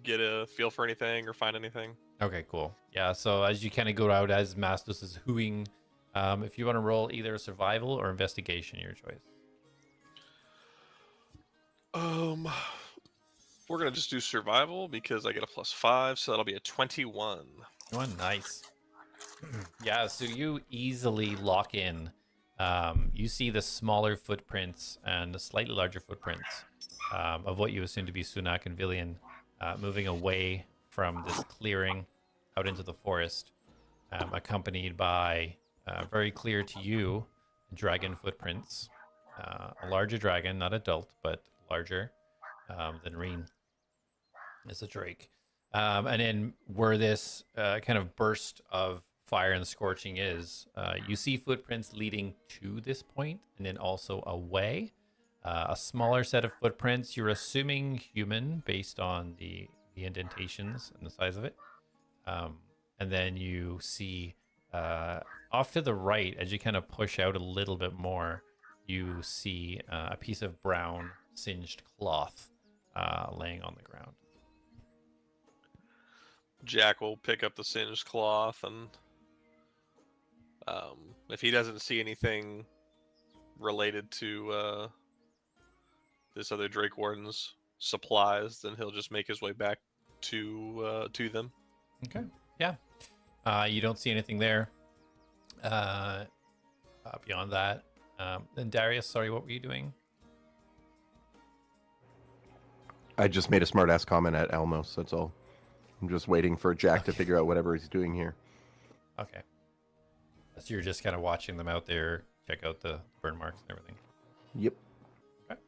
get a feel for anything or find anything. Okay, cool. Yeah, so as you kind of go out as Mastos is hooing, if you want to roll either survival or investigation, your choice. We're gonna just do survival because I get a +5, so that'll be a 21. Oh, nice. Yeah, so you easily lock in. You see the smaller footprints and the slightly larger footprints of what you assume to be Sunak and Villian moving away from this clearing out into the forest, accompanied by very clear to you dragon footprints. A larger dragon, not adult, but larger than Reen. It's a drake. And then where this kind of burst of fire and scorching is, you see footprints leading to this point and then also away. A smaller set of footprints, you're assuming human based on the indentations and the size of it. And then you see off to the right, as you kind of push out a little bit more, you see a piece of brown singed cloth laying on the ground. Jack will pick up the singed cloth, and if he doesn't see anything related to this other Drake Warden's supplies, then he'll just make his way back to them. Okay. Yeah. You don't see anything there. Beyond that. Then Darius, sorry, what were you doing? I just made a smart-ass comment at Almos, that's all. I'm just waiting for Jack to figure out whatever he's doing here. Okay. So you're just kind of watching them out there, check out the burn marks and everything. Yep. Okay.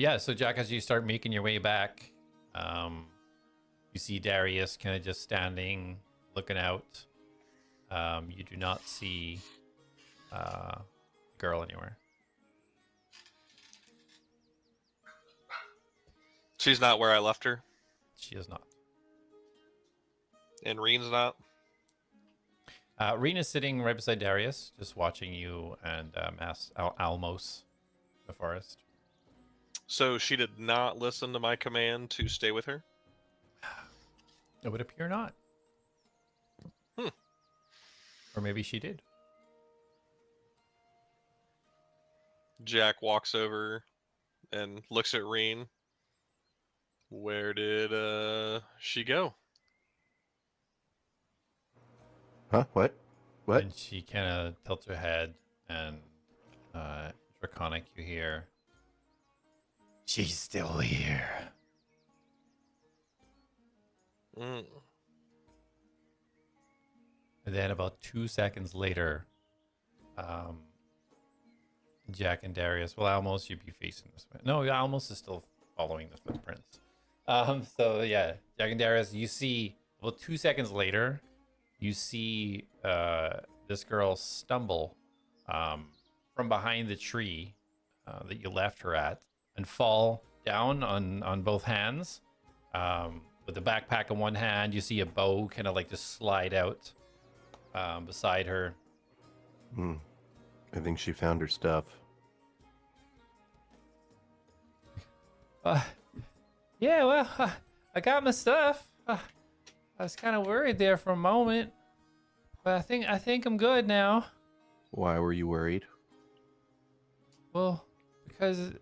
Yeah, so Jack, as you start making your way back, you see Darius kind of just standing, looking out. You do not see girl anywhere. She's not where I left her, She is not. and Reen's not. Rena's sitting right beside Darius, just watching you and Almos, the forest. So she did not listen to my command to stay with her? It would appear not. Hmm. Or maybe she did. Jack walks over and looks at Reen. Where did she go? Huh? What? What? And she kind of tilts her head, and Draconic, you hear, she's still here. Mm. And then about 2 seconds later, Jack and Darius, well, Almos, you'd be facing this way. No, Almos is still following the footprints. So yeah, Jack and Darius, you see, well, 2 seconds later, you see this girl stumble from behind the tree that you left her at and fall down on both hands. With the backpack in one hand, you see a bow kind of like just slide out beside her. Hmm. I think she found her stuff. Yeah, well, I got my stuff. I was kind of worried there for a moment, but I think I'm good now. Why were you worried? Well, because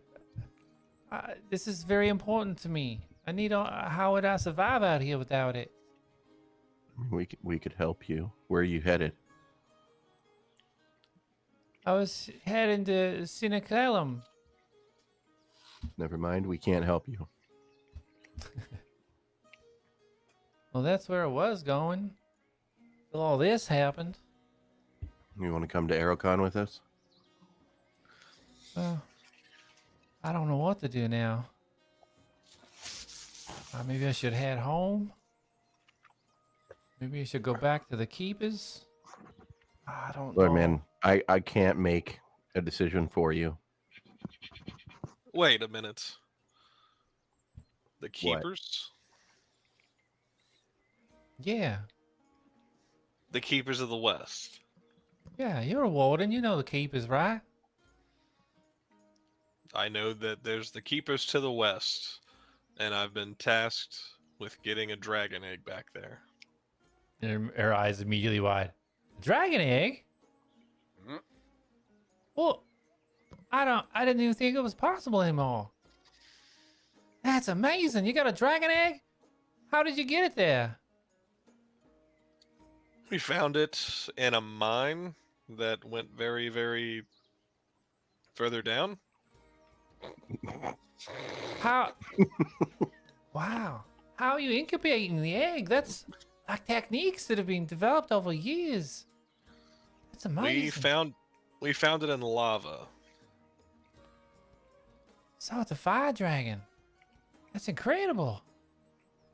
this is very important to me. I need how would I survive out here without it? We could help you. Where are you headed? I was heading to Sinacalum. Never mind, we can't help you. Well, that's where I was going. Till all this happened. You want to come to Arokan with us? Well, I don't know what to do now. Maybe I should head home. Maybe I should go back to the keepers. I don't know. Look, man, I can't make a decision for you. Wait a minute. The keepers? Yeah. The keepers of the West. Yeah, you're a warden. You know the keepers, right? I know that there's the keepers to the west, and I've been tasked with getting a dragon egg back there. Her eyes immediately wide. Dragon egg? Mhm. Well, I didn't even think it was possible anymore. That's amazing. You got a dragon egg? How did you get it there? We found it in a mine that went very, very further down. How? Wow. How are you incubating the egg? That's like techniques that have been developed over years. That's amazing. We found it in lava. So it's a fire dragon. That's incredible.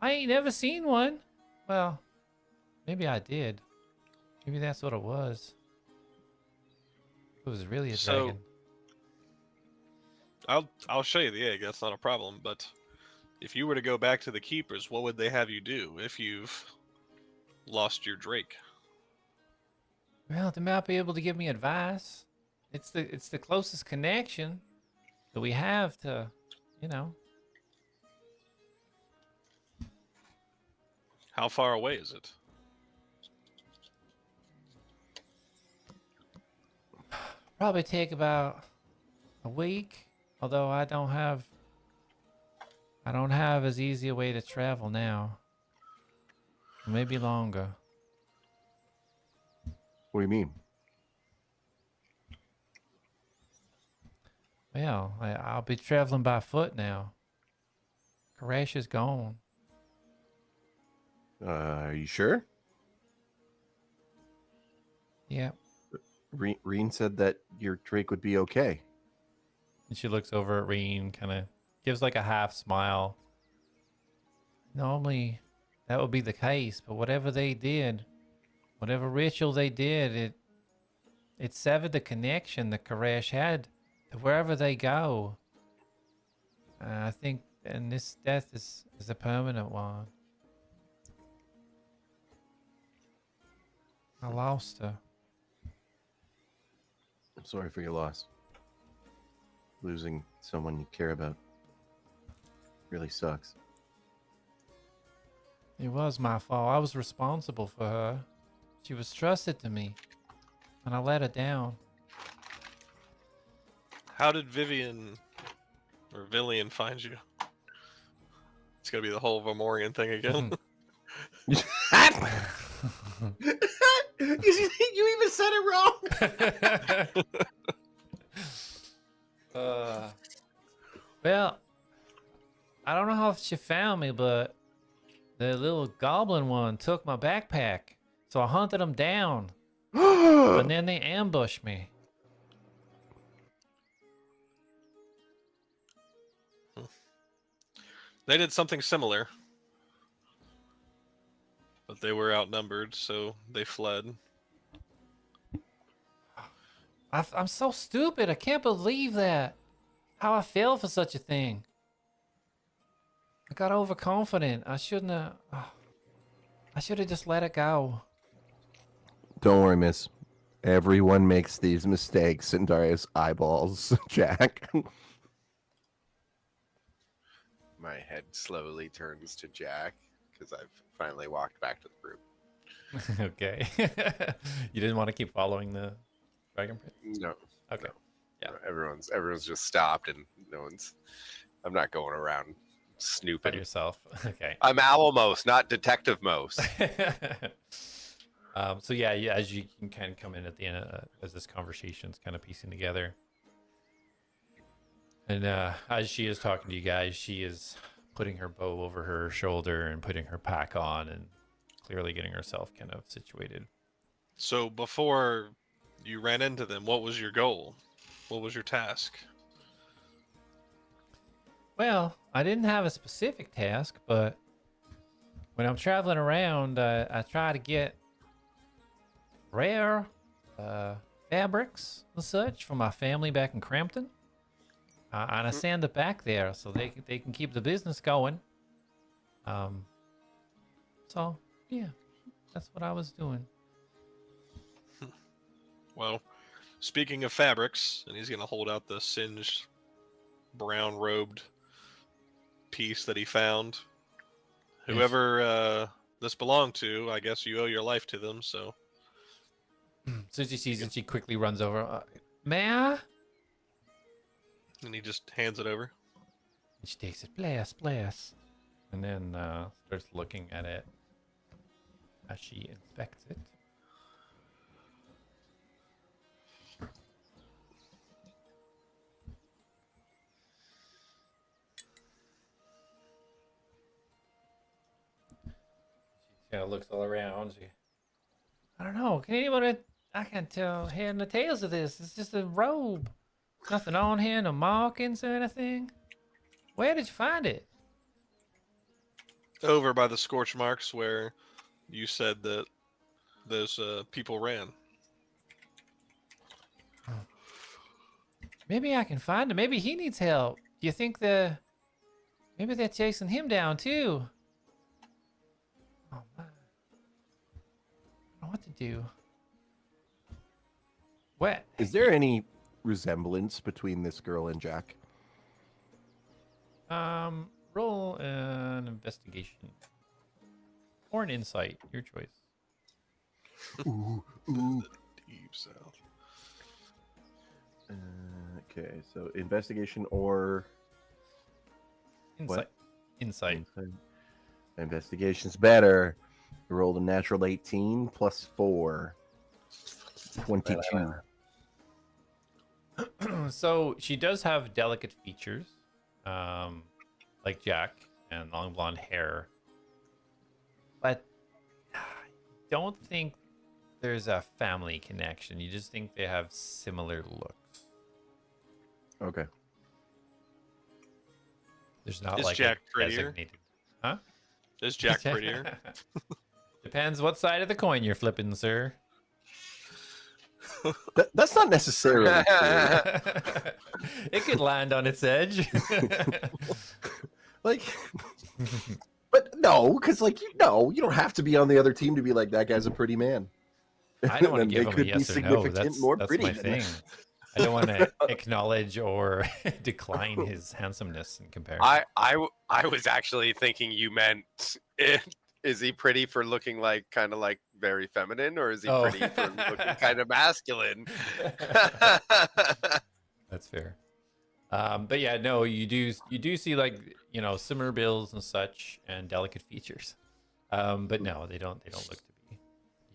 I ain't never seen one. Well, maybe I did. Maybe that's what it was. It was really a So- dragon. I'll show you the egg. That's not a problem. But if you were to go back to the keepers, what would they have you do if you've lost your drake? Well, they might be able to give me advice. It's the closest connection that we have to, you know. How far away is it? Probably take about a week. Although I don't have as easy a way to travel now. Maybe longer. What do you mean? Well, I'll be traveling by foot now. Koresh is gone. Are you sure? Yep. Reen said that your Drake would be okay. And she looks over at Reen, kind of gives like a half smile. Normally, that would be the case, but whatever they did, whatever ritual they did, it severed the connection that Koresh had to wherever they go. I think, and this death is a permanent one. I lost her. I'm sorry for your loss. Losing someone you care about. really sucks. It was my fault. I was responsible for her. She was trusted to me, and I let her down. How did Vivian or Villian find you? It's gonna be the whole Vomorian thing again. You even said it wrong. Well, I don't know how she found me, but the little goblin one took my backpack, so I hunted them down, and then they ambushed me. They did something similar, but they were outnumbered, so they fled. I'm so stupid. I can't believe that. How I fell for such a thing. I got overconfident. I shouldn't have. I should have just let it go. Don't worry, miss. Everyone makes these mistakes in Darius' eyeballs, Jack. My head slowly turns to Jack because I've finally walked back to the group. Okay. You didn't want to keep following the dragon prince? No. Okay. No. Yeah. No, everyone's just stopped and no one's. I'm not going around By snooping. yourself. Okay. I'm Owl Most, not Detective Most. So yeah, as you can kind of come in at the end as this conversation's kind of piecing together. And as she is talking to you guys, she is putting her bow over her shoulder and putting her pack on and clearly getting herself kind of situated. So before you ran into them, what was your goal? What was your task? Well, I didn't have a specific task, but when I'm traveling around, I try to get rare fabrics and such for my family back in Crampton. And I send it back there so they can keep the business going. So, yeah, that's what I was doing. Well, speaking of fabrics, and he's going to hold out the singed, brown-robed piece that he found. Yes. Whoever this belonged to, I guess you owe your life to them, so... So she sees it, she quickly runs over. May I? And he just hands it over. And she takes it, bless. And then starts looking at it as she inspects it. She kind of looks all around. I don't know. Can anybody? I can't tell head and the tails of this. It's just a robe. Nothing on here, no markings or anything. Where did you find it? Over by the scorch marks where you said that those people ran. Maybe I can find him. Maybe he needs help. Do you think maybe they're chasing him down too? Oh man. I don't know what to do. What? Is there any resemblance between this girl and Jack? Roll an investigation. Or an insight, your choice. Ooh. Deep south. Okay, so investigation or Insight. What? Insight. Investigation's better. I rolled a natural 18 plus 4. 22. So she does have delicate features, like Jack, and long blonde hair. But I don't think there's a family connection. You just think they have similar looks. Okay. There's not Is like Jack a prettier? designated. Huh? Is Jack prettier? Depends what side of the coin you're flipping, sir. That's not necessarily true. It could land on its edge. Like, but no, because you don't have to be on the other team to be like, that guy's a pretty man. I don't want And to give they him a could be yes or no. significant That's more my pretty than thing. that. I don't want to acknowledge or decline his handsomeness in comparison. I was actually thinking you meant is he pretty for looking like kind of like very feminine, or is he Oh. pretty for looking kind of masculine? That's fair. But yeah, no, you do see like, you know, similar bills and such and delicate features. But no, they don't look to be.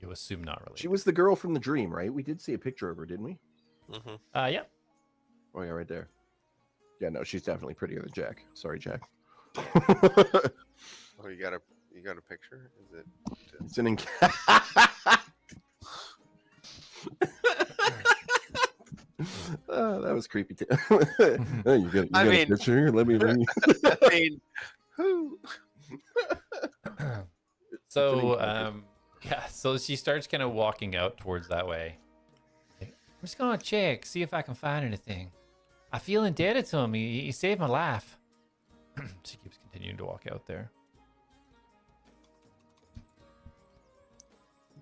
You assume not really. She was the girl from the dream, right? We did see a picture of her, didn't we? Mm-hmm. Yeah. Oh yeah, right there. Yeah, no, she's definitely prettier than Jack. Sorry, Jack. Oh, you got a picture? Is it? It's an that was creepy too. Hey, you got I a mean- picture? Let me. I mean, who? So yeah, so she starts kind of walking out towards that way. I'm just gonna check, see if I can find anything. I feel indebted to him. He saved my life. She keeps continuing to walk out there.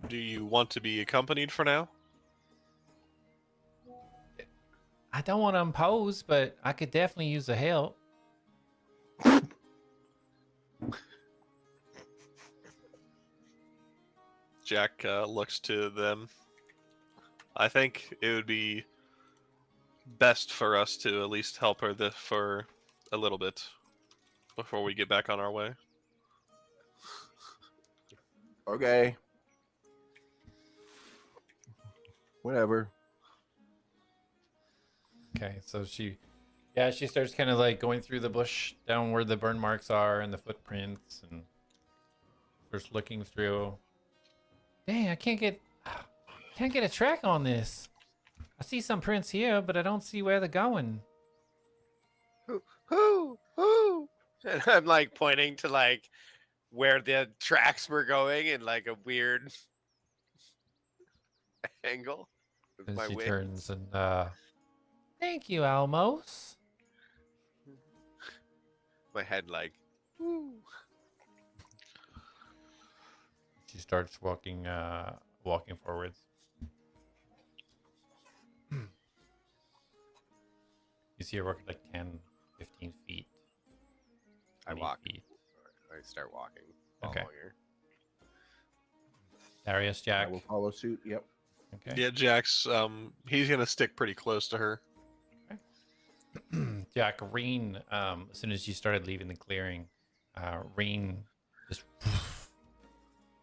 Do you want to be accompanied for now? I don't want to impose, but I could definitely use the help. Jack looks to them. I think it would be best for us to at least help her for a little bit before we get back on our way. Okay. Whatever. Okay, so she starts kind of like going through the bush down where the burn marks are and the footprints, and just looking through. Dang, I can't get a track on this. I see some prints here, but I don't see where they're going. Who? And I'm like pointing to like where the tracks were going in like a weird angle. With And my she wings. turns and thank you, Almos. My head like. Woo. She starts walking forwards. You see her walking like 10, 15 feet. I 20 walk. feet. I start walking. Okay. Following her. Darius, I Jack. will follow suit. Yep. Okay. Yeah, Jack's he's gonna stick pretty close to her. Jack, Reen, as soon as you started leaving the clearing, Reen just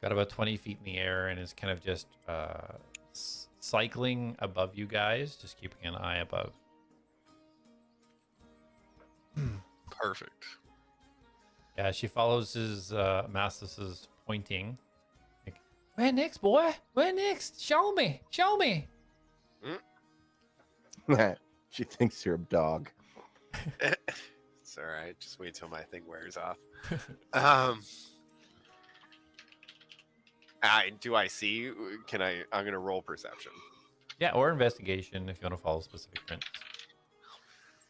got about 20 feet in the air and is kind of just cycling above you guys, just keeping an eye above. Perfect. Yeah, she follows his Mastus's pointing. Like, where next, boy? Where next? Show me. Show me. She thinks you're a dog. It's all right. Just wait till my thing wears off. Do I see? Can I? I'm gonna roll perception. Yeah, or investigation if you want to follow specific prints.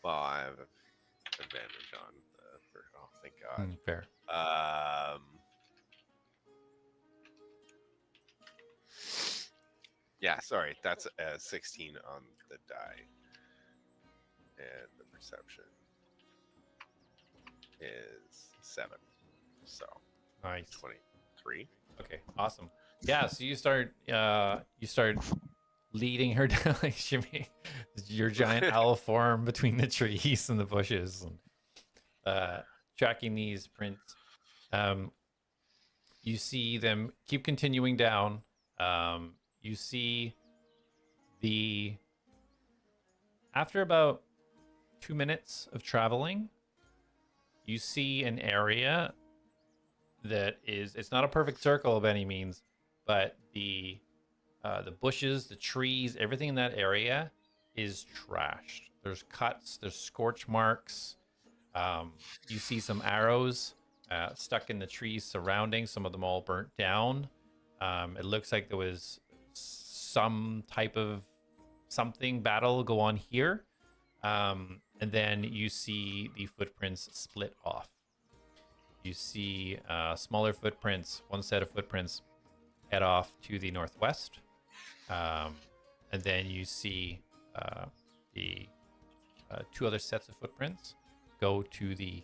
Well, I have advantage on. Oh, thank God. Fair. Yeah, sorry. That's a 16 on the die, and the perception is 7. So Nice. 23. Okay, awesome. Yeah, so you start leading her down like shimmy your giant owl form between the trees and the bushes, and tracking these prints. You see them keep continuing down. You see after about 2 minutes of traveling, you see an area that it's not a perfect circle by any means, but the bushes, the trees, everything in that area is trashed. There's cuts, there's scorch marks. You see some arrows stuck in the trees surrounding, some of them all burnt down. It looks like there was some type of battle go on here. And then you see the footprints split off. You see smaller footprints, one set of footprints head off to the northwest. And then you see the two other sets of footprints go to the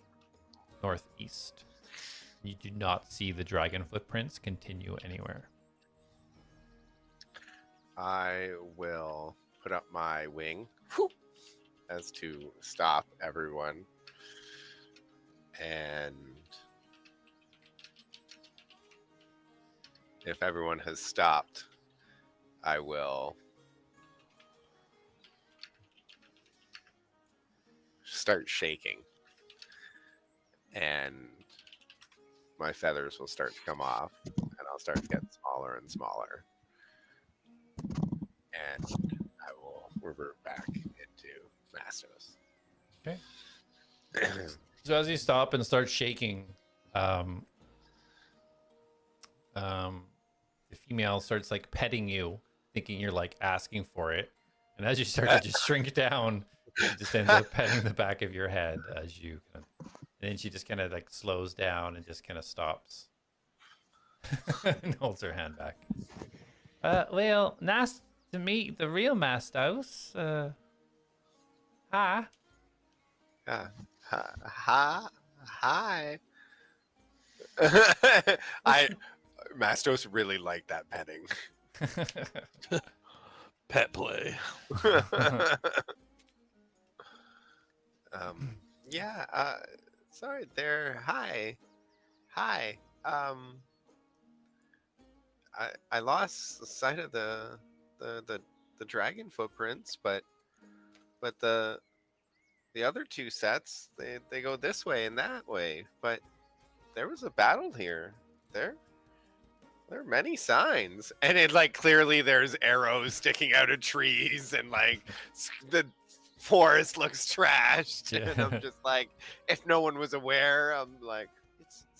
northeast. You do not see the dragon footprints continue anywhere. I will put up my wing as to stop everyone. And if everyone has stopped, I will start shaking. And my feathers will start to come off, and I'll start to get smaller and smaller. And I will revert back into Mastos. Okay. So as you stop and start shaking, the female starts like petting you, thinking you're like asking for it. And as you start to just shrink down, she just ends up petting the back of your head as you kind of, and then she just kind of like slows down and just kind of stops and holds her hand back. Well, nice to meet the real Mastos. Hi. Hi. Mastos really liked that petting. Pet play. Sorry there. Hi. I lost sight of the dragon footprints, but the other two sets, they go this way and that way. But there was a battle here. There are many signs, and it like clearly there's arrows sticking out of trees, and like the forest looks trashed. Yeah. And I'm just like, if no one was aware, I'm like,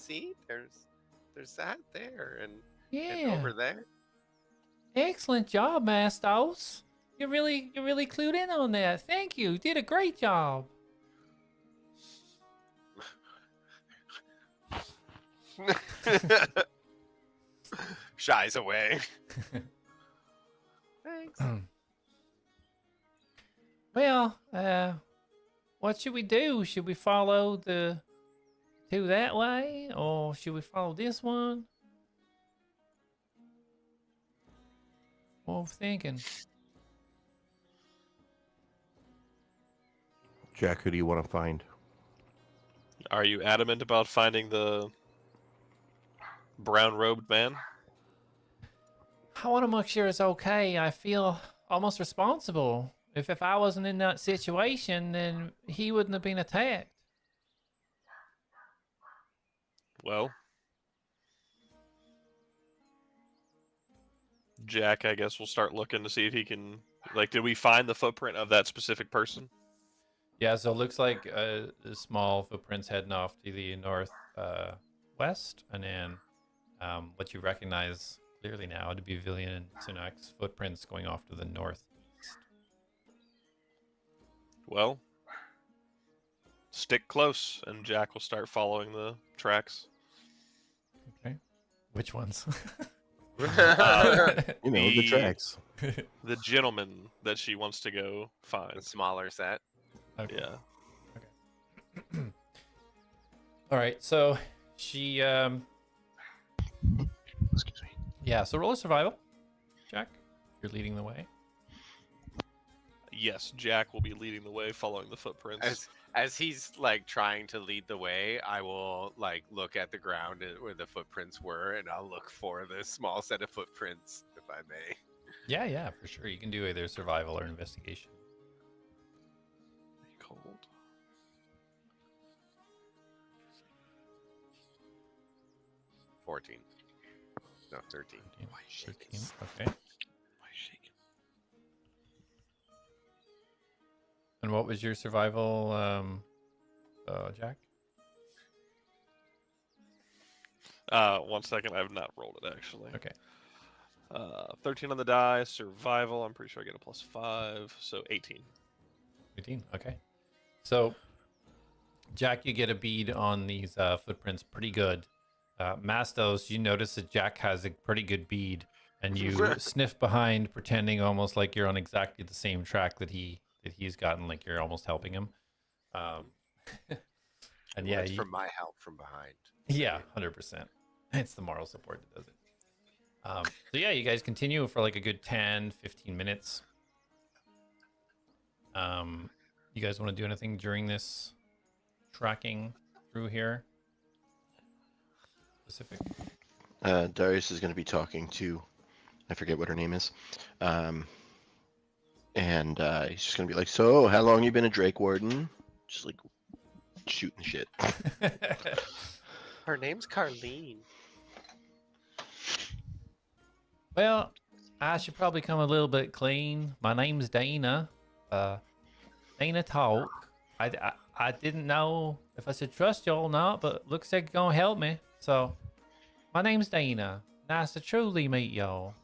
there's that there and over there. Excellent job, Mastos. You're really clued in on that. Thank you. You did a great job. Shies away. Thanks. Well, what should we do? Should we follow the two that way, or should we follow this one? What are we thinking? Jack, who do you want to find? Are you adamant about finding the brown-robed man? I want to make sure it's okay. I feel almost responsible. If I wasn't in that situation, then he wouldn't have been attacked. Well, Jack, I guess we'll start looking to see if he can... Like, did we find the footprint of that specific person? Yeah, so it looks like small footprints heading off to the north west, and then what you recognize clearly now to be Villian and Sunak's footprints going off to the northeast. Well, stick close, and Jack will start following the tracks. Okay. Which ones? You know, the tracks. The gentleman that she wants to go find. A smaller set. Okay. Yeah. All right, so she Excuse me. yeah, so roll a survival, Jack. You're leading the way. Yes, Jack will be leading the way, following the footprints. As he's like trying to lead the way, I will like look at the ground where the footprints were, and I'll look for the small set of footprints, if I may. Yeah, for sure. You can do either survival or investigation. Cold. No, 13. 13. Okay. Why shaking? And what was your survival, Jack? 1 second, I have not rolled it actually. Okay. 13 on the die, survival, I'm pretty sure I get a +5, so 18. 18. Okay. So, Jack, you get a bead on these footprints pretty good. Mastos, you notice that Jack has a pretty good bead, and you sniff behind, pretending almost like you're on exactly the same track that he that he's gotten. Like you're almost helping him. And yeah, That's from my help from behind. yeah, 100%. It's the moral support that does it. So yeah, you guys continue for like a good 10, 15 minutes. You guys want to do anything during this tracking through here? Specific? Darius is going to be talking to, I forget what her name is, and he's just going to be like, "So, how long you been a Drake Warden?" Just like shooting shit. Her name's Carlene. Well, I should probably come a little bit clean. My name's Dana. Dana Talk. I didn't know if I should trust y'all or not, but looks like you're gonna help me. So, my name's Dana. Nice to truly meet y'all.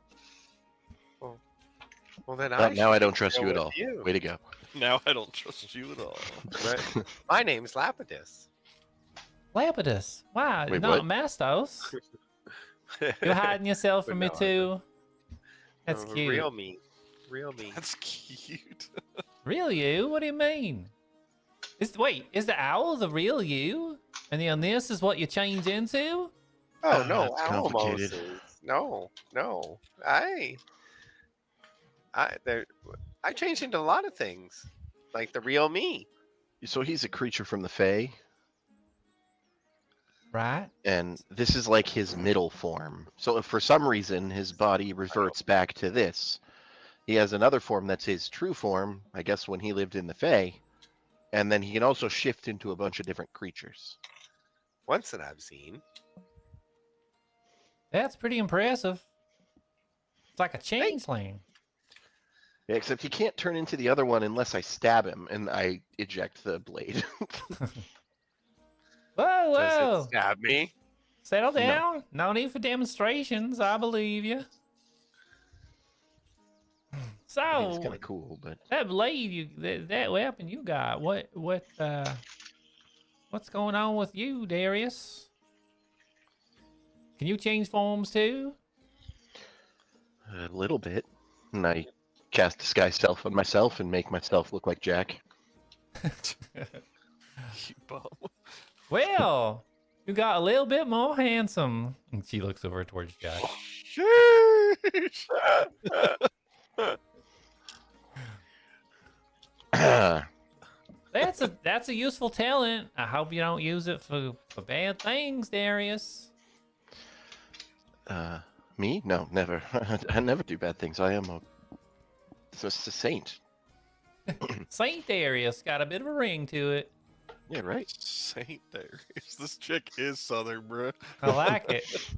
Well, then Now I don't should trust go you at with all. you. Way to go. Now I don't trust you at all. Right. My name's Lapidus. Lapidus. Wow, Wait, not what? Mastos. You're hiding yourself from me No, I too. That's Oh, cute. Real me. Real me. That's cute. Real you? What do you mean? Is the owl the real you? And then this is what you change into? Oh no, That's almost complicated. is. No. I changed into a lot of things, like the real me. So he's a creature from the Fae, Right? and this is like his middle form. So if for some reason his body reverts back to this, he has another form that's his true form, I guess when he lived in the Fae, and then he can also shift into a bunch of different creatures. Once that I've seen. That's pretty impressive. It's like a changeling. Yeah, except he can't turn into the other one unless I stab him and I eject the blade. Whoa, Does whoa. it stab me? Settle down. No need for demonstrations. I believe you. So, I mean, it's kind of cool, but that blade that weapon you got, what's going on with you, Darius? Can you change forms too? a little bit. And I cast Disguise Self on myself and make myself look like Jack. You bum. Well, you got a little bit more handsome. And she looks over towards Jack. Sheesh. That's a useful talent. I hope you don't use it for bad things, Darius. Me? No, never. I never do bad things. I am just a saint. Saint Darius got a bit of a ring to it. Yeah, right. Saint Darius. This chick is southern, bro. I like it.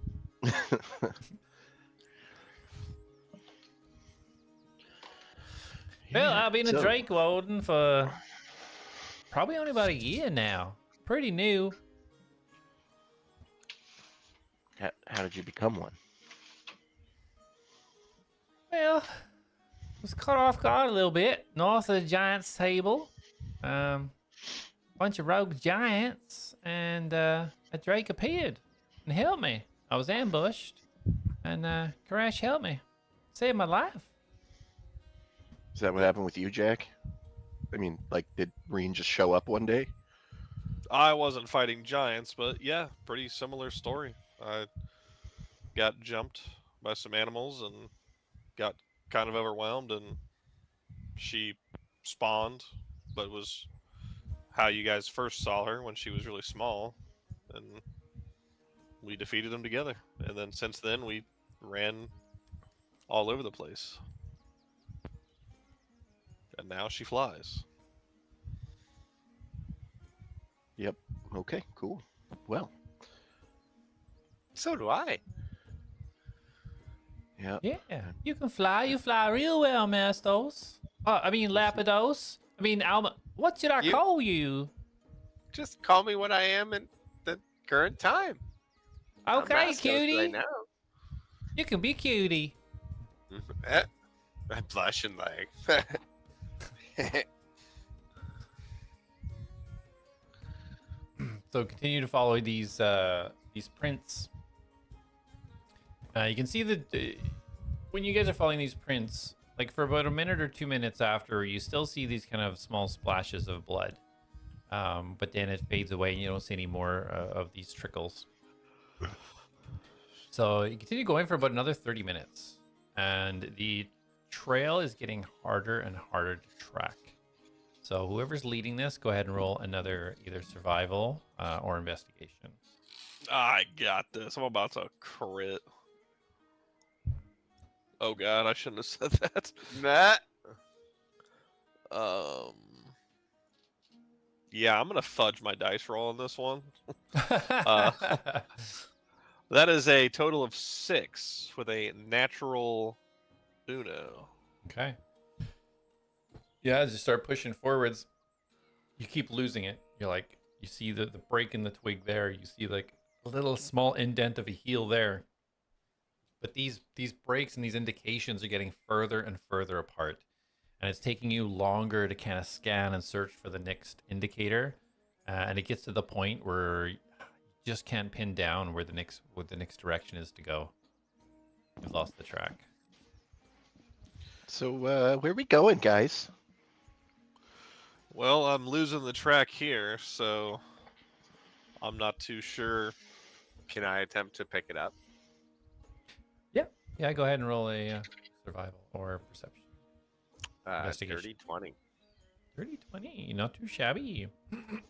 Well, I've been a So- Drake Warden for probably only about a year now. Pretty new. How did you become one? Well, was caught off guard a little bit. North of the Giants table. Bunch of rogue giants, and a Drake appeared and helped me. I was ambushed, and Karash helped me. Saved my life. Is that what happened with you, Jack? I mean, like, did Reen just show up one day? I wasn't fighting giants, but yeah, pretty similar story. I got jumped by some animals and got kind of overwhelmed, and she spawned, but was how you guys first saw her when she was really small, and we defeated them together. And then since then, we ran all over the place. And now she flies. Yep. Okay, cool. Well, So do I. yeah. Yeah, you can fly. You fly real well, Mastos. Lapidos. Alma. What should I You- call you? Just call me what I am at the current time. I'm Okay, Mastos cutie. Right now. You can be cutie. I'm blushing like. So continue to follow these prints. You can see that when you guys are following these prints, like for about a minute or 2 minutes after, you still see these kind of small splashes of blood. But then it fades away and you don't see any more of these trickles. So you continue going for about another 30 minutes. And the trail is getting harder and harder to track. So whoever's leading this, go ahead and roll another either survival or investigation. I got this. I'm about to crit. Oh god, I shouldn't have said that. Nah. Yeah, I'm gonna fudge my dice roll on this one. That is a total of 6 with a natural uno. Okay. Yeah, as you start pushing forwards, you keep losing it. You're like, you see the break in the twig there. You see like a little small indent of a heel there. But these breaks and these indications are getting further and further apart. And it's taking you longer to kind of scan and search for the next indicator. And it gets to the point where you just can't pin down where the next direction is to go. You've lost the track. So where are we going, guys? Well, I'm losing the track here, so I'm not too sure. Can I attempt to pick it up? Yeah, go ahead and roll a survival or perception. Investigation. 30-20. 30-20, not too shabby.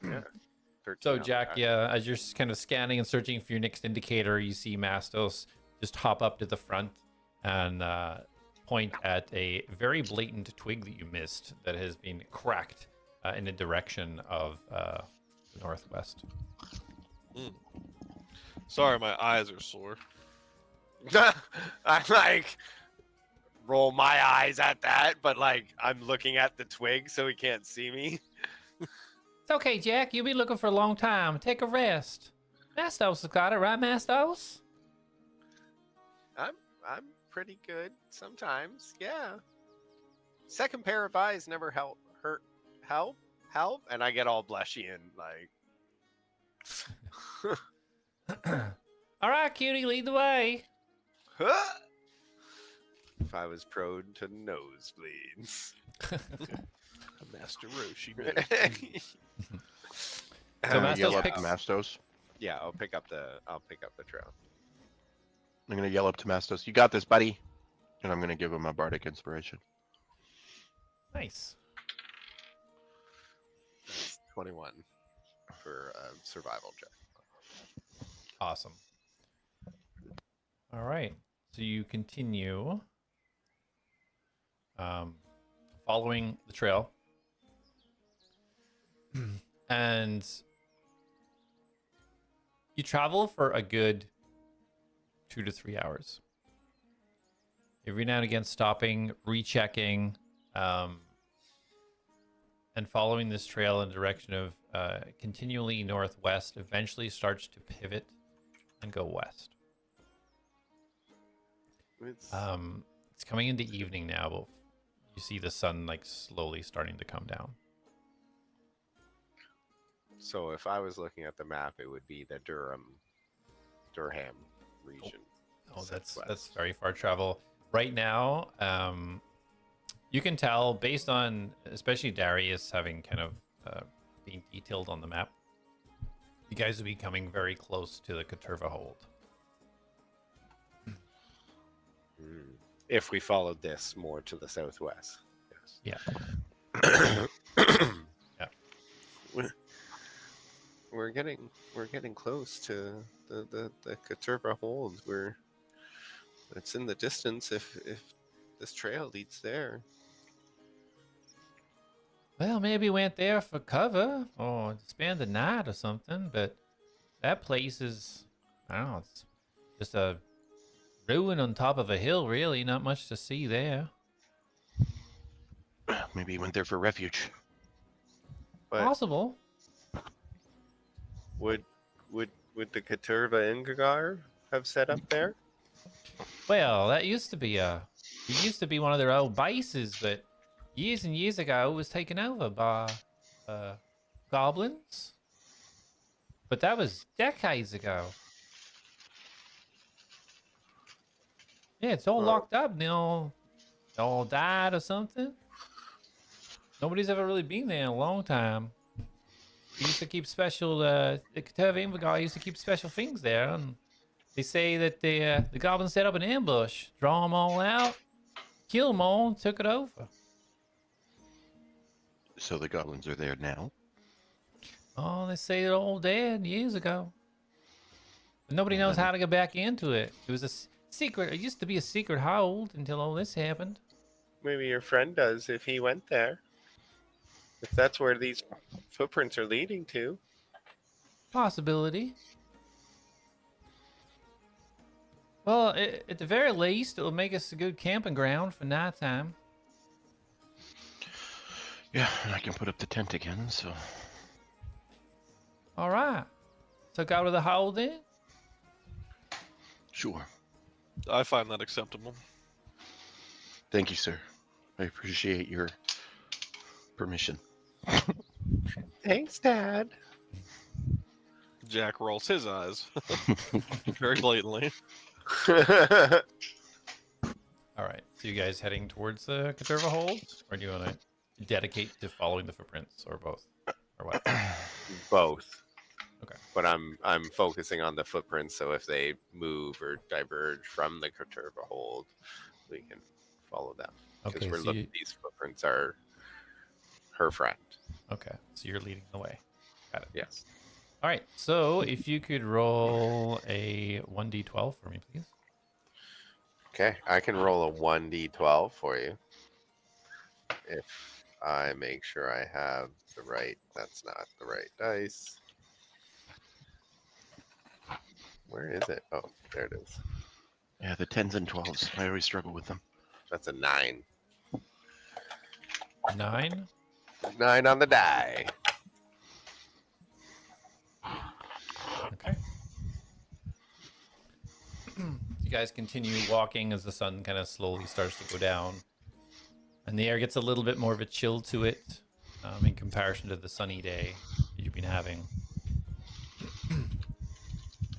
Yeah. 13 So on the Jack, die. yeah, as you're kind of scanning and searching for your next indicator, you see Mastos just hop up to the front and point at a very blatant twig that you missed that has been cracked in the direction of the northwest. Sorry, my eyes are sore. I like roll my eyes at that, but like I'm looking at the twig so he can't see me. It's okay, Jack. You've been looking for a long time. Take a rest. Mastos has got it, right, Mastos? I'm pretty good sometimes, yeah. Second pair of eyes never help, and I get all blushy and like. All right, cutie, lead the way. If I was prone to nosebleeds. Master Roshi. So Mastos yell up picks- to Mastos. Yeah, I'll pick up the trail. I'm gonna yell up to Mastos. You got this, buddy. And I'm gonna give him a bardic inspiration. Nice. 21 for survival check. Awesome. All right. So you continue following the trail. And you travel for a good 2 to 3 hours. Every now and again stopping, rechecking, and following this trail in the direction of continually northwest, eventually starts to pivot and go west. It's, It's coming into evening now, but you see the sun like slowly starting to come down. so if I was looking at the map, it would be the Durham region. Oh, that's southwest. very far travel. Right now, you can tell based on especially Darius having kind of being detailed on the map, you guys will be coming very close to the Katurva hold. Mm. If we followed this more to the southwest. Yes. Yeah. Yeah. We're getting close to the Katurva hold. It's in the distance if this trail leads there. Well, maybe went there for cover or spend the night or something, but that place is, I don't know, it's just a ruin on top of a hill, really. Not much to see there. Maybe he went there for refuge. But Possible. would the Katurva Ingagar have set up there? Well, it used to be one of their old bases, but years and years ago it was taken over by goblins. But that was decades ago. Yeah, it's all Oh. locked up now. all died or something. Nobody's ever really been there in a long time. They used to keep special, the Caterva used to keep special things there, and they say that the goblins set up an ambush, draw them all out, kill them all, and took it over. So the goblins are there now? Oh, they say they're all dead years ago. But nobody knows how to get back into it. It was a secret. It used to be a secret hold until all this happened. Maybe your friend does if he went there. If that's where these footprints are leading to. Possibility. Well, at the very least, it'll make us a good camping ground for nighttime. Yeah, and I can put up the tent again, so... All right. So go to the hole then? Sure. I find that acceptable. Thank you, sir. I appreciate your permission. Thanks, Dad. Jack rolls his eyes very blatantly. All right. So you guys heading towards the Caterva hold? Or do you want to dedicate to following the footprints, or both? Or what? Both. Okay. But I'm focusing on the footprints, so if they move or diverge from the Caterva hold, we can follow them. Because Okay, we're so looking, these footprints are her friend. Okay, so you're leading the way. Got it. Yes. All right, so if you could roll a 1d12 for me, please. Okay, I can roll a 1d12 for you. If I make sure I have the right, that's not the right dice. Where is it? Oh, there it is. Yeah, the 10s and 12s. I always struggle with them. That's a 9. 9. 9 on the die. Okay. You guys continue walking as the sun kind of slowly starts to go down, and the air gets a little bit more of a chill to it in comparison to the sunny day that you've been having.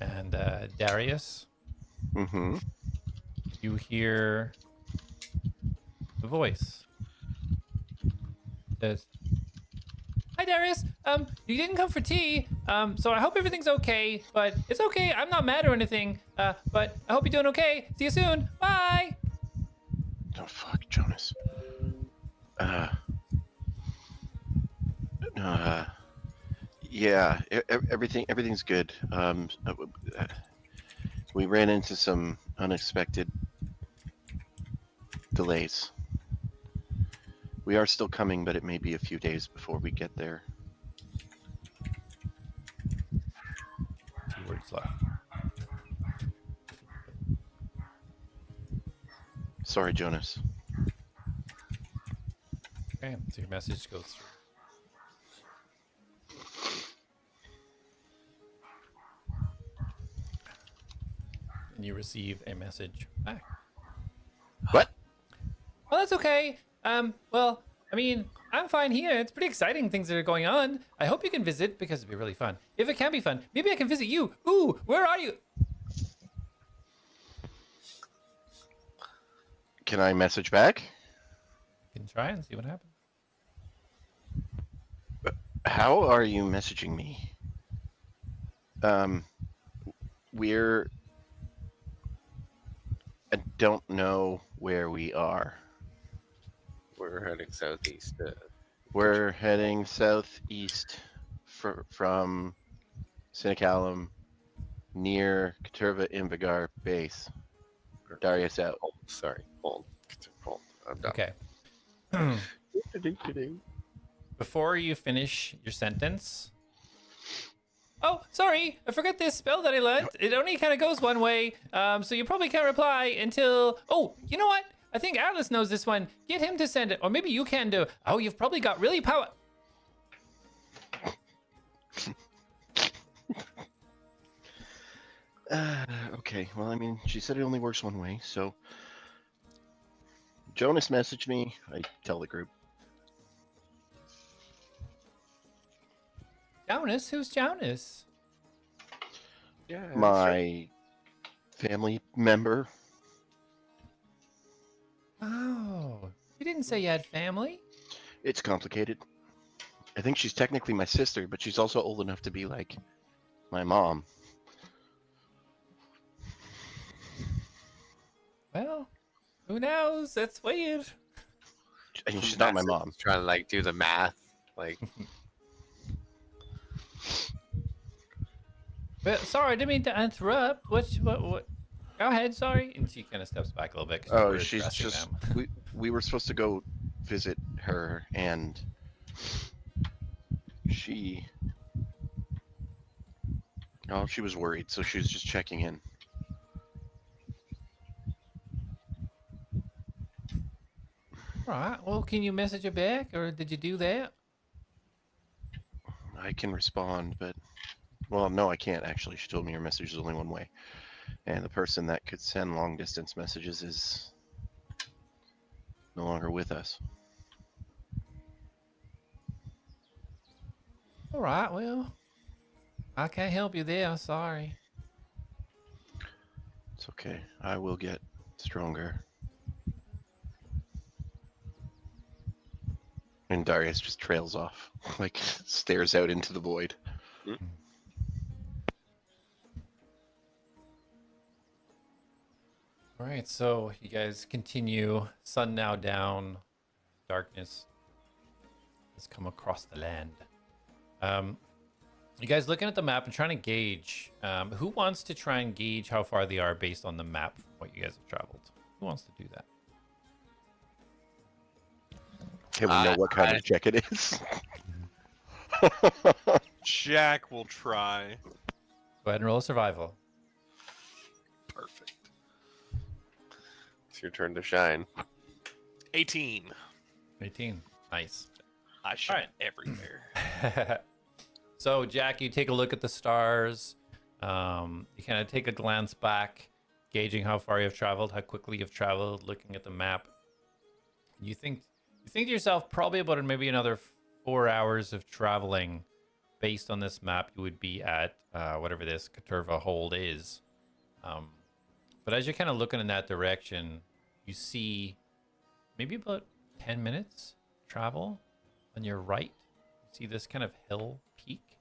And Darius, Mm-hmm. you hear the voice. Says, "Hi Darius. You didn't come for tea. So I hope everything's okay. But it's okay. I'm not mad or anything. But I hope you're doing okay. See you soon. Bye." Oh, fuck, Jonas. Yeah, everything's good. We ran into some unexpected delays. We are still coming, but it may be a few days before we get there. 2 words left. Sorry, Jonas. Okay, so your message goes through. And you receive a message back. What? Well, that's okay. Well, I mean, I'm fine here. It's pretty exciting things that are going on. I hope you can visit because it'd be really fun. If it can be fun, maybe I can visit you. Ooh, where are you? Can I message back? You can try and see what happens. How are you messaging me? I don't know where we are. We're heading southeast. We're heading southeast from Sinicalum, near Caterva Invigar base. Darius out. Oh, sorry. Hold. I'm done. Okay. Before you finish your sentence. Oh, sorry. I forgot this spell that I learned. It only kind of goes one way. So you probably can't reply until... Oh, you know what? I think Atlas knows this one. Get him to send it. Or maybe you can do. Oh, you've probably got really power... Okay, well, I mean, she said it only works one way, so... Jonas messaged me. I tell the group. Jonas? Who's Jonas? Yeah. My family member. Oh, you didn't say you had family. It's complicated. I think she's technically my sister, but she's also old enough to be like my mom. Well, who knows? That's weird. I mean, she's not my mom. Trying to like do the math. Like, Well, sorry, I didn't mean to interrupt. What? Go ahead, sorry. And she kind of steps back a little bit. 'Cause you Oh, were she's addressing just them. we were supposed to go visit her, and she she was worried, so she was just checking in. All right. Well, can you message her back, or did you do that? I can respond, but well, no, I can't actually. She told me her message is only one way, and the person that could send long distance messages is no longer with us. All right. Well, I can't help you there. Sorry. It's okay. I will get stronger. And Darius just trails off, like stares out into the void. All right. So you guys continue. Sun now down. Darkness has come across the land. You guys looking at the map and trying to gauge. Who wants to try and gauge how far they are based on the map from what you guys have traveled? Who wants to do that? Can we know what kind of check it is? Jack will try. Go ahead and roll a survival. Perfect. it's your turn to shine. 18. 18. Nice. I shine everywhere. So, Jack, you take a look at the stars. You kind of take a glance back, gauging how far you've traveled, how quickly you've traveled, looking at the map. You think to yourself, probably about maybe another 4 hours of traveling based on this map, you would be at whatever this Katurva hold is. But as you're kind of looking in that direction, you see maybe about 10 minutes travel on your right. You see this kind of hill peak,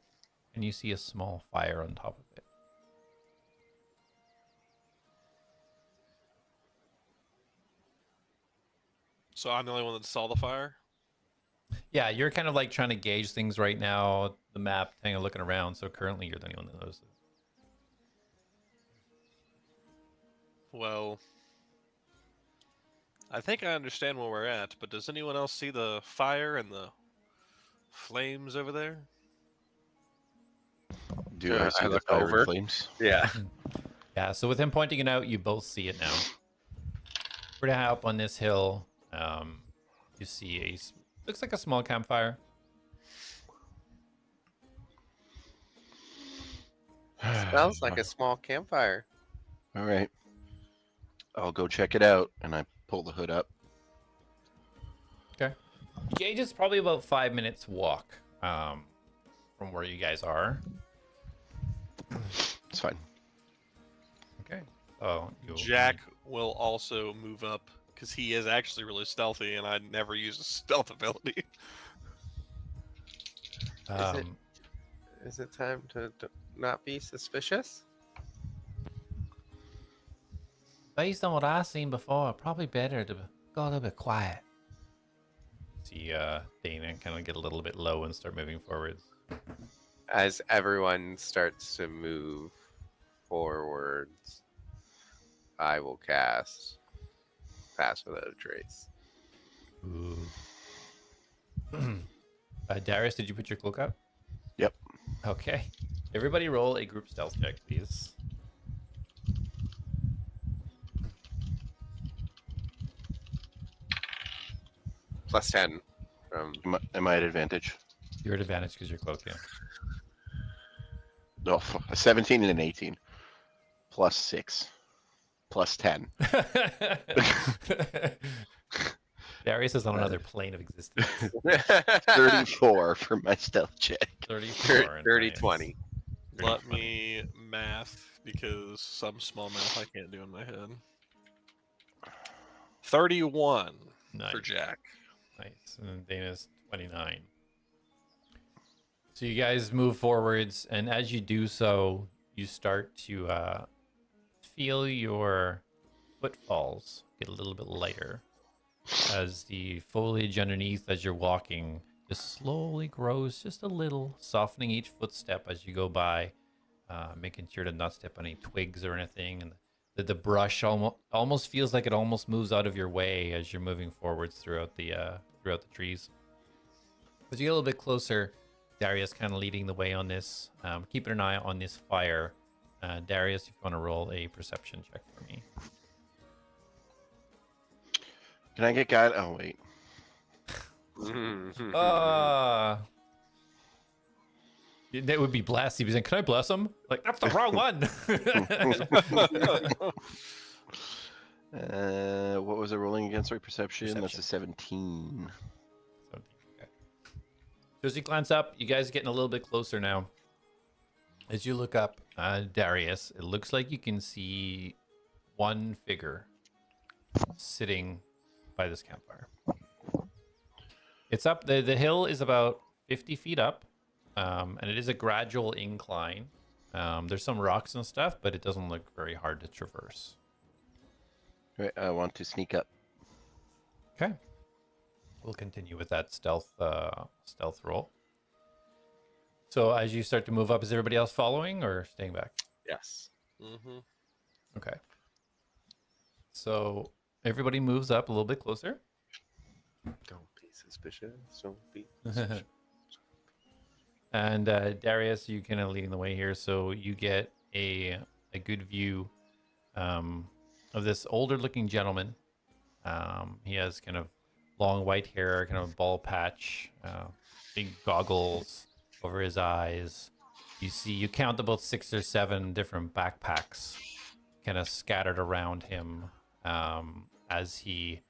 and you see a small fire on top of it. So I'm the only one that saw the fire? Yeah, you're kind of like trying to gauge things right now, the map, kind of looking around. So currently you're the only one that knows it. Well, I think I understand where we're at, but does anyone else see the fire and the flames over there? Do I see the look fire over? and flames? Yeah. Yeah, so with him pointing it out, you both see it now. Pretty high up on this hill, you see looks like a small campfire. Smells like a small campfire. All right. I'll go check it out, and I pull the hood up. Okay. Gauge is probably about 5 minutes walk from where you guys are. It's fine. Okay. Oh, Jack will also move up because he is actually really stealthy, and I never use a stealth ability. Is it time to not be suspicious? Based on what I've seen before, probably better to go a little bit quiet. See Dana kind of get a little bit low and start moving forwards. As everyone starts to move forwards, I will cast Pass Without a Trace. Ooh. Darius, did you put your cloak up? Yep. Okay. Everybody roll a group stealth check, please. Plus 10 from... Am I at advantage? You're at advantage because you're cloaked, yeah. No, a 17 and an 18. Plus 6. Plus 10. Darius is on another plane of existence. 34 for my stealth check. 34. Dirty nice. 20. Let me math because some small math I can't do in my head. 31 Nice. for Jack. Nice. And then Dana's 29. So you guys move forwards, and as you do so, you start to feel your footfalls get a little bit lighter as the foliage underneath as you're walking just slowly grows just a little, softening each footstep as you go by, making sure to not step on any twigs or anything. And the brush almost feels like it almost moves out of your way as you're moving forwards throughout the trees. As you get a little bit closer, Darius kind of leading the way on this, keeping an eye on this fire. Darius, if you want to roll a perception check for me. Can I get guide? Oh wait. That would be blast. He was saying, "Can I bless him?" Like, that's the wrong one. What was it rolling against? Sorry, perception. That's Perception. a 17. Okay. So as you glance up, you guys are getting a little bit closer now. As you look up, Darius, it looks like you can see one figure sitting by this campfire. It's up. The hill is about 50 feet up, and it is a gradual incline. There's some rocks and stuff, but it doesn't look very hard to traverse. Right, I want to sneak up. Okay. We'll continue with that stealth roll. So as you start to move up, is everybody else following or staying back? Yes. Mm-hmm. Okay. So everybody moves up a little bit closer. Don't be suspicious. Don't be. And Darius, you kind of leading the way here, so you get a good view of this older-looking gentleman. He has kind of long white hair, kind of bald patch, big goggles over his eyes. You count about 6 or 7 different backpacks kind of scattered around him as he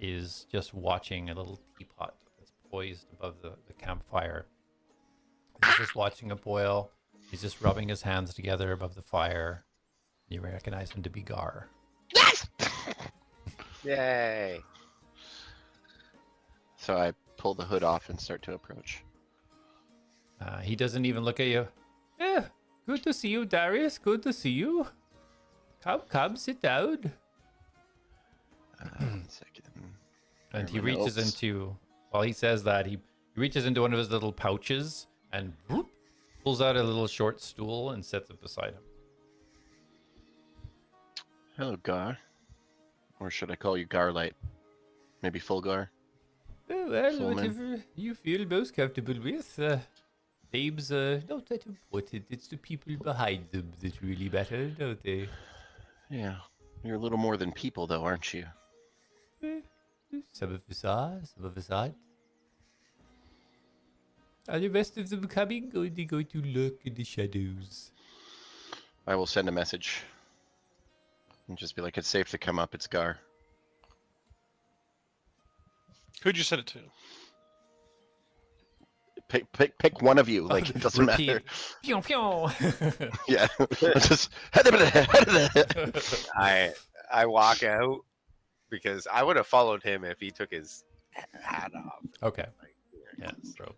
is just watching a little teapot that's poised above the campfire. He's just watching it boil. He's just rubbing his hands together above the fire. You recognize him to be Gar. Yay! So I pull the hood off and start to approach. He doesn't even look at you. Yeah, good to see you, Darius. Good to see you. Come, sit down. 1 second. And he Everyone reaches else? into, while he says that, he reaches into one of his little pouches and whoop, pulls out a little short stool and sets it beside him. Hello, Gar. Or should I call you Garlight? Maybe full Gar? Oh, well, Full man. whatever you feel most comfortable with. Names not that important. It's the people behind them that really matter, don't they? Yeah. You're a little more than people, though, aren't you? Some of us are, some of us aren't. Are the rest of them coming, or are they going to lurk in the shadows? I will send a message. And just be like, it's safe to come up, it's Gar. Who'd you send it to? Pick one of you, like, it doesn't Repeat. matter. Pew, pew. Yeah. Just... I walk out because I would have followed him if he took his hat off. Okay. Like, Yeah, bro.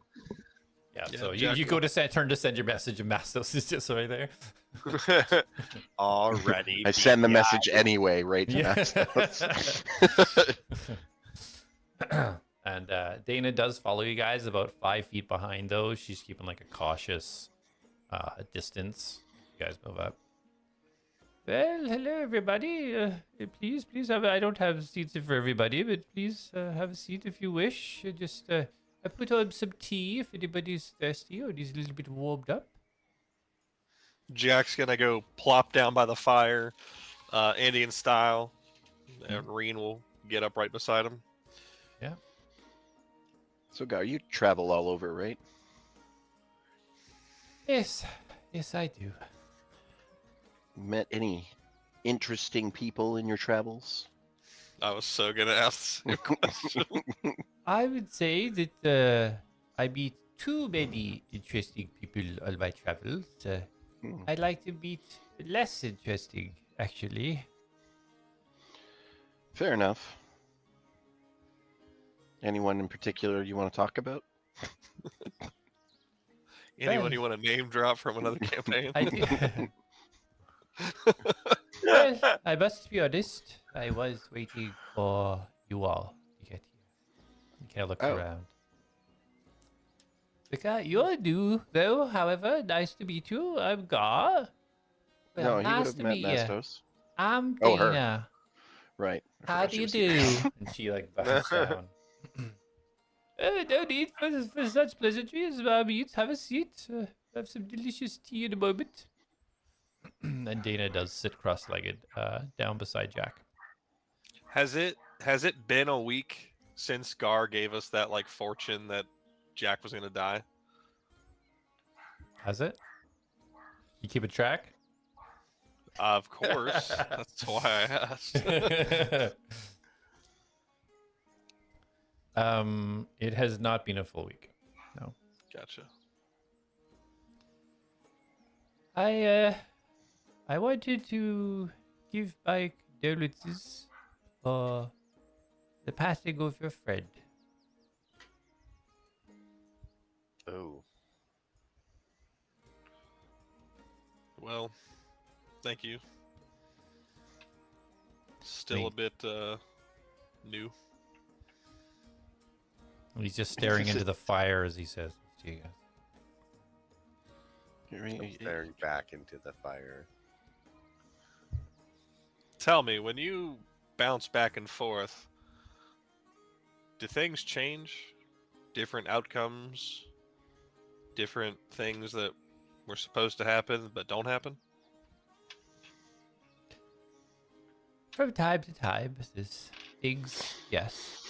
Yeah, Yeah, so Jack you go to turn to send your message, and Mastos is just right there. Already. I send the PI. message anyway, right? Yeah. Yeah. And Dana does follow you guys about 5 feet behind, though. She's keeping like a cautious distance. You guys move up. Well, hello, everybody. Please I don't have seats for everybody, but please have a seat if you wish. I put on some tea if anybody's thirsty or needs a little bit warmed up. Jack's gonna go plop down by the fire, Indian style, and Reen will get up right beside him. So, Gar, you travel all over, right? Yes, I do. Met any interesting people in your travels? I was so gonna ask the same question. I would say that I meet too many interesting people on my travels. I'd like to meet less interesting, actually. Fair enough. Anyone in particular you want to talk about? Anyone you want to name drop from another campaign? I do. Well, I must be honest. I was waiting for you all to get here. He kind of looks Oh. around. Because you're new, though. However, nice to meet you. I'm Gar. Well, No, he would nice have to met meet you. Nastos. I'm Oh, her. Dana. Right. I How forgot do she you was here. do? And she like bows down. No need for such pleasantries. Have a seat. Have some delicious tea in a moment. And Dana does sit cross-legged down beside Jack. Has it been a week since Gar gave us that like fortune that Jack was gonna die? Has it? You keep a track? Of course. That's why I asked. It has not been a full week. No. Gotcha. I wanted to give my condolences for the passing of your friend. Oh, Well, thank you. Still a bit new. He's just staring into the fire as he says this to you guys. I'm staring back into the fire. Tell me, when you bounce back and forth, do things change? Different outcomes? Different things that were supposed to happen but don't happen? From time to time, there's things, yes.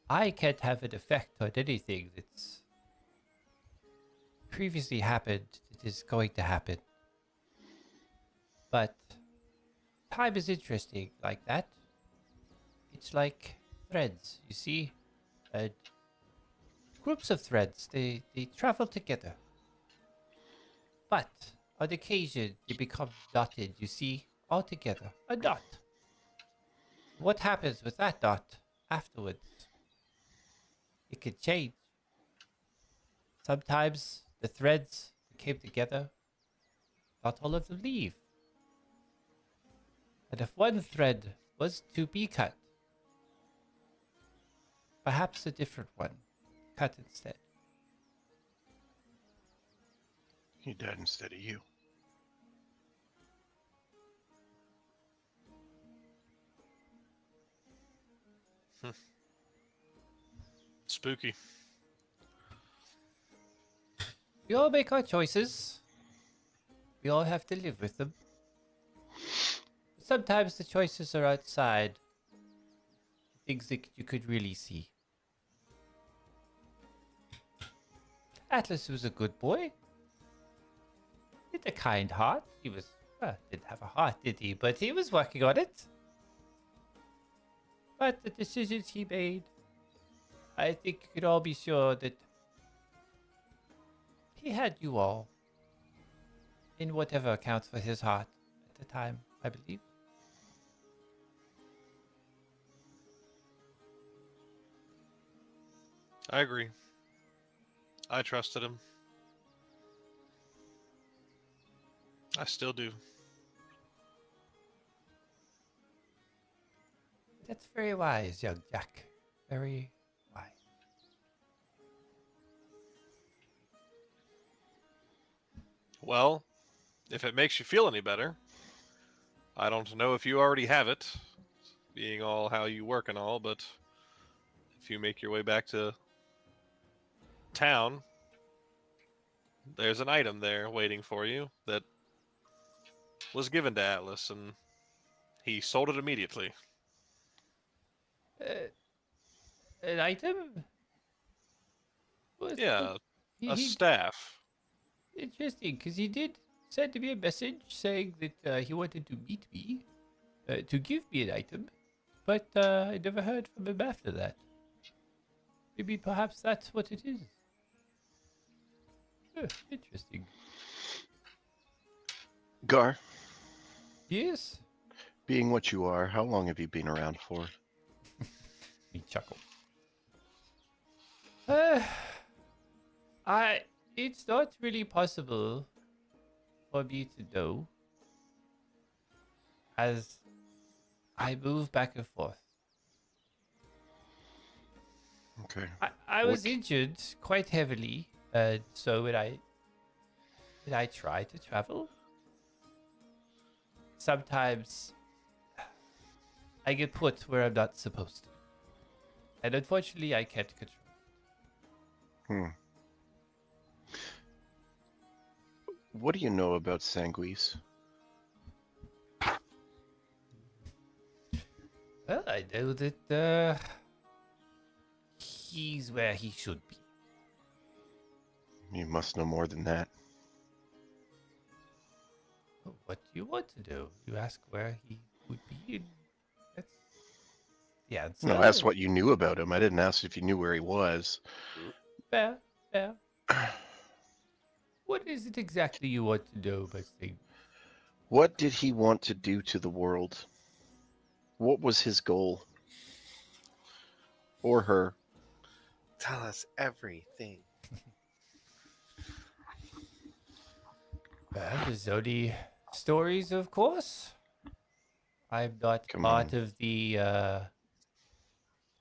I can't have an effect on anything that's previously happened that is going to happen. But time is interesting like that. It's like threads, you see? Groups of threads, they travel together. But on occasion, they become dotted, you see? All together. A dot. What happens with that dot afterwards? It could change. Sometimes the threads that came together, not all of them leave. And if one thread was to be cut, perhaps a different one cut instead. He died instead of you. Spooky. We all make our choices. We all have to live with them. Sometimes the choices are outside things that you could really see. Atlas was a good boy. He had a kind heart. He was, didn't have a heart, did he? But he was working on it. But the decisions he made, I think you could all be sure that he had you all in whatever accounts for his heart at the time, I believe. I agree. I trusted him. I still do. That's very wise, young Jack. Very wise. Well, if it makes you feel any better, I don't know if you already have it, being all how you work and all, but if you make your way back to town, there's an item there waiting for you that was given to Atlas, and he sold it immediately. An item? Yeah, a he staff. interesting, because he did send me a message saying that he wanted to meet me, to give me an item, but I never heard from him after that. Maybe perhaps that's what it is. Interesting. Gar, Yes. Being what you are, how long have you been around for? He chuckled. It's not really possible for me to know, as I move back and forth. Okay. I was injured quite heavily, so when I try to travel, sometimes I get put where I'm not supposed to, and unfortunately, I can't control. What do you know about Sanguis? Well, I know that he's where he should be. You must know more than that. Oh, what do you want to do? You ask where he would be, and that's the answer. No, I asked what you knew about him. I didn't ask if you knew where he was. Fair, fair. What is it exactly you want to know, my thing? What did he want to do to the world? What was his goal? Or her? Tell us everything. Well, there's only stories, of course. I'm not Come part on. of the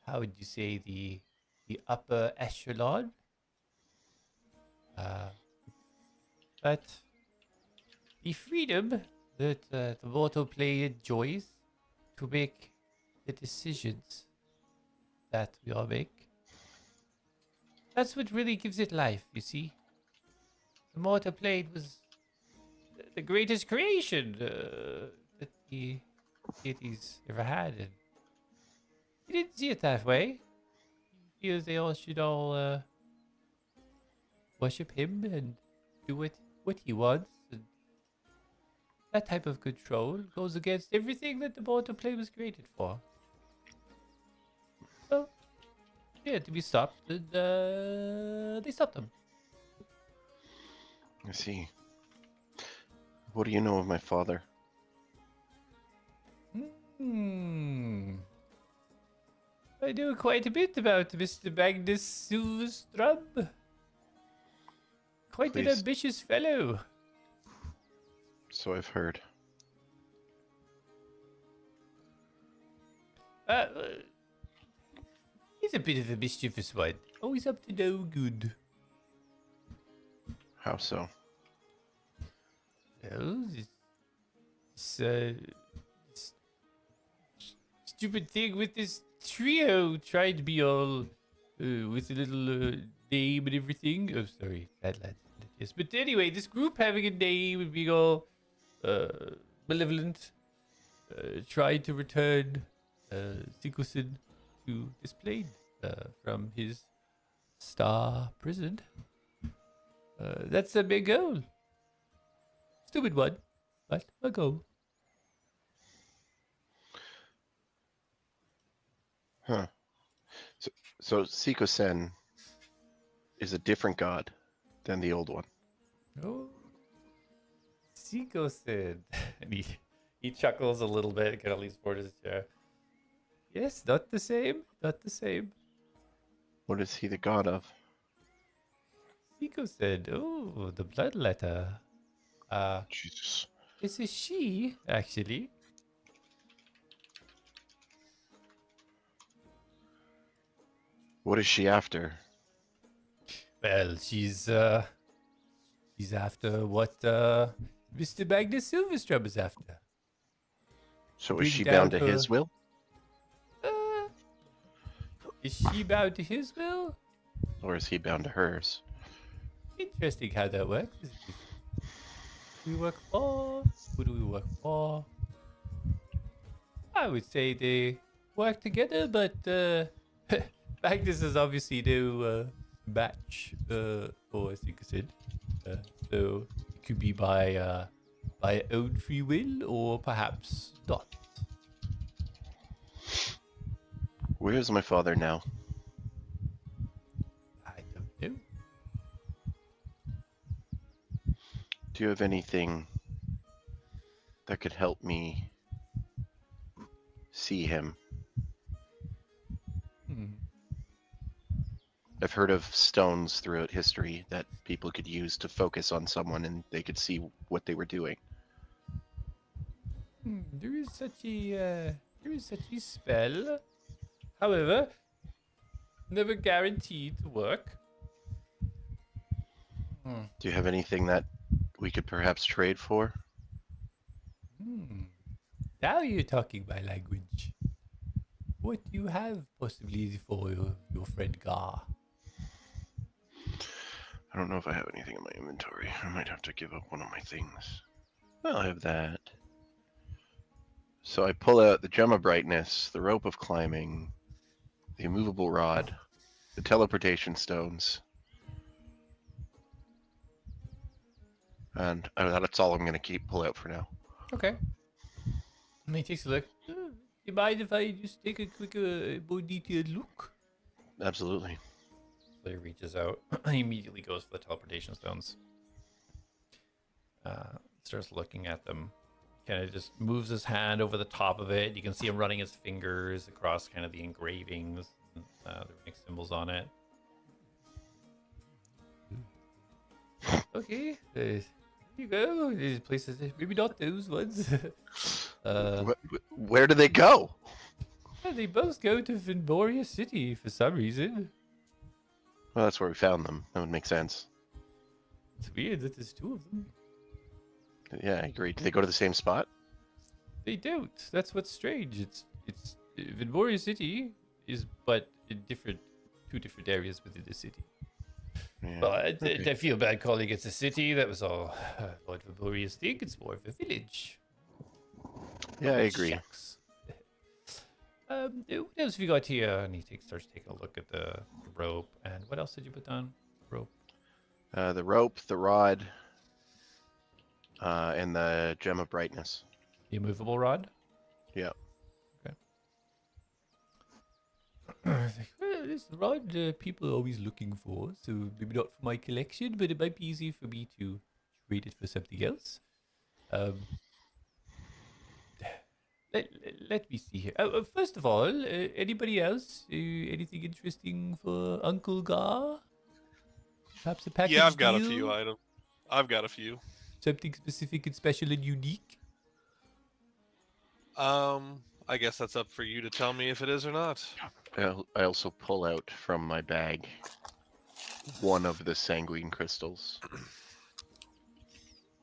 how would you say, the upper echelon. But the freedom that the mortal player enjoys to make the decisions that we all make, that's what really gives it life, you see. The mortal plane was the greatest creation that the deities ever had, and he didn't see it that way. He feels they all should worship him and do what he wants. And that type of control goes against everything that the mortal plane was created for. So, yeah, to be stopped, and they stopped them. I see. What do you know of my father? I know quite a bit about Mr. Magnus Silverstrom. Quite an Please. ambitious fellow. So I've heard. He's a bit of a mischievous one. Always up to no good. How so? Well, this stupid thing with this trio tried to be all with a little name and everything. Oh, sorry, bad lad. Yes, but anyway, this group having a name and being all malevolent, tried to return Sigurdsson to this plane from his star prison. That's a big goal. Stupid one, but a goal. Huh. So Siko-sen is a different god than the old one. Oh, Sigurdsson. And he chuckles a little bit, kind of leans forward his chair. Yes, not the same. Not the same. What is he the god of? Sigurdsson. Oh, the bloodletter. Jesus. It's a she, actually. What is she after? Well, she's after what Mr. Magnus Silverstrom is after. So Bring is she down bound to her- his will? Is she bound to his will? Or is he bound to hers? Interesting how that works. Isn't it? We work for? Who do we work for? I would say they work together, but Magnus is obviously no match for Sigurdsson. So it could be by own free will, or perhaps not. Where is my father now? I don't know. Do you have anything that could help me see him? Hmm. I've heard of stones throughout history that people could use to focus on someone and they could see what they were doing. There is such a spell. However, never guaranteed to work. Do you have anything that we could perhaps trade for? Now you're talking my language. What do you have possibly for your friend Gar? I don't know if I have anything in my inventory. I might have to give up one of my things. Well, I have that. So I pull out the gem of brightness, the rope of climbing, the immovable rod, the teleportation stones. And that's all I'm going to pull out for now. Okay. And he takes a look. You mind if I just take a quick, more detailed look? Absolutely. So he reaches out. He immediately goes for the teleportation stones. Starts looking at them. Kind of just moves his hand over the top of it. You can see him running his fingers across kind of the engravings, the runic symbols on it. Okay, there you go. These places, maybe not those ones. Where do they go? They both go to Vinboria City for some reason. Well, that's where we found them. That would make sense. It's weird that there's two of them. Yeah, I agree. Do they go to the same spot? They don't. That's what's strange. It's Vinboria City is but in two different areas within the city. Yeah. Well, Okay. I feel bad calling it a city. That was all Lord Vinboria's thing. It's more of a village. Yeah, I agree. Shucks. What else have you got here? And he starts taking a look at the rope. And what else did you put down? Rope. The rope, the rod, and the gem of brightness. The immovable rod? Yeah. Okay. Well, this rod people are always looking for, so maybe not for my collection, but it might be easy for me to trade it for something else. Let me see here. First of all, anybody else? Anything interesting for Uncle Gar? Perhaps a package Yeah, I've got deal? a few items. I've got a few. Something specific and special and unique? I guess that's up for you to tell me if it is or not. I also pull out from my bag one of the sanguine crystals.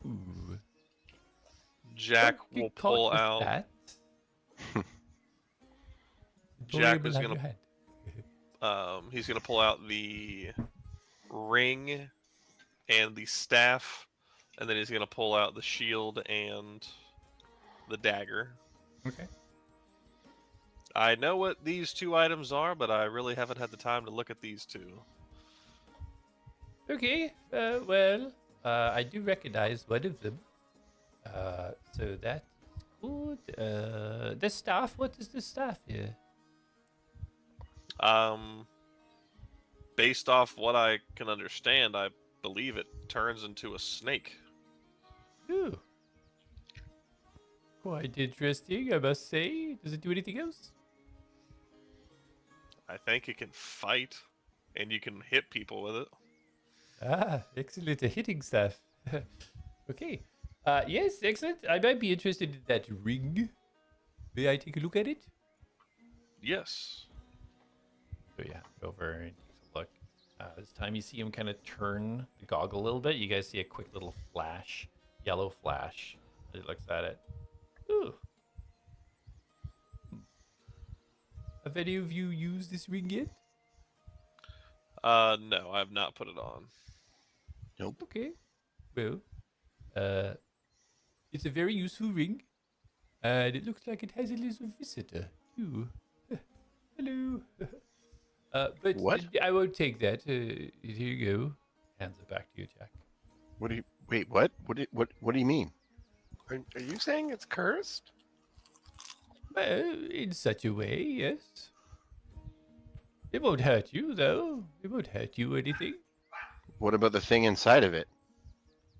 Ooh. Jack Don't get will caught pull with out. that. Jack Will is have gonna- your hand. He's gonna pull out the ring and the staff, and then he's gonna pull out the shield and the dagger. Okay. I know what these two items are, but I really haven't had the time to look at these two. Okay. Well, I do recognize one of them. So that's good. The staff. What is the staff here? Based off what I can understand, I believe it turns into a snake. Ooh. Quite interesting, I must say. Does it do anything else? I think it can fight, and you can hit people with it. Ah, excellent. A hitting staff. Okay. Yes, excellent. I might be interested in that ring. May I take a look at it? Yes. So yeah, go over and take a look. This time you see him kind of turn the goggle a little bit. You guys see a quick little flash, yellow flash. He looks at it. Ooh. Have any of you used this ring yet? No, I have not put it on. Nope. Okay. Well, it's a very useful ring, and it looks like it has a little visitor too. Hello. But What? I won't take that. Here you go. Hands it back to you, Jack. What do you wait? What? What do you mean? Are you saying it's cursed? Well, in such a way, yes. It won't hurt you, though. It won't hurt you or anything. What about the thing inside of it?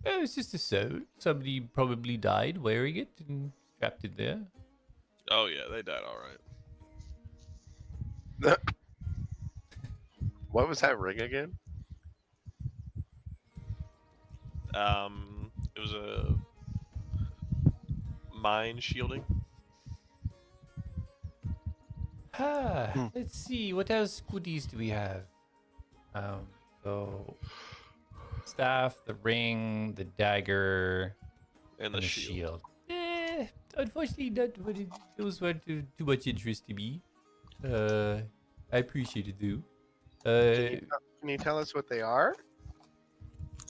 Oh, it's just a suit. Somebody probably died wearing it and strapped it there. Oh yeah, they died all right. What was that ring again? It was a mine shielding. Let's see. What else goodies do we have? So staff, the ring, the dagger, And the shield. Unfortunately, those weren't too much interest to me. I appreciate it though. Can you tell us what they are?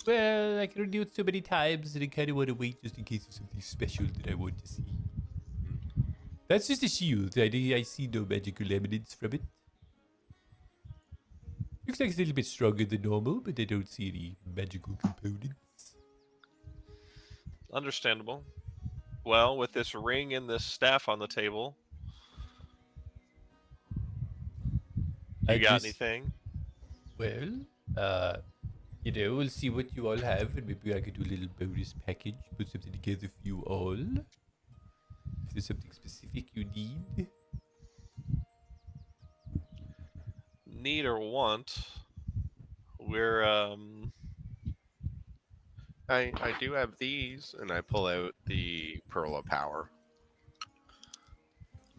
Well, I can do it so many times that I kind of want to wait just in case of something special that I want to see. That's just a shield. I see no magical eminence from it. Looks like it's a little bit stronger than normal, but I don't see any magical components. Understandable. Well, with this ring and this staff on the table, you got anything? Well, we'll see what you all have, and maybe I could do a little bonus package, put something together for you all. If there's something specific you need. Need or want? We're I do have these, and I pull out the Pearl of Power.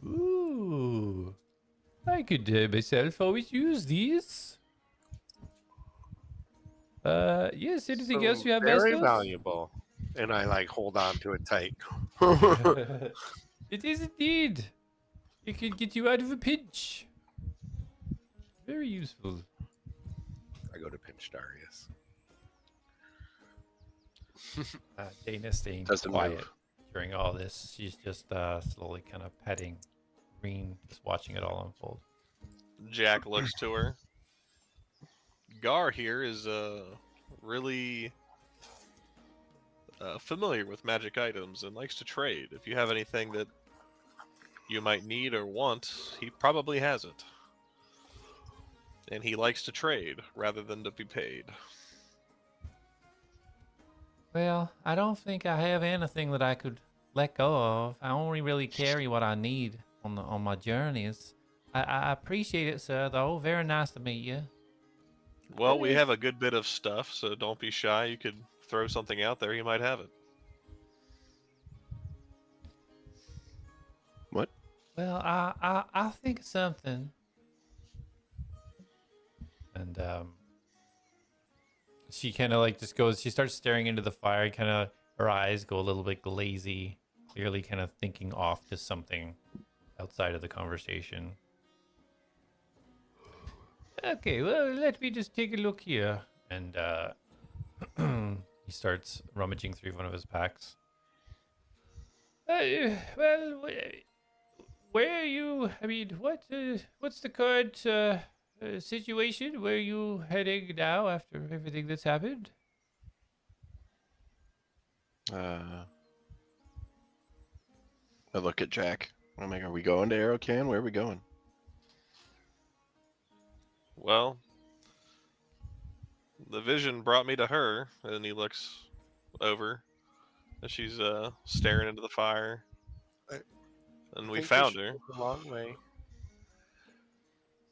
Ooh. I could myself always use these. Yes, anything else you have, Very Bastos? valuable. And I like hold on to it tight. It is indeed. It can get you out of a pinch. Very useful. I go to pinch Darius. Dana staying Doesn't quiet move. during all this. She's just slowly kind of petting Green, just watching it all unfold. Jack looks to her. Gar here is really familiar with magic items and likes to trade. If you have anything that you might need or want, he probably has it. And he likes to trade rather than to be paid. Well, I don't think I have anything that I could let go of. I only really carry what I need on my journeys. I appreciate it, sir, though. Very nice to meet you. Well, we have a good bit of stuff, so don't be shy. You could throw something out there, he might have it. What? Well, I'll think of something. And she kind of like just goes. She starts staring into the fire. Kind of her eyes go a little bit glazy, clearly kind of thinking off to something outside of the conversation. Okay, well, let me just take a look here. And he starts rummaging through one of his packs. Well, where are you? I mean, what's the current situation? Where are you heading now after everything that's happened? I look at Jack. I'm like, are we going to Arokan? Where are we going? Well, the vision brought me to her, and he looks over as she's staring into the fire. And we found her. A long way.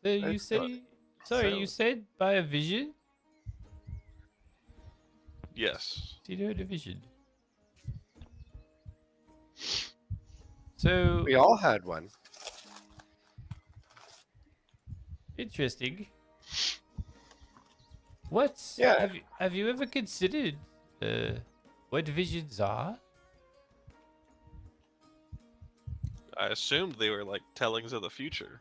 So you That's say, sorry, you said by a vision? Yes. You know the vision. So We all had one. interesting. What's Yeah. have you ever considered what visions are? I assumed they were like tellings of the future.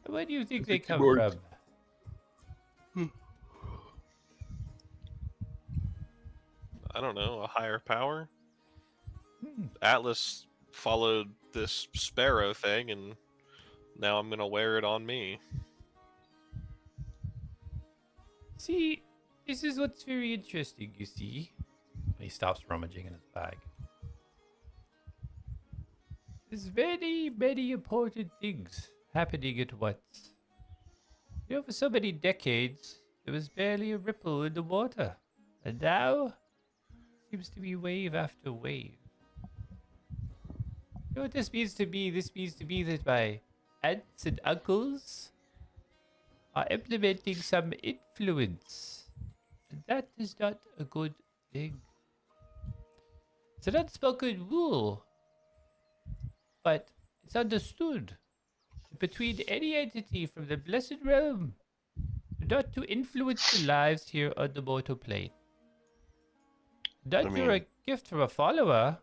Where do you think they come keyboard. from? I don't know, a higher power? Hmm. Atlas followed this sparrow thing, and now I'm gonna wear it on me. See, this is what's very interesting, you see. He stops rummaging in his bag. There's many, many important things happening at once. You know, for so many decades, there was barely a ripple in the water. And now, seems to be wave after wave. You know what this means to me? This means to me that my aunts and uncles are implementing some influence. And that is not a good thing. It's an unspoken rule, but it's understood between any entity from the blessed realm not to influence the lives here on the mortal plane. That you're a gift from a follower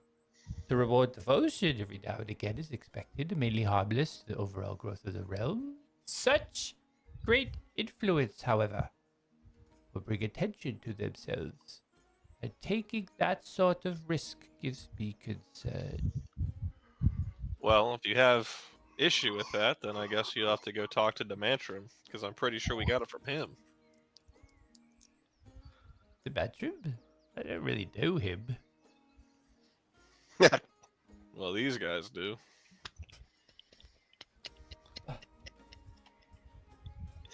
to reward devotion every now and again is expected, mainly harmless to the overall growth of the realm. Such great influence, however, will bring attention to themselves, and taking that sort of risk gives me concern. Well, if you have issue with that, then I guess you'll have to go talk to Demantrum, because I'm pretty sure we got it from him. The bathroom? I don't really know him. Well, these guys do.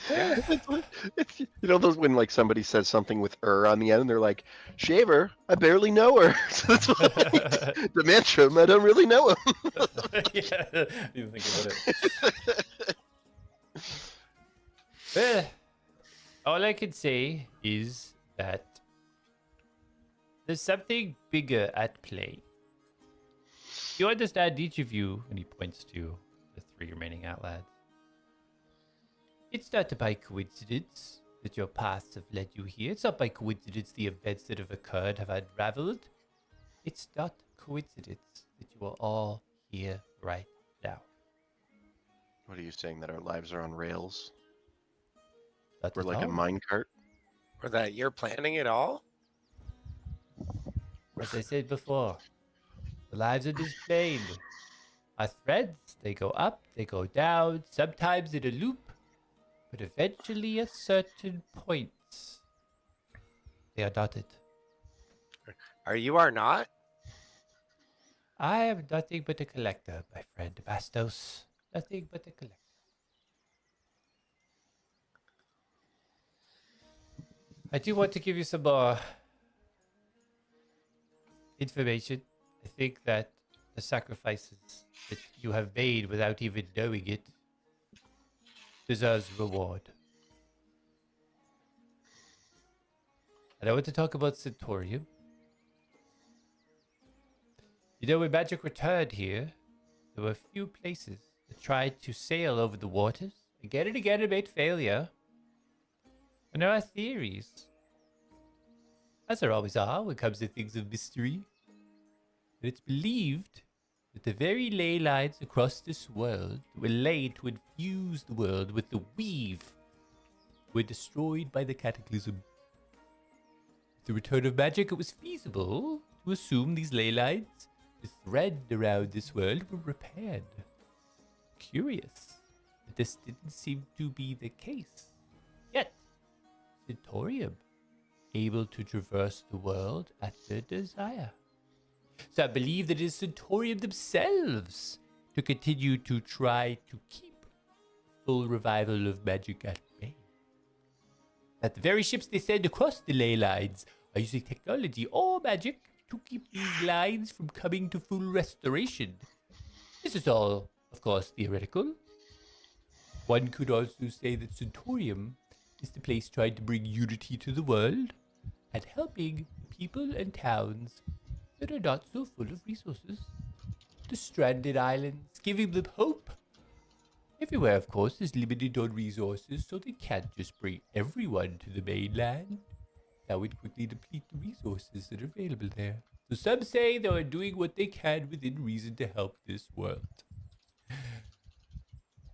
It's you know those when like somebody says something with on the end, they're like, "Shaver, I barely know her." So that's what the Mantrum, I don't really know him. Yeah, I didn't think about it. Well, all I can say is that there's something bigger at play. You understand, each of you, and he points to the 3 remaining outlads. It's not by coincidence that your paths have led you here. It's not by coincidence the events that have occurred have unraveled. It's not coincidence that you are all here right now. What are you saying, that our lives are on rails? Not We're at like a all. minecart? Or that you're planning it all? As I said before, the lives of this plane are threads. They go up, they go down, sometimes in a loop, but eventually at certain points, they are dotted. You are not? I am nothing but a collector, my friend Bastos. Nothing but a collector. I do want to give you some more information. I think that the sacrifices that you have made without even knowing it deserves reward. And I want to talk about Centaurium. You know, when magic returned here, there were a few places that tried to sail over the waters. Again and again it made failure. And there are theories, as there always are when it comes to things of mystery. And it's believed that the very ley lines across this world were laid to infuse the world with the weave were destroyed by the cataclysm. With the return of magic, it was feasible to assume these ley lines, the thread around this world, were repaired. Curious, but this didn't seem to be the case. Yet, Centaurium, able to traverse the world at their desire. So I believe that it is Centaurium themselves to continue to try to keep full revival of magic at bay. That the very ships they send across the ley lines are using technology or magic to keep these lines from coming to full restoration. This is all, of course, theoretical. One could also say that Centaurium is the place trying to bring unity to the world and helping people and towns that are not so full of resources. The stranded islands, giving them hope. Everywhere, of course, is limited on resources, so they can't just bring everyone to the mainland. That would quickly deplete the resources that are available there. So some say they are doing what they can within reason to help this world.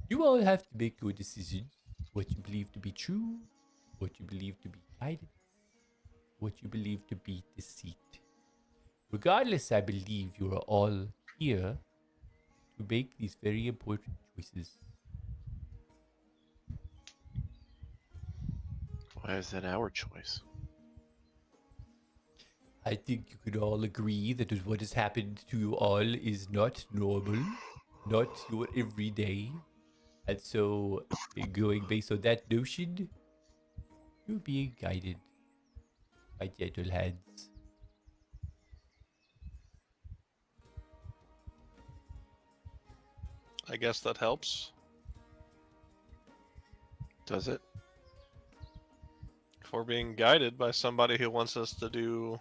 You all have to make your decisions. What you believe to be true, what you believe to be guidance, what you believe to be deceit. Regardless, I believe you are all here to make these very important choices. Why is that our choice? I think you could all agree that what has happened to you all is not normal, not your everyday. And so, going based on that notion, you're being guided. quite gentle hands. I guess that helps. Does it? If we're being guided by somebody who wants us to do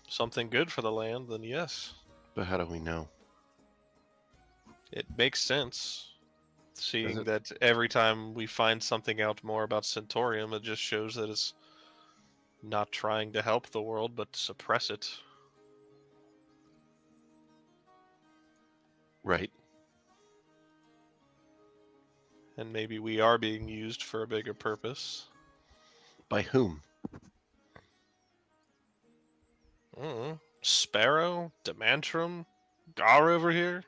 something good for the land, then yes. But how do we know? It makes sense. Seeing it? that every time we find something out more about Centaurium, it just shows that it's not trying to help the world, but suppress it. Right. And maybe we are being used for a bigger purpose. By whom? Sparrow? Demantrum? Gar over here?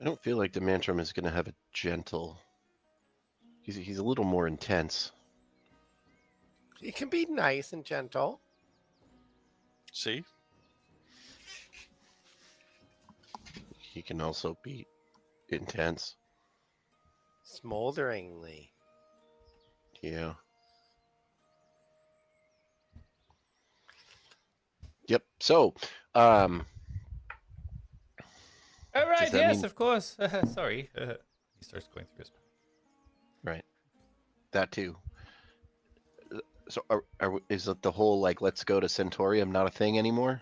I don't feel like Demantrum is going to have a gentle... He's a little more intense. He can be nice and gentle. See? He can also be intense. Smolderingly. Yeah. Yep. So, All right. Does that Yes, mean- of course. Sorry. He starts going through his. right. That too. So, is it the whole, like, let's go to Centaurium not a thing anymore?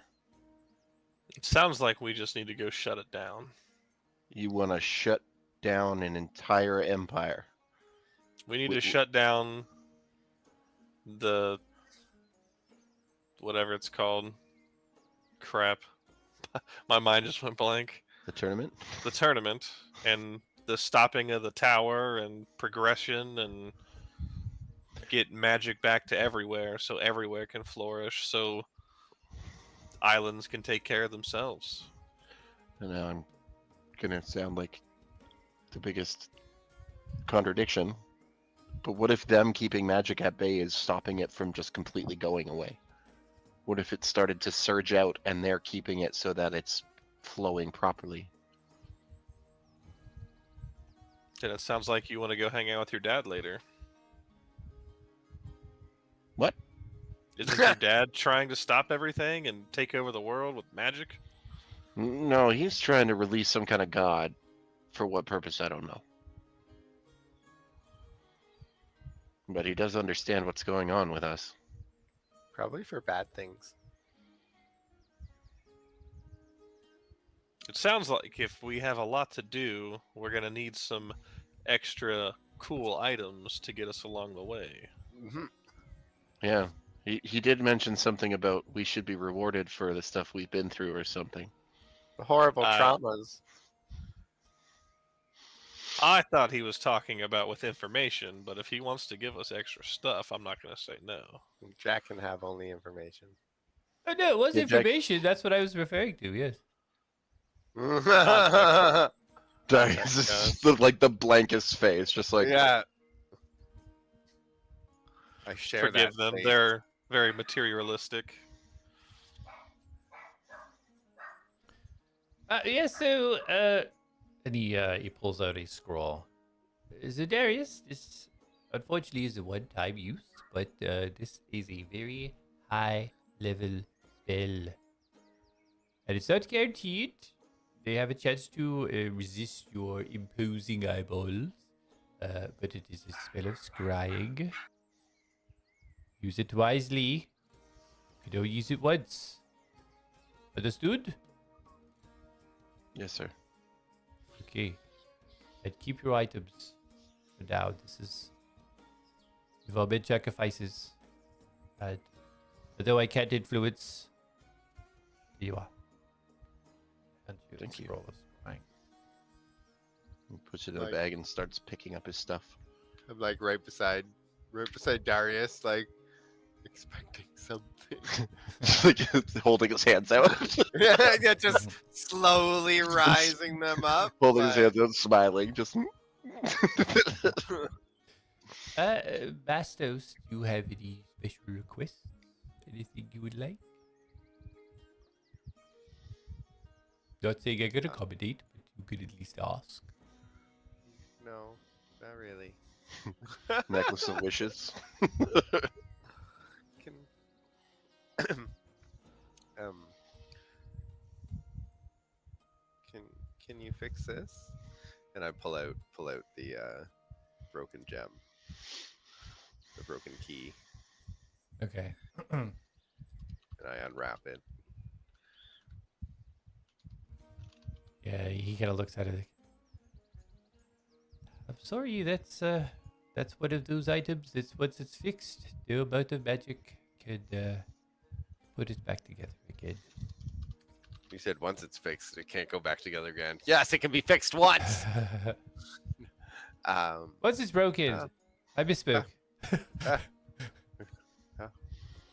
It sounds like we just need to go shut it down. You want to shut down an entire empire? We need We- to shut down the whatever it's called. Crap. My mind just went blank. The tournament? The tournament and the stopping of the tower and progression and get magic back to everywhere so everywhere can flourish so islands can take care of themselves. And now I'm gonna sound like the biggest contradiction. But what if them keeping magic at bay is stopping it from just completely going away? What if it started to surge out and they're keeping it so that it's flowing properly? And it sounds like you want to go hang out with your dad later. What? Isn't your dad trying to stop everything and take over the world with magic? No, he's trying to release some kind of god. For what purpose, I don't know. But he does understand what's going on with us. Probably for bad things. It sounds like if we have a lot to do, we're going to need some extra cool items to get us along the way. Mm-hmm. Yeah, he did mention something about we should be rewarded for the stuff we've been through or something. The horrible Uh, traumas. I thought he was talking about with information, but if he wants to give us extra stuff, I'm not going to say no. Jack can have only information. Oh, no, it was Yeah, Jack- information. That's what I was referring to. Yes. Sorry, this is like the blankest face, just like Yeah. I share Forgive that them. fate. They're very materialistic. And he pulls out a scroll. Zedarius, this unfortunately is a one-time use, but this is a very high-level spell. And it's not guaranteed. They have a chance to resist your imposing eyeballs. But it is a spell of scrying. Use it wisely. You can only use it once. Understood? yes, sir. Okay. And keep your items for now. This is... We've all been sacrifices. And although I can't influence... Here you are. And Thank you. scroll is fine. He puts it in Like- the bag and starts picking up his stuff. I'm like right beside Darius, like expecting something. Like holding his hands out. Yeah, just slowly rising them up. Holding his but- hands out, smiling, just Bastos, do you have any special requests? Anything you would like? Not saying I can accommodate, but you could at least ask. No, not really. necklace of wishes. Can fix this? And I pull out the broken gem, the broken key, Okay. and I unwrap it. Yeah, he kind of looks at it. Like, I'm sorry, that's one of those items. It's once it's fixed, no amount of magic could put it back together again. You said once it's fixed, it can't go back together again. Yes, it can be fixed once. Once it's broken, I misspoke.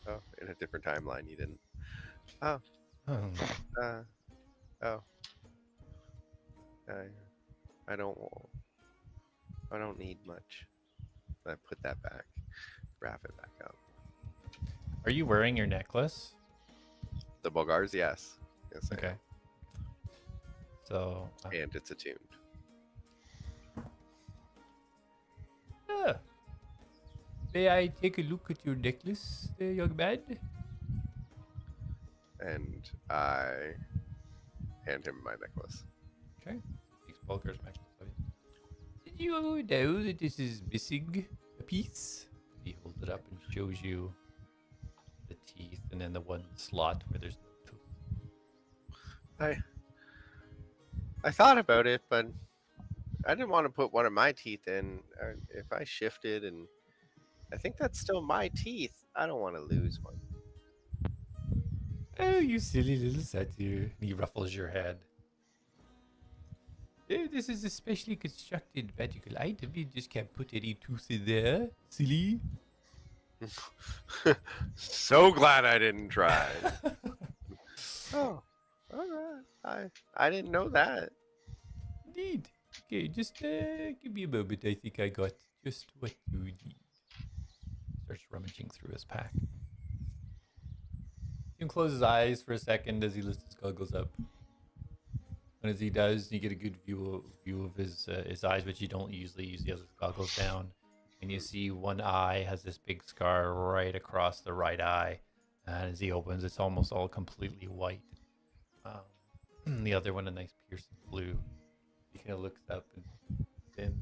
Oh, in a different timeline, you didn't. Oh. I don't need much. I put that back, wrap it back up. Are you wearing your necklace? The Bulgars, yes. Yes, I Okay. am. So. And it's attuned. May I take a look at your necklace, young man? And I hand him my necklace. Okay. Takes Bulgar's necklace. Did you know that this is missing a piece? He holds it up and shows you the teeth and then the one slot where there's no tooth. I thought about it, but I didn't want to put one of my teeth in. If I shifted, and I think that's still my teeth. I don't want to lose one. Oh, you silly little satyr. He ruffles your head. Oh, this is a specially constructed magical item. You just can't put any tooth in there. Silly. So glad I didn't try. Oh, all right. I didn't know that. Indeed. Okay, just give me a moment. I think I got just what you need. Starts rummaging through his pack. He can close his eyes for a second as he lifts his goggles up. And as he does, you get a good view of his eyes, which you don't usually use. He has his goggles down. And you see one eye has this big scar right across the right eye. And as he opens, it's almost all completely white. The other one, a nice piercing blue. He kind of looks up and then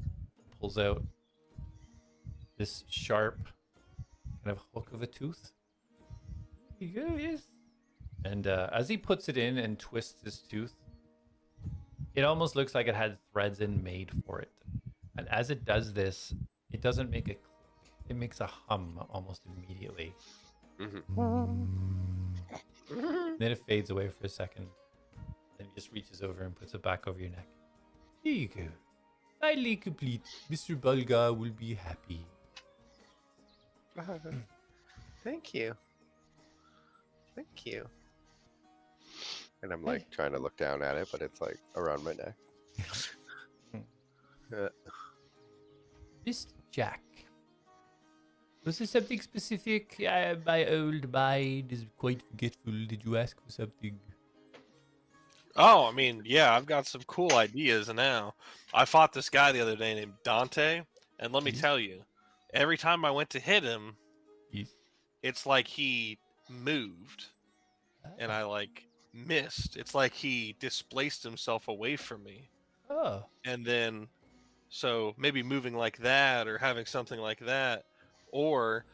pulls out this sharp kind of hook of a tooth. Here you go, yes. And as he puts it in and twists his tooth, it almost looks like it had threads in made for it. And as it does this, it doesn't make a click. It makes a hum almost immediately. Then it fades away for a second. Then he just reaches over and puts it back over your neck. Here you go. Finally complete. Mr. Bulgar will be happy. Thank you. Thank you. And I'm like trying to look down at it, but it's like around my neck. Mr. Jack. Was there something specific? My old mind is quite forgetful. Did you ask for something? Oh, I mean, yeah, I've got some cool ideas now. I fought this guy the other day named Dante, and let me tell you, every time I went to hit him, Yes. it's like he moved, and I like missed. It's like he displaced himself away from me. Oh. And then, so maybe moving like that, or having something like that, or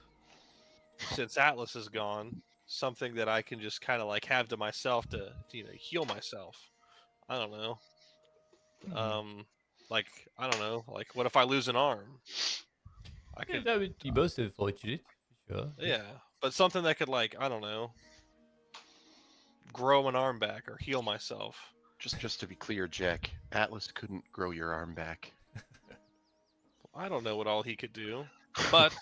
since Atlas is gone, something that I can just kind of like have to myself to heal myself. I don't know. Like I don't know. Like what if I lose an arm? I Yeah, could. that would be most unfortunate, for sure. Yeah, but something that could like I don't know, grow an arm back or heal myself. Just to be clear, Jack, Atlas couldn't grow your arm back. I don't know what all he could do, but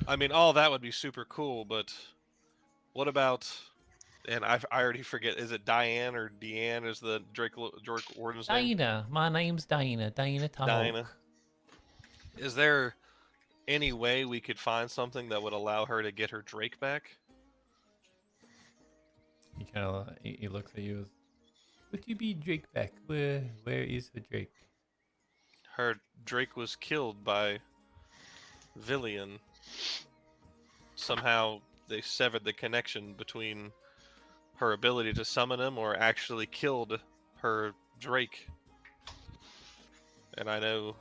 I mean, all that would be super cool. But what about? And I already forget. Is it Diane or Deanne? Is the Drake Warden's name? Dinah. My name's Dinah. Dinah Talk. Dinah. Is there any way we could find something that would allow her to get her Drake back? He kind of he looks at you. What do you mean Drake back? Where is the Drake? Her Drake was killed by Villian. Somehow they severed the connection between her ability to summon him or actually killed her Drake. And I know,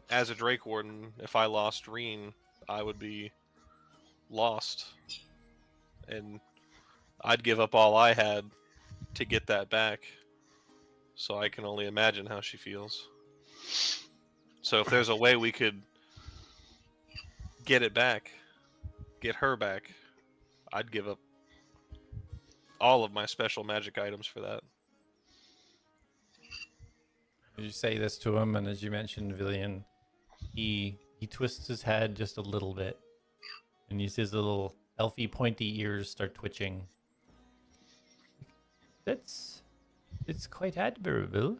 as a Drake Warden, if I lost Reen, I would be lost. And I'd give up all I had to get that back. So I can only imagine how she feels. So if there's a way we could get it back, get her back, I'd give up all of my special magic items for that. You say this to him, and as you mentioned, Villian, he twists his head just a little bit, and you see his little elfy pointy ears start twitching. It's quite admirable.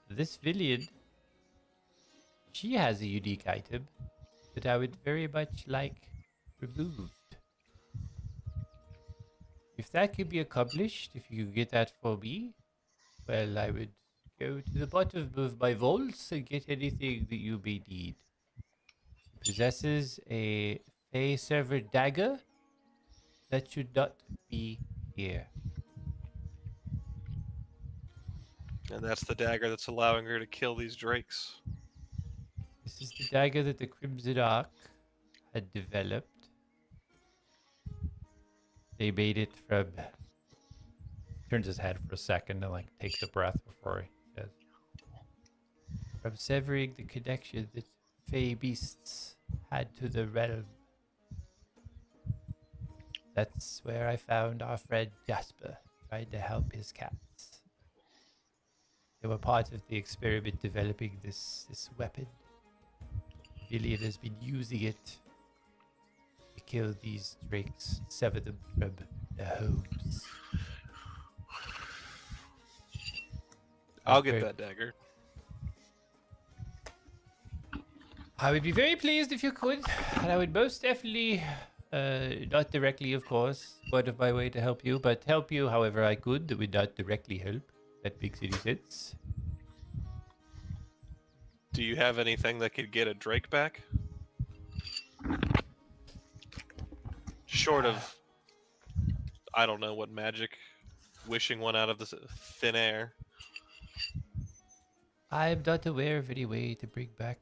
This Villian, she has a unique item that I would very much like removed. If that could be accomplished, if you could get that for me, well, I would go to the bottom of my vaults and get anything that you may need. She possesses a Fey server dagger that should not be here. And that's the dagger that's allowing her to kill these drakes. This is the dagger that the Crimson Ark had developed. They made it from... Turns his head for a second and like takes a breath before he says, from severing the connection that Fey beasts had to the realm. That's where I found our friend Jasper, trying to help his cats. They were part of the experiment developing this weapon. Villian has been using it to kill these drakes, sever them from their homes. I'll get that dagger. I would be very pleased if you could, and I would most definitely, not directly, of course, part of my way to help you, but help you however I could that would not directly help. That makes any sense. Do you have anything that could get a drake back? Short of, I don't know what magic, wishing one out of the thin air. I'm not aware of any way to bring back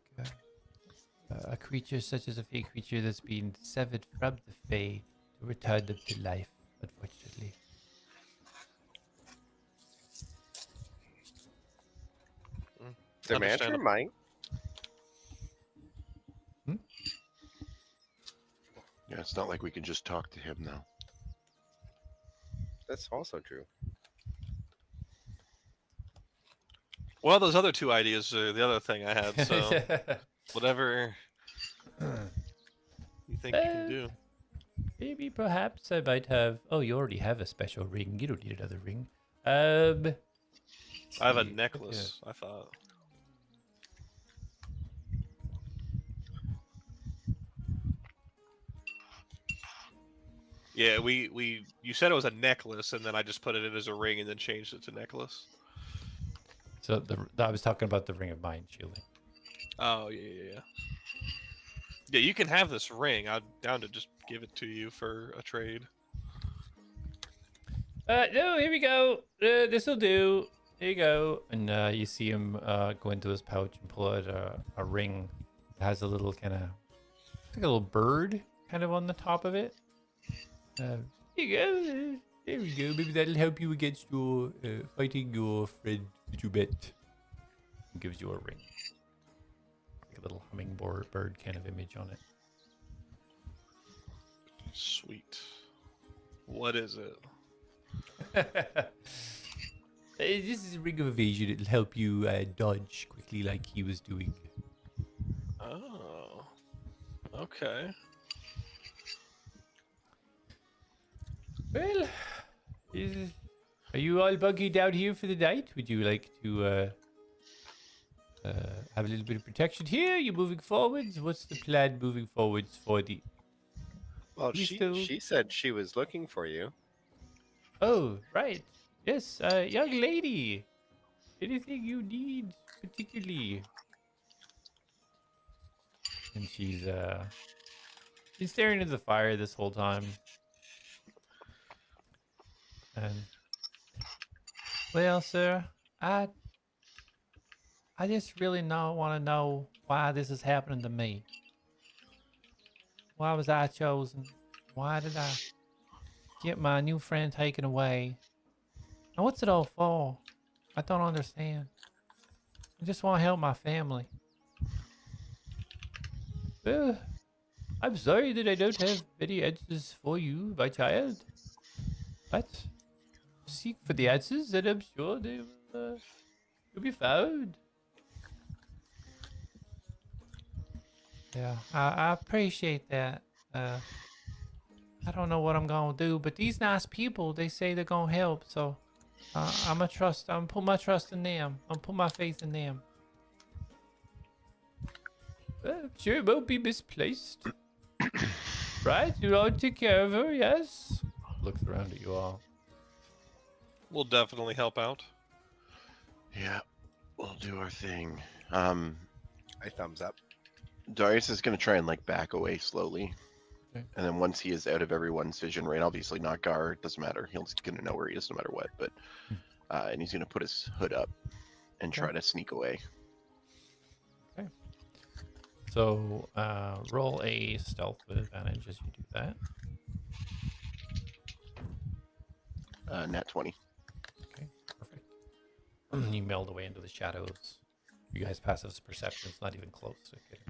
a creature such as a Fey creature that's been severed from the Fey to return them to life, unfortunately. The Mantra might. Yeah, it's not like we can just talk to him now. That's also true. Well, those other two ideas are the other thing I had, so whatever you think you can do. Maybe perhaps I might have... Oh, you already have a special ring. You don't need another ring. I have a see. necklace, I thought. Yeah, you said it was a necklace, and then I just put it in as a ring, and then changed it to necklace. So I was talking about the ring of mind shielding. Oh yeah. Yeah, you can have this ring. I'm down to just give it to you for a trade. No, here we go. This'll do. Here you go. And you see him go into his pouch and pull out a ring that has a little kind of, like a little bird kind of on the top of it. Here you go. There we go. Maybe that'll help you against your fighting your friend that you met. And gives you a ring. Like a little hummingbird bird kind of image on it. Sweet. What is it? This is a ring of evasion. It'll help you dodge quickly like he was doing. Oh. Okay. Well, are you all buggy down here for the night? Would you like to have a little bit of protection here? You moving forwards? What's the plan moving forwards for the... Well, You still- she said she was looking for you. Oh, right. Yes, young lady. Anything you need particularly? And she's staring into the fire this whole time. And well, sir, I I just really want to know why this is happening to me. Why was I chosen? Why did I get my new friend taken away? And what's it all for? I don't understand. I just want to help my family. I'm sorry that I don't have many answers for you, my child. But seek for the answers, and I'm sure they will be found. Yeah, I appreciate that. I don't know what I'm gonna do, but these nice people, they say they're gonna help, so I'm gonna put my trust in them. I'm put my faith in them. I'm sure it won't be misplaced. Right? You all take care of her, yes? Looks around at you all. We'll definitely help out. Yeah, we'll do our thing. I thumbs up. Darius is going to try and like back away slowly. Okay. And then once he is out of everyone's vision, right? Obviously not Gar, doesn't matter. He's going to know where he is no matter what. But and he's going to put his hood up and try to sneak away. Okay. So roll a stealth with advantage as you do that. Nat 20. Okay, perfect. You meld away into the shadows. You guys' passive perception's not even close. Okay.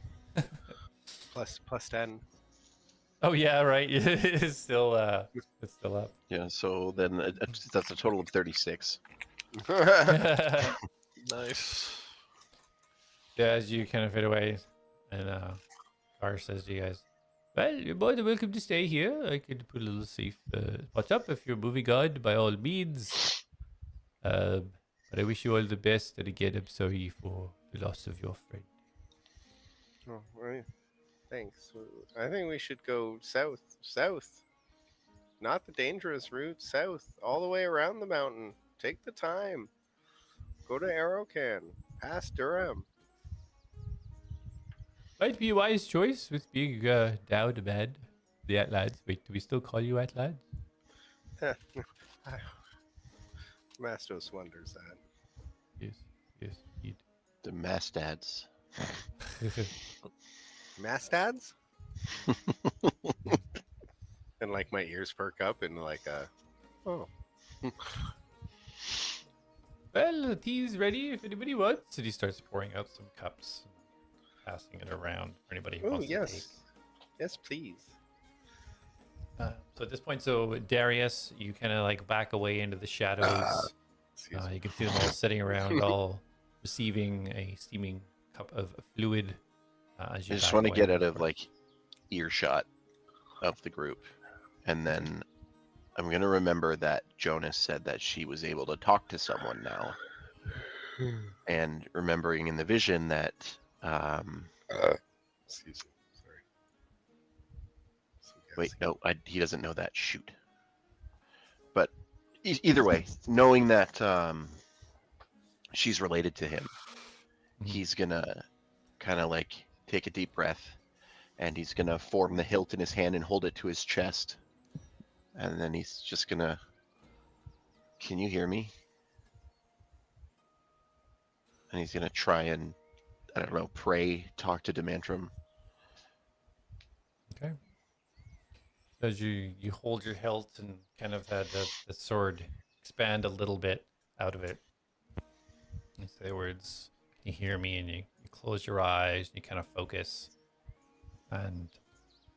Plus 10. Oh yeah, right. It's still up. Yeah, so then that's a total of 36. Nice. Yeah, as you kind of fade away, and Gar says to you guys, "Well, you're more than welcome to stay here. I could put a little safe spot up if you're moving on, by all means. But I wish you all the best, and again, I'm sorry for the loss of your friend." Oh, right. Thanks. I think we should go south. South. Not the dangerous route. South. All the way around the mountain. Take the time. Go to Arokan. Past Durham. Might be a wise choice with being down a man. The Atlands. Wait, do we still call you Atlands? Mastos wonders that. Yes, indeed. The Mastads. Mastads? And like my ears perk up and like oh. Well, the tea's ready if anybody wants. And he starts pouring out some cups, passing it around for anybody who Oh wants to take. yes. Yes, please. So at this point, Darius, you kind of like back away into the shadows. Excuse me. You can see them all sitting around, all receiving a steaming cup of fluid. As you I just back want to away. get out of like earshot of the group. And then I'm going to remember that Jonas said that she was able to talk to someone now. And remembering in the vision that Excuse me. Sorry. wait, no, he doesn't know that. Shoot. But either way, knowing that she's related to him, he's going to kind of like take a deep breath, and he's going to form the hilt in his hand and hold it to his chest. And then he's just going to... Can you hear me? And he's going to try and, I don't know, pray, talk to Demantrum. Okay. As you hold your hilt and kind of had the sword expand a little bit out of it. You say the words, "You hear me," and you close your eyes and you kind of focus. And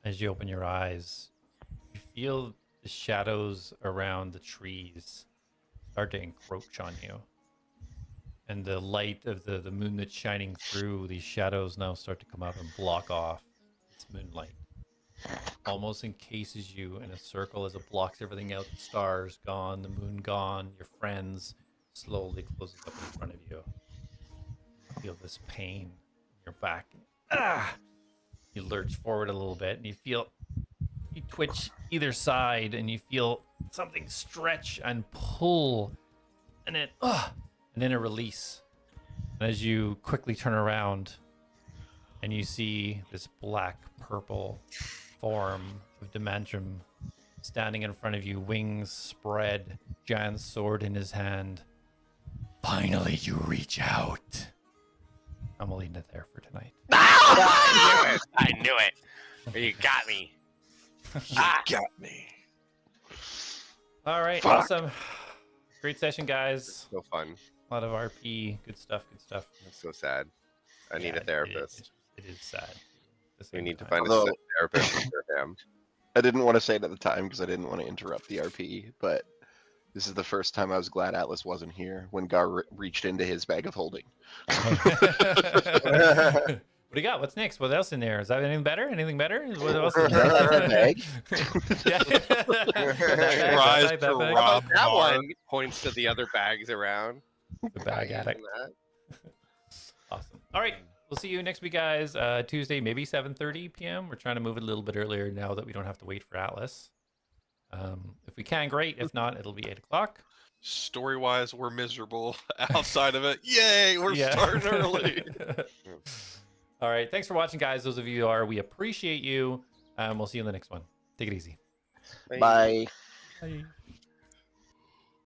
as you open your eyes, you feel the shadows around the trees start to encroach on you. And the light of the moon that's shining through these shadows now start to come up and block off its moonlight. Almost encases you in a circle as it blocks everything out. The stars gone, the moon gone, your friends slowly closes up in front of you. You feel this pain in your back. You lurch forward a little bit and you twitch either side and you feel something stretch and pull and then a release. And as you quickly turn around and you see this black purple form of Demantrum standing in front of you, wings spread, giant sword in his hand. "Finally you reach out." I'm leaving it there for tonight. I knew it. You got me. Got me. All right, Fuck. awesome. Great session, guys. So fun. A lot of RP. Good stuff. Good stuff. It's so sad. I need Yeah, a therapist. It is sad. At the We same need to time. find Although- a therapist for him. I didn't want to say it at the time because I didn't want to interrupt the RP, but this is the first time I was glad Atlas wasn't here when Gar reached into his bag of holding. What do you got? What's next? What else in there? Is that anything better? Anything better? What else is That bag? Yeah. That Rise bag, to that bag. rob That bar. one points to the other bags around. The bag addict. That. Awesome. All right. We'll see you next week, guys. Tuesday, maybe 7:30 p.m. We're trying to move it a little bit earlier now that we don't have to wait for Atlas. If we can, great. If not, it'll be 8 o'clock. Story wise, we're miserable. Outside of it, yay, we're Yeah. starting early. All right. Thanks for watching, guys. Those of you who are, we appreciate you. We'll see you in the next one. Take it easy. Bye. Bye.